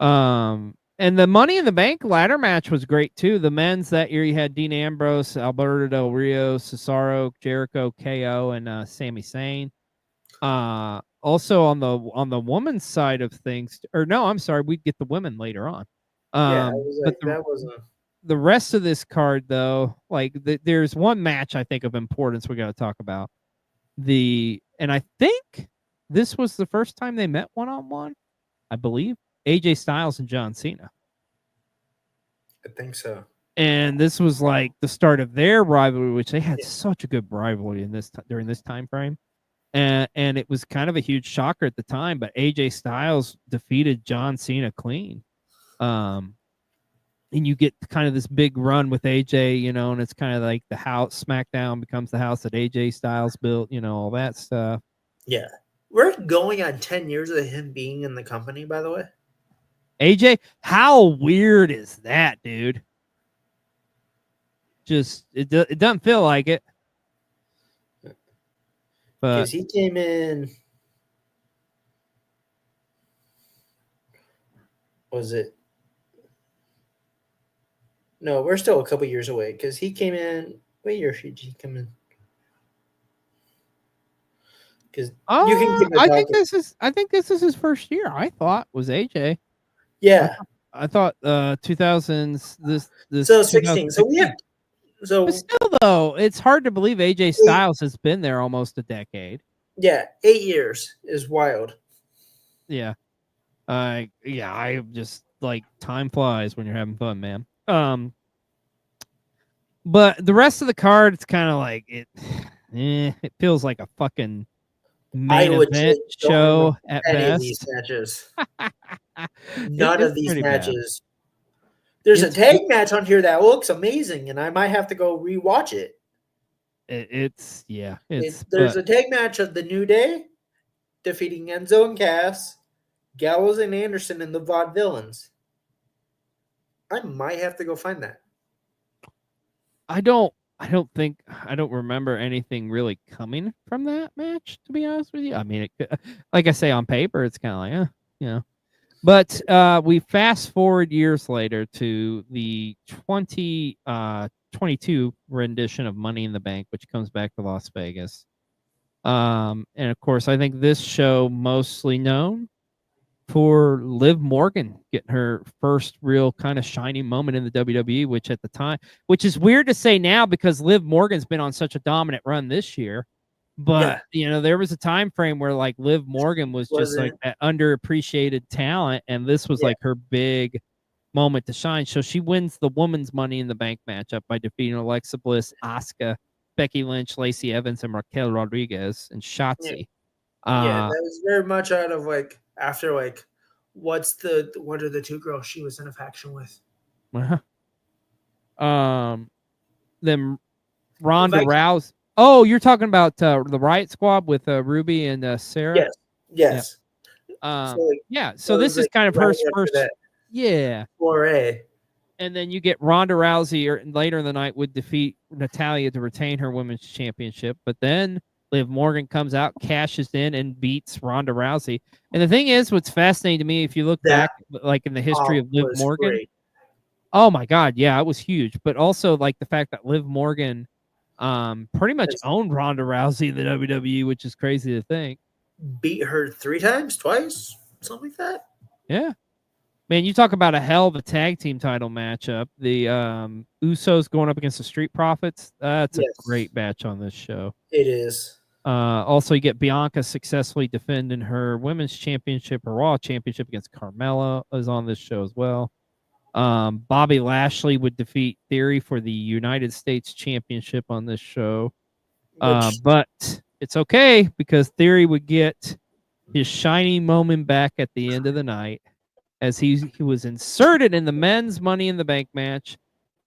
And the Money in the Bank ladder match was great too. The men's that year, you had Dean Ambrose, Alberto Del Rio, Cesaro, Jericho, KO, and Sami Zayn. Also on the women's side of things, or no, I'm sorry, we'd get the women later on. The rest of this card, though, like there's one match I think of importance we got to talk about. And I think this was the first time they met one-on-one, I believe. AJ Styles and John Cena. I think so. And this was like the start of their rivalry, which they had such a good rivalry during this time frame. And it was kind of a huge shocker at the time, but AJ Styles defeated John Cena clean. And you get kind of this big run with AJ, and it's kind of like the house, SmackDown becomes the house that AJ Styles built, all that stuff. Yeah. We're going on 10 years of him being in the company, by the way. AJ, how weird is that, dude? Just it doesn't feel like it. But Because he came in. Was it? No, we're still a couple years away because he came in. What year did he come in? Because you can give I a think document. I think this is his first year. I thought was AJ. Yeah. I thought 2000s this So 16. So we 2016. have. But So still though, it's hard to believe AJ 8, Styles has been there almost a decade. yeah, 8 years is wild. Yeah. I just like time flies when you're having fun, man. But the rest of the card, it's kind of like it. It feels like a fucking I main event legit don't remember show at any of these best. matches. None It's of these pretty bad. matches. There's a It's tag match on here that looks amazing, and I might have to go rewatch it. it's There's but a tag match of the New Day defeating Enzo and Cass, Gallows and Anderson, and the Vaudevillains. I might have to go find that. I don't remember anything really coming from that match, to be honest with you. I mean, like I say, on paper, it's kind of like, you know. But we fast forward years later to the 2022 rendition of Money in the Bank, which comes back to Las Vegas. And of course, I think this show mostly known for Liv Morgan getting her first real kind of shining moment in the WWE, which at the time, which is weird to say now because Liv Morgan's been on such a dominant run this year. But there was a time frame where like Liv Morgan was just like an underappreciated talent, and this was like her big moment to shine. So she wins the women's Money in the Bank matchup by defeating Alexa Bliss, Asuka, Becky Lynch, Lacey Evans, and Raquel Rodriguez and Shotzi. That was very much out of like after like what are the two girls she was in a faction with? Then Ronda Rousey. Oh, you're talking about the Riot Squad with Ruby and Sarah? Yes. So this is kind of her first. Yeah. Foray. And then you get Ronda Rousey later in the night would defeat Natalya to retain her women's championship. But then Liv Morgan comes out, cashes in, and beats Ronda Rousey. And the thing is, what's fascinating to me, if you look back, like in the history of Liv Morgan, great. Oh my God, yeah, it was huge. But also like the fact that Liv Morgan pretty much owned Ronda Rousey in the WWE, which is crazy to think. Beat her 3 times, twice, something like that. Yeah. Man, you talk about a hell of a tag team title matchup. The Usos going up against the Street Profits. That's a great match on this show. It is. Also, you get Bianca successfully defending her women's championship, her Raw championship against Carmella is on this show as well. Bobby Lashley would defeat Theory for the United States Championship on this show. But it's okay because Theory would get his shining moment back at the end of the night as he was inserted in the men's Money in the Bank match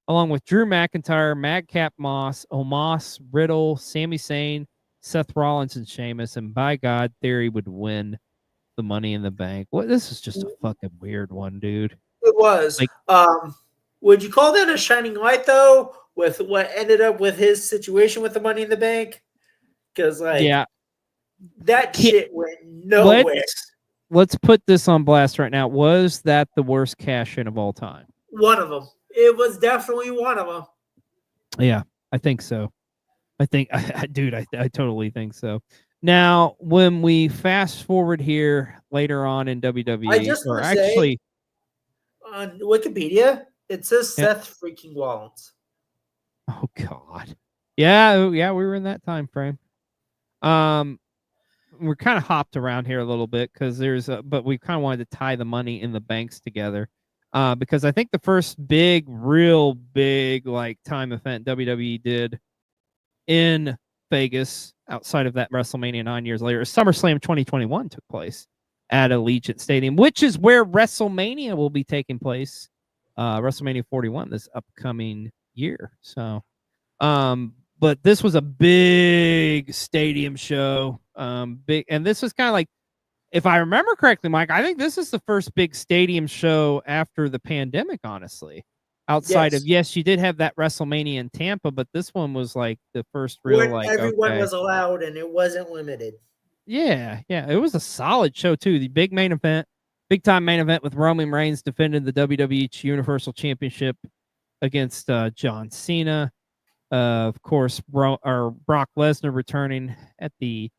along with Drew McIntyre, Madcap Moss, Omos, Riddle, Sami Zayn, Seth Rollins, and Sheamus. And by God, Theory would win the Money in the Bank. Well, this is just a fucking weird one, dude. It was. Like, would you call that a shining light, though, with what ended up with his situation with the Money in the Bank? Because, that shit went nowhere. Let's put this on blast right now. Was that the worst cash-in of all time? One of them. It was definitely one of them. Yeah, I think so. I totally think so. Now, when we fast forward here later on in WWE, I just want to say, on Wikipedia, it says Seth freaking Rollins. Oh God, yeah, we were in that time frame. We're kind of hopped around here a little bit because but we kind of wanted to tie the Money in the Banks together. Because I think the first real big like time event WWE did in Vegas outside of that WrestleMania 9 years later, SummerSlam 2021 took place at Allegiant Stadium, which is where WrestleMania will be taking place. WrestleMania 41 this upcoming year. So, but this was a big stadium show. And this was kind of like if I remember correctly, Mike, I think this is the first big stadium show after the pandemic, honestly. Outside of, yes, you did have that WrestleMania in Tampa, but this one was like the first real, When like, everyone okay. was allowed and it wasn't limited. Yeah, it was a solid show too. The big main event, big time main event with Roman Reigns defending the WWE Universal Championship against John Cena. Of course, Brock Lesnar returning at the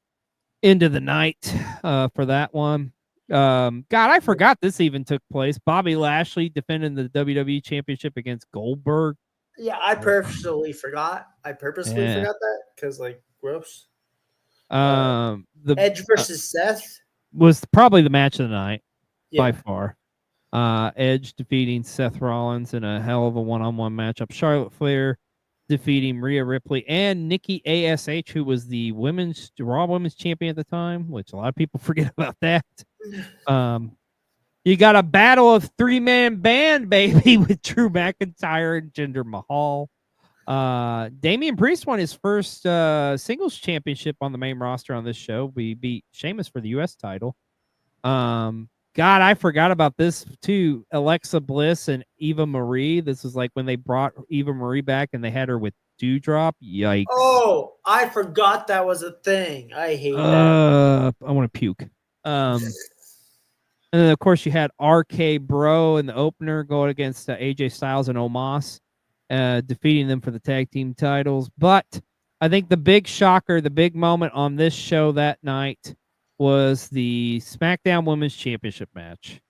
end of the night for that one. God, I forgot this even took place. Bobby Lashley defending the WWE Championship against Goldberg. Yeah, I purposely forgot. Forgot that because, like, gross. The Edge versus Seth was probably the match of the night by yeah. far. Edge defeating Seth Rollins in a hell of a one-on-one matchup. Charlotte Flair defeating Rhea Ripley and Nikki ASH, who was the Raw Women's Champion at the time, which a lot of people forget about that. You got a battle of three-man band, baby, with Drew McIntyre and Jinder Mahal. Damian Priest won his first singles championship on the main roster on this show. We beat Sheamus for the U.S. title. God, I forgot about this too. Alexa Bliss and Eva Marie. This was like when they brought Eva Marie back and they had her with Dewdrop. Yikes. Oh, I forgot that was a thing. I hate that. I want to puke. And then, of course, you had RK Bro in the opener going against AJ Styles and Omos, defeating them for the tag team titles. But I think the big shocker, the big moment on this show that night was the SmackDown Women's Championship match,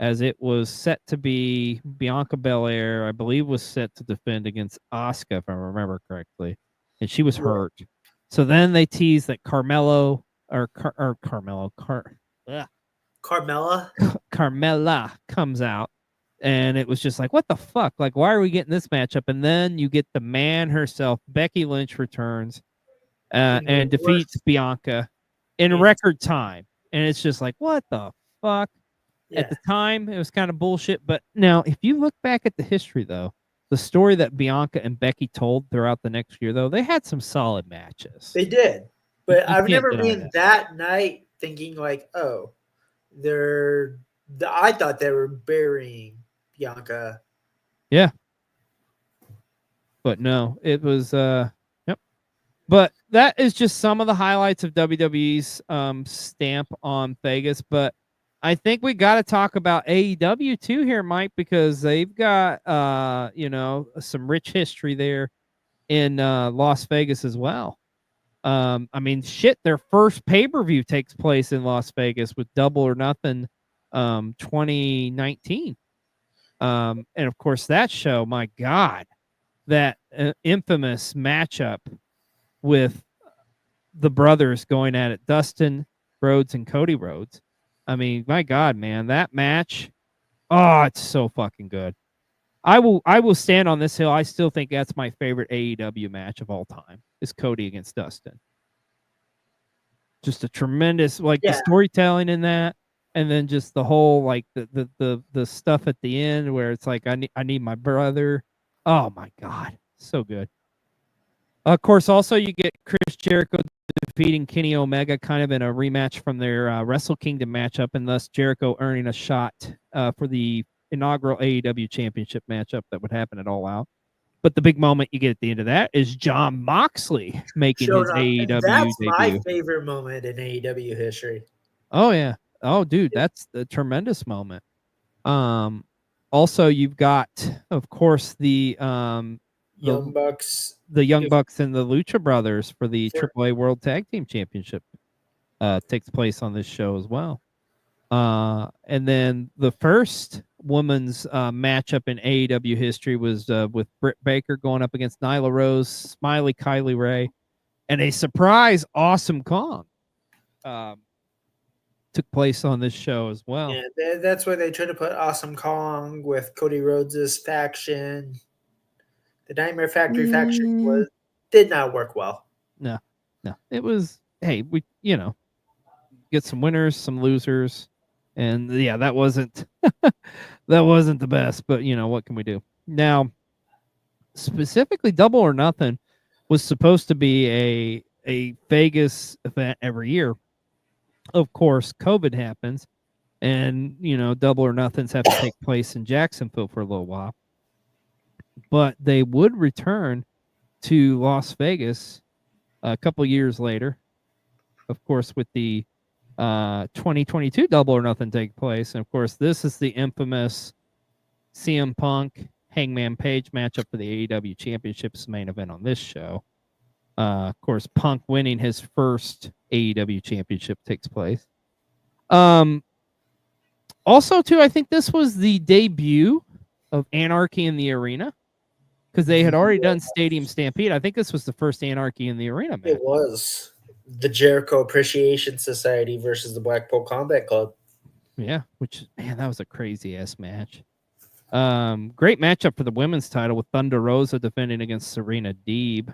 as it was set to be Bianca Belair, I believe, was set to defend against Asuka, if I remember correctly, and she was hurt. So then they teased that Carmella comes out, and it was just like, what the fuck? Like, why are we getting this matchup? And then you get the man herself, Becky Lynch, returns and defeats Bianca in record time. And it's just like, what the fuck? Yeah. At the time, it was kind of bullshit. But now, if you look back at the history, though, the story that Bianca and Becky told throughout the next year, though, they had some solid matches. They did. But I've never been that night thinking like, oh, I thought they were burying Bianca. Yeah. But no, it was But that is just some of the highlights of WWE's stamp on Vegas. But I think we got to talk about AEW too here, Mike, because they've got some rich history there in Las Vegas as well. I mean, shit, their first pay-per-view takes place in Las Vegas with Double or Nothing 2019. And of course that show, my God, that infamous matchup with the brothers going at it, Dustin Rhodes and Cody Rhodes. I mean, my God, man, that match, oh, it's so fucking good. I will stand on this hill. I still think that's my favorite AEW match of all time, is Cody against Dustin. Just a tremendous, the storytelling in that, and then just the whole, like, the stuff at the end where it's like, I need my brother. Oh, my God, so good. Of course, also you get Chris Jericho defeating Kenny Omega kind of in a rematch from their Wrestle Kingdom matchup, and thus Jericho earning a shot for the inaugural AEW Championship matchup that would happen at All Out. But the big moment you get at the end of that is Jon Moxley making his AEW debut. That's my favorite moment in AEW history. Oh, yeah. Oh, dude, that's the tremendous moment. Also, you've got, of course, the Young Bucks. The Young Bucks and the Lucha Brothers for the AAA World Tag Team Championship takes place on this show as well. And then the first women's matchup in AEW history was with Britt Baker going up against Nyla Rose, Smiley Kylie Ray, and a surprise Awesome Kong took place on this show as well. Yeah, that's where they tried to put Awesome Kong with Cody Rhodes' faction. The Nightmare Factory faction did not work well. No. It was, hey, we get some winners, some losers, and yeah, that wasn't the best, but what can we do? Now, specifically Double or Nothing was supposed to be a Vegas event every year. of course, COVID happens, and Double or Nothings have to take place in Jacksonville for a little while. But they would return to Las Vegas a couple years later, of course, with the 2022 Double or Nothing take place. And of course, this is the infamous CM Punk Hangman Page matchup for the AEW Championship's main event on this show. Of course, Punk winning his first AEW Championship takes place. Also, too, I think this was the debut of Anarchy in the Arena, because they had already done Stadium Stampede. I think this was the first Anarchy in the Arena match. It was the Jericho Appreciation Society versus the Blackpool Combat Club. Yeah, which, man, that was a crazy-ass match. Great matchup for the women's title with Thunder Rosa defending against Serena Deeb.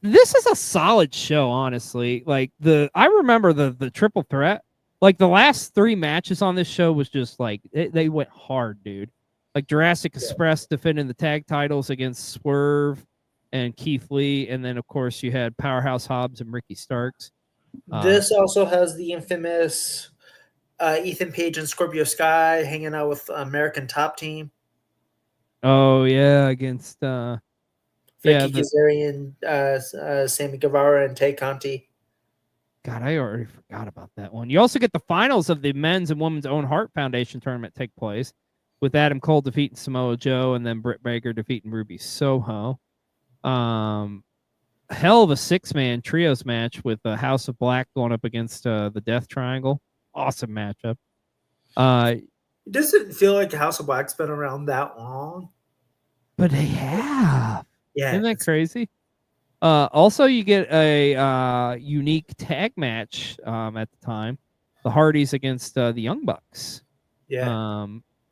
This is a solid show, honestly. Like I remember the triple threat. Like the last 3 matches on this show was just like they went hard, dude. Like Jurassic Express defending the tag titles against Swerve and Keith Lee, and then of course you had Powerhouse Hobbs and Ricky Starks. This also has the infamous Ethan Page and Scorpio Sky hanging out with American Top Team. Oh yeah, against Frankie Kazarian, Sammy Guevara, and Tay Conti. God, I already forgot about that one. You also get the finals of the men's and women's Own Heart Foundation tournament take place, with Adam Cole defeating Samoa Joe and then Britt Baker defeating Ruby Soho. Hell of a 6-man trios match with the House of Black going up against the Death Triangle. Awesome matchup. It doesn't feel like House of Black's been around that long. But they have. Yeah. Isn't that crazy? Also, you get a unique tag match at the time. The Hardys against the Young Bucks. Yeah.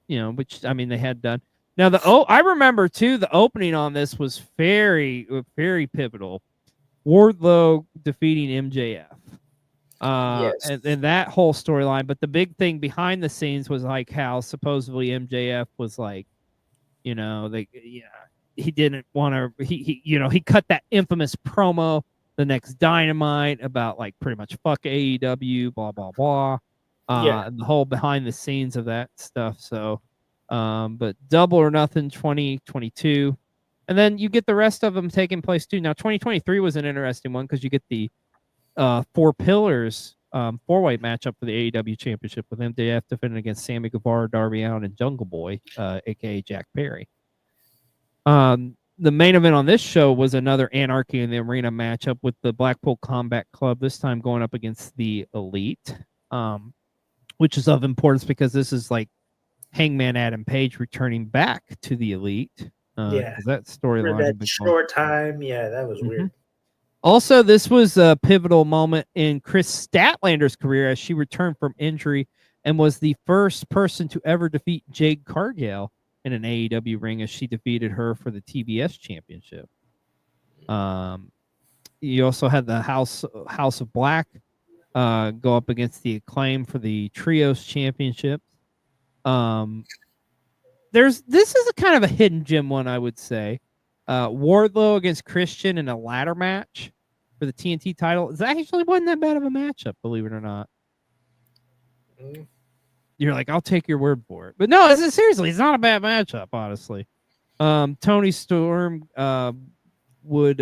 Which, I mean, they had done. Now, I remember, too, the opening on this was very, very pivotal. Wardlow defeating MJF. Yes. And that whole storyline. But the big thing behind the scenes was like how supposedly MJF was like, he didn't want to, he cut that infamous promo the next Dynamite about like pretty much fuck AEW, blah, blah, blah. And the whole behind the scenes of that stuff. So, but Double or Nothing 2022. And then you get the rest of them taking place too. Now, 2023 was an interesting one because you get the 4 Pillars 4-way matchup for the AEW Championship with MJF defending against Sammy Guevara, Darby Allin, and Jungle Boy, a.k.a. Jack Perry. The main event on this show was another Anarchy in the Arena matchup with the Blackpool Combat Club, this time going up against the Elite, which is of importance because this is like Hangman Adam Page returning back to the Elite. That storyline. For that short time, that was weird. Also, this was a pivotal moment in Chris Statlander's career as she returned from injury and was the first person to ever defeat Jade Cargill in an AEW ring as she defeated her for the TBS Championship. You also had the House of Black go up against the Acclaim for the Trios Championship. This is a kind of a hidden gem one, I would say. Wardlow against Christian in a ladder match for the TNT title. It actually wasn't that bad of a matchup, believe it or not. You're like, I'll take your word for it. But no, seriously, it's not a bad matchup, honestly. Tony Storm would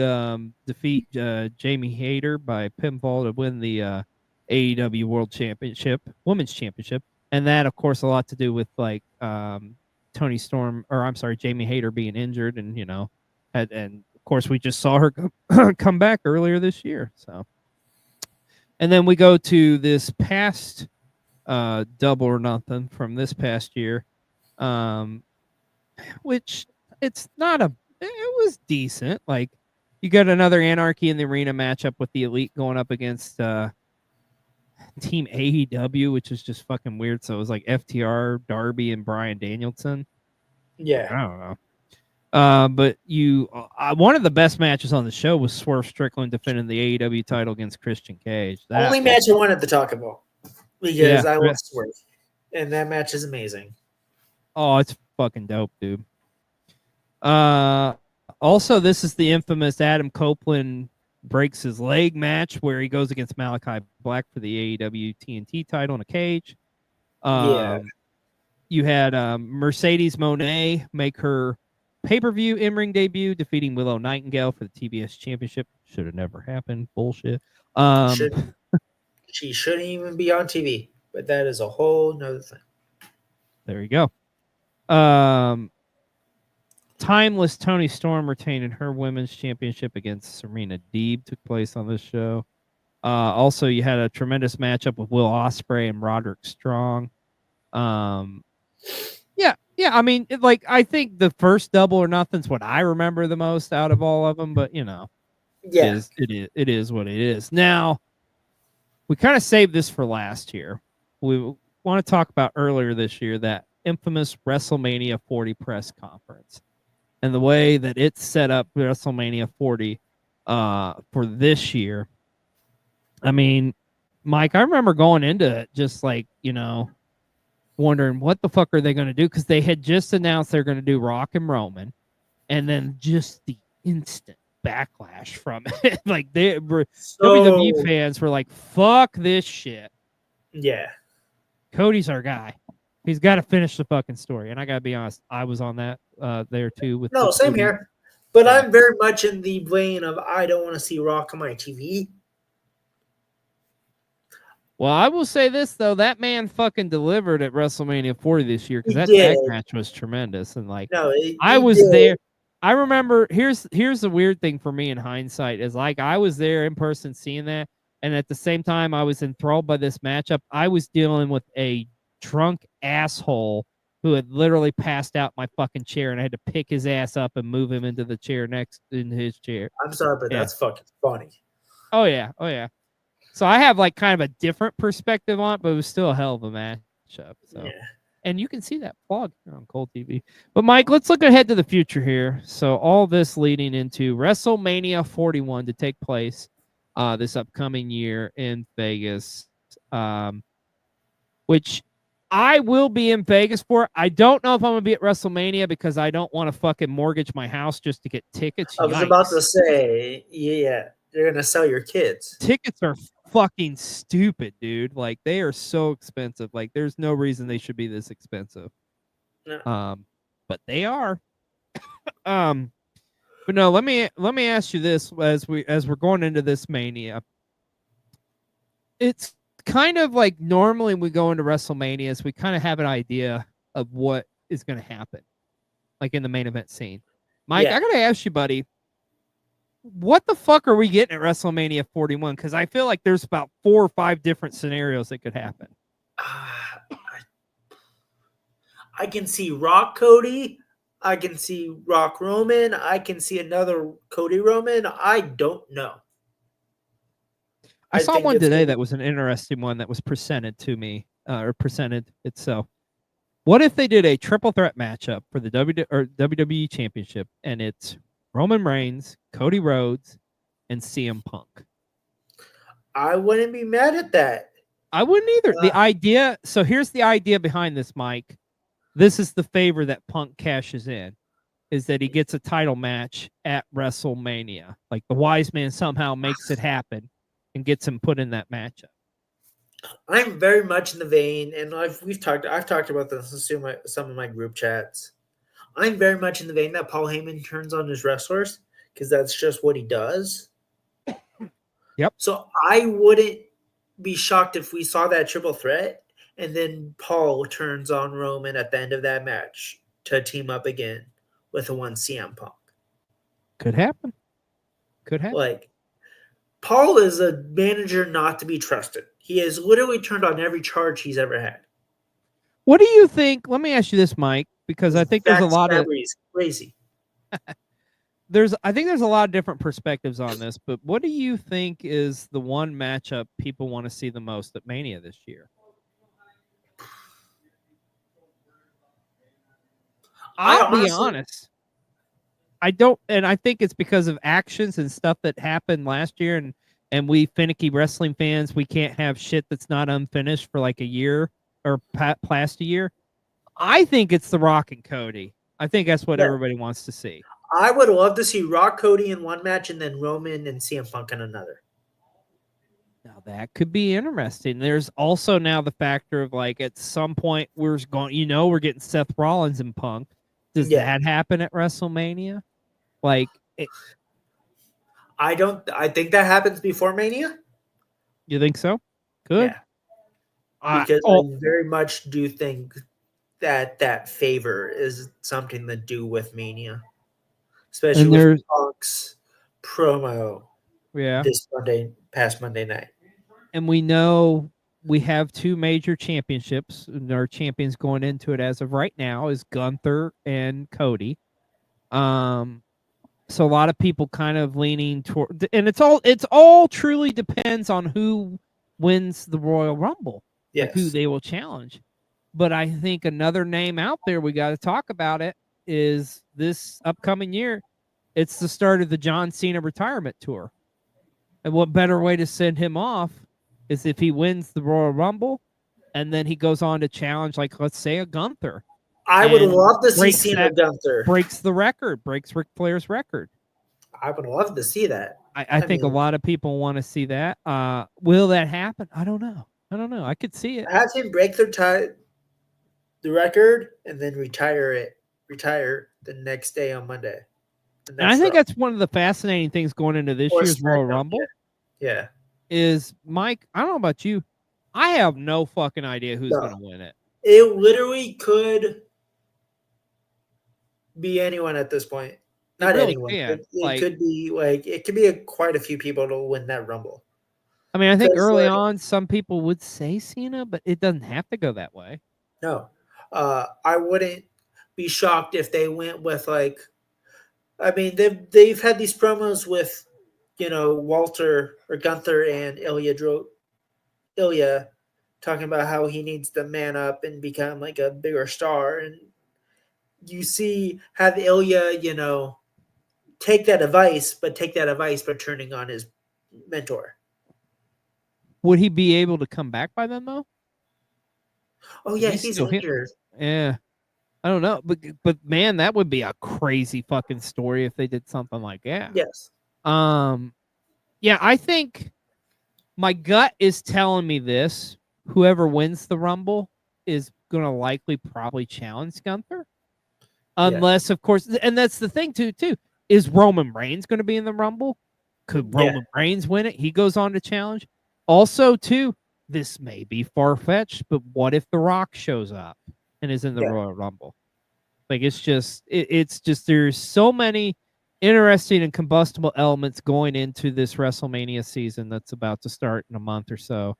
defeat Jamie Hayter by pinfall to win the AEW World Championship, Women's Championship. And that, of course, a lot to do with like Jamie Hayter being injured and, and of course we just saw her come back earlier this year. So, and then we go to this past Double or Nothing from this past year, which it was decent. Like you got another Anarchy in the Arena matchup with the Elite going up against Team AEW, which is just fucking weird. So it was like FTR, Darby, and Bryan Danielson. Yeah, I don't know. But one of the best matches on the show was Swerve Strickland defending the AEW title against Christian Cage. Only match I wanted to talk about because I love Swerve, and that match is amazing. Oh, it's fucking dope, dude. Also, this is the infamous Adam Copeland breaks his leg match where he goes against Malachi Black for the AEW TNT title in a cage. Yeah. You had Mercedes Moné make her pay-per-view in-ring debut, defeating Willow Nightingale for the TBS Championship. Should have never happened. Bullshit. She shouldn't even be on TV, but that is a whole nother thing. There you go. Timeless Tony Storm retaining her women's championship against Serena Deeb took place on this show. Also, you had a tremendous matchup with Will Ospreay and Roderick Strong. Yeah. I mean, I think the first Double or Nothing's what I remember the most out of all of them. But Yeah. it is what it is. Now, we kind of saved this for last year. We want to talk about earlier this year that infamous WrestleMania 40 press conference and the way that it set up WrestleMania 40 for this year. I mean, Mike, I remember going into it just wondering what the fuck are they going to do, because they had just announced they're going to do Rock and Roman, and then just the instant backlash from it. WWE fans were like, fuck this shit. Yeah. Cody's our guy. He's got to finish the fucking story. And I got to be honest, I was on that there too. Same here. But I'm very much in the vein of I don't want to see Rock on my TV. Well, I will say this, though. That man fucking delivered at WrestleMania 40 this year, because that tag match was tremendous. And I was there. I remember, here's the weird thing for me in hindsight is I was there in person seeing that. And at the same time, I was enthralled by this matchup. I was dealing with a drunk asshole who had literally passed out my fucking chair, and I had to pick his ass up and move him into the chair next in his chair. I'm sorry, but that's fucking funny. Oh yeah. So I have kind of a different perspective on it, but it was still a hell of a matchup. So, yeah. And you can see that vlog here on Cold TV. But Mike, let's look ahead to the future here. So all this leading into WrestleMania 41 to take place this upcoming year in Vegas, which I will be in Vegas for. I don't know if I'm going to be at WrestleMania because I don't want to fucking mortgage my house just to get tickets. I was about to say, yeah, they're going to sell your kids. Tickets are fucking stupid, dude. They are so expensive. There's no reason they should be this expensive. No. But they are. But no, let me ask you this as we're going into this Mania. It's kind of like normally we go into WrestleManias, we kind of have an idea of what is going to happen, in the main event scene. Mike, I gotta ask you, buddy, what the fuck are we getting at WrestleMania 41? Because I feel like there's about 4 or 5 different scenarios that could happen. I can see Rock Cody. I can see Rock Roman. I can see another Cody Roman. I don't know. I saw one today that was an interesting one that was presented to me, or presented itself. What if they did a triple threat matchup for the WWE Championship, and it's Roman Reigns, Cody Rhodes, and CM Punk? I wouldn't be mad at that. I wouldn't either. The idea. So here's the idea behind this, Mike. This is the favor that Punk cashes in, is that he gets a title match at WrestleMania. The wise man somehow makes it happen and gets him put in that matchup. I'm very much in the vein, and I've talked about this in some of my group chats. I'm very much in the vein that Paul Heyman turns on his wrestlers, because that's just what he does. Yep. So I wouldn't be shocked if we saw that triple threat, and then Paul turns on Roman at the end of that match to team up again with the one CM Punk. Could happen. Paul is a manager not to be trusted. He has literally turned on every charge he's ever had. What do you think? Let me ask you this, Mike, because I think there's a lot of crazy. I think there's a lot of different perspectives on this, but what do you think is the one matchup people want to see the most at Mania this year? I'll be honest. I don't, and I think it's because of actions and stuff that happened last year, and we finicky wrestling fans, we can't have shit that's not unfinished for a year or past a year. I think it's The Rock and Cody. I think that's what everybody wants to see. I would love to see Rock Cody in one match and then Roman and CM Punk in another. Now that could be interesting. There's also now the factor of like at some point we're getting Seth Rollins and Punk. Does that happen at WrestleMania? Like, I think that happens before Mania. you think so? Good. Yeah. Because I very much do think that favor is something to do with Mania, especially with Punk's promo. Yeah. This past Monday night. And we know we have two major championships, and our champions going into it as of right now is Gunther and Cody. So a lot of people kind of leaning toward, and it's all truly depends on who wins the Royal Rumble, like who they will challenge. But I think another name out there we got to talk about it is this upcoming year. It's the start of the John Cena retirement tour, and what better way to send him off is if he wins the Royal Rumble, and then he goes on to challenge, like let's say a Gunther. I would love to see Cena Gunther. Breaks the record, breaks Ric Flair's record. I would love to see that. I think a lot of people want to see that. Will that happen? I don't know. I could see it. Have him break the record and then retire the next day on Monday. And I think that's one of the fascinating things going into this year's Royal Rumble. Yeah. Is Mike, I don't know about you. I have no fucking idea who's going to win it. It literally could be anyone at this point. Not really anyone. It could be quite a few people to win that Rumble. I mean, I think early on some people would say Cena, but it doesn't have to go that way. No. I wouldn't be shocked if they went with I mean, they've had these promos with, Walter or Gunther and Ilya talking about how he needs to man up and become like a bigger star. And you have Ilya, take that advice, but turning on his mentor. Would he be able to come back by then, though? Oh, yeah, he's injured. Yeah. I don't know. But man, that would be a crazy fucking story if they did something like that. Yes. Yeah, I think my gut is telling me this. Whoever wins the Rumble is going to likely probably challenge Gunther. Unless, of course, and that's the thing, too. Is Roman Reigns going to be in the Rumble? Could Roman Reigns win it? He goes on to challenge. Also, too, this may be far-fetched, but what if The Rock shows up and is in the Royal Rumble? Like, it's just there's so many interesting and combustible elements going into this WrestleMania season that's about to start in a month or so.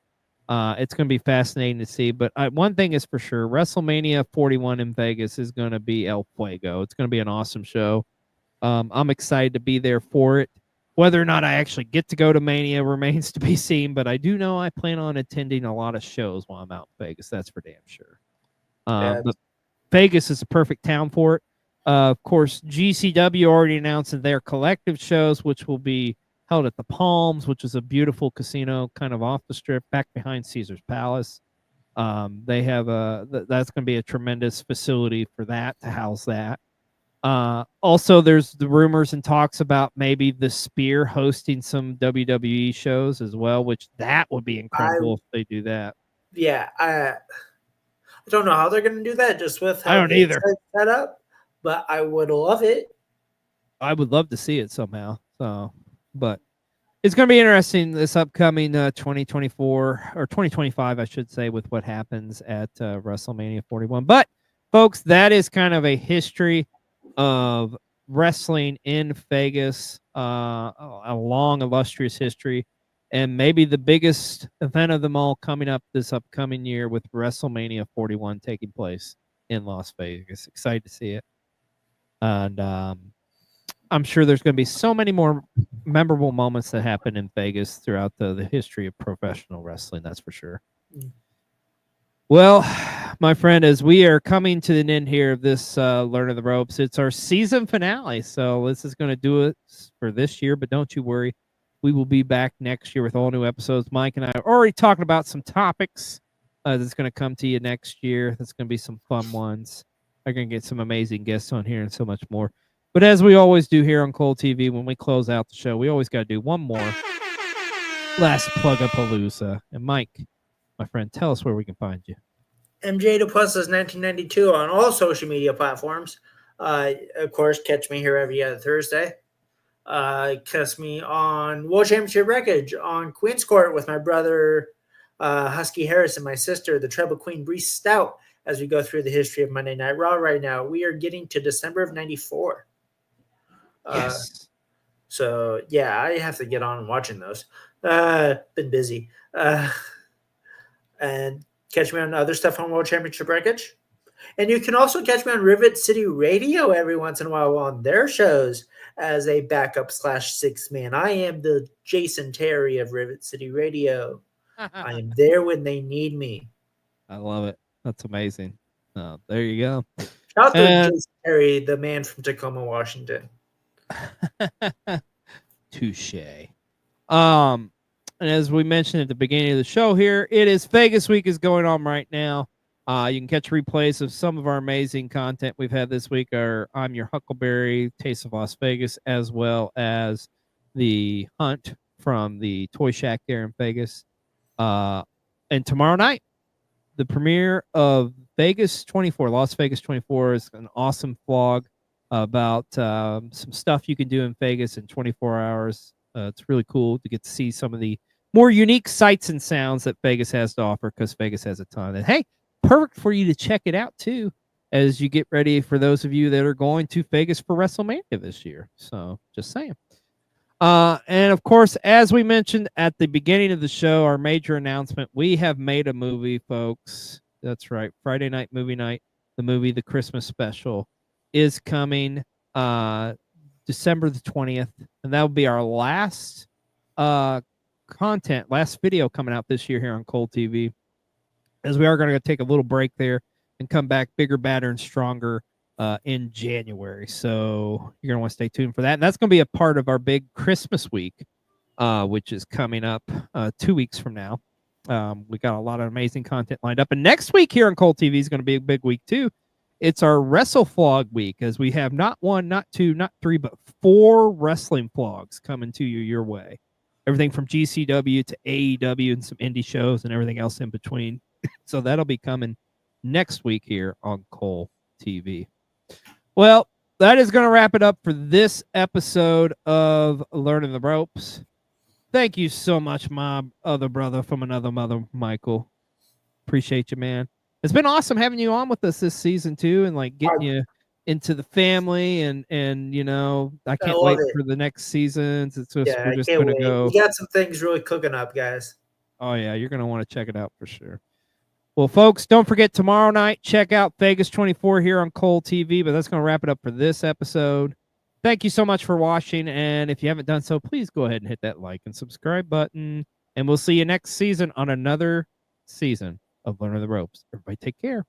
It's going to be fascinating to see. But one thing is for sure, WrestleMania 41 in Vegas is going to be El Fuego. It's going to be an awesome show. I'm excited to be there for it. Whether or not I actually get to go to Mania remains to be seen, but I do know I plan on attending a lot of shows while I'm out in Vegas. That's for damn sure. But Vegas is a perfect town for it. Of course, GCW already announced their collective shows, which will be held at the Palms, which is a beautiful casino kind of off the strip back behind Caesar's Palace. They have that's going to be a tremendous facility for that, to house that. Also, there's the rumors and talks about maybe the Spear hosting some WWE shows as well, which that would be incredible if they do that. Yeah, I don't know how they're going to do that, just with how I don't either. Set up, but I would love it. I would love to see it somehow. So, but it's going to be interesting this upcoming 2024 or 2025, I should say, with what happens at WrestleMania 41. But folks, that is kind of a history of wrestling in Vegas, a long, illustrious history, and maybe the biggest event of them all coming up this upcoming year with WrestleMania 41 taking place in Las Vegas. Excited to see it. And I'm sure there's going to be so many more memorable moments that happen in Vegas throughout the history of professional wrestling, that's for sure. Well, my friend, as we are coming to an end here of this Learn of the Ropes, it's our season finale. So this is going to do it for this year, but don't you worry. We will be back next year with all new episodes. Mike and I are already talking about some topics that's going to come to you next year. That's going to be some fun ones. I'm going to get some amazing guests on here and so much more. But as we always do here on Cold TV, when we close out the show, we always got to do one more last plug-a-palooza. And Mike, my friend, tell us where we can find you. MJ Duplessis 1992 on all social media platforms. Of course, catch me here every other Thursday. Catch me on World Championship Wreckage on Queen's Court with my brother Husky Harris and my sister, the Treble Queen Bree Stout, as we go through the history of Monday Night Raw right now. We are getting to December of 94. Yes. So, yeah, I have to get on watching those. Been busy. And catch me on other stuff on World Championship Wreckage. And you can also catch me on Rivet City Radio every once in a while on their shows as a backup / 6-man. I am the Jason Terry of Rivet City Radio. I am there when they need me. I love it. That's amazing. There you go. Shout out to Jason Terry, the man from Tacoma, Washington. Touche. And as we mentioned at the beginning of the show here, it is Vegas Week is going on right now. You can catch replays of some of our amazing content we've had this week. Our I'm Your Huckleberry, Taste of Las Vegas, as well as the hunt from the Toy Shack there in Vegas. And tomorrow night, the premiere of Vegas 24, Las Vegas 24 is an awesome vlog about some stuff you can do in Vegas in 24 hours. It's really cool to get to see some of the more unique sights and sounds that Vegas has to offer because Vegas has a ton. And hey, perfect for you to check it out too as you get ready for those of you that are going to Vegas for WrestleMania this year. So just saying. And of course, as we mentioned at the beginning of the show, our major announcement, we have made a movie, folks. That's right. Friday night movie night, the movie, The Christmas Special, is coming December the 20th. And that will be our last content, last video coming out this year here on Cold TV, as we are going to take a little break there and come back bigger, badder, and stronger in January. So you're going to want to stay tuned for that. And that's going to be a part of our big Christmas week, which is coming up 2 weeks from now. We got a lot of amazing content lined up. And next week here on Cold TV is going to be a big week too. It's our Wrestle Vlog week, as we have not one, not two, not three, but 4 wrestling vlogs coming to you your way. Everything from GCW to AEW and some indie shows and everything else in between. So that'll be coming next week here on Cold TV. Well, that is going to wrap it up for this episode of Learning the Ropes. Thank you so much, my other brother from another mother, Michael. Appreciate you, man. It's been awesome having you on with us this season too, and like getting you into the family, and you know, I can't wait for the next seasons. It's just we're just gonna go. We got some things really cooking up, guys. Oh yeah, you're gonna want to check it out for sure. Well, folks, don't forget tomorrow night, check out Vegas 24 here on Cold TV. But that's gonna wrap it up for this episode. Thank you so much for watching, and if you haven't done so, please go ahead and hit that like and subscribe button. And we'll see you next season on another season of Learning the Ropes. Everybody take care.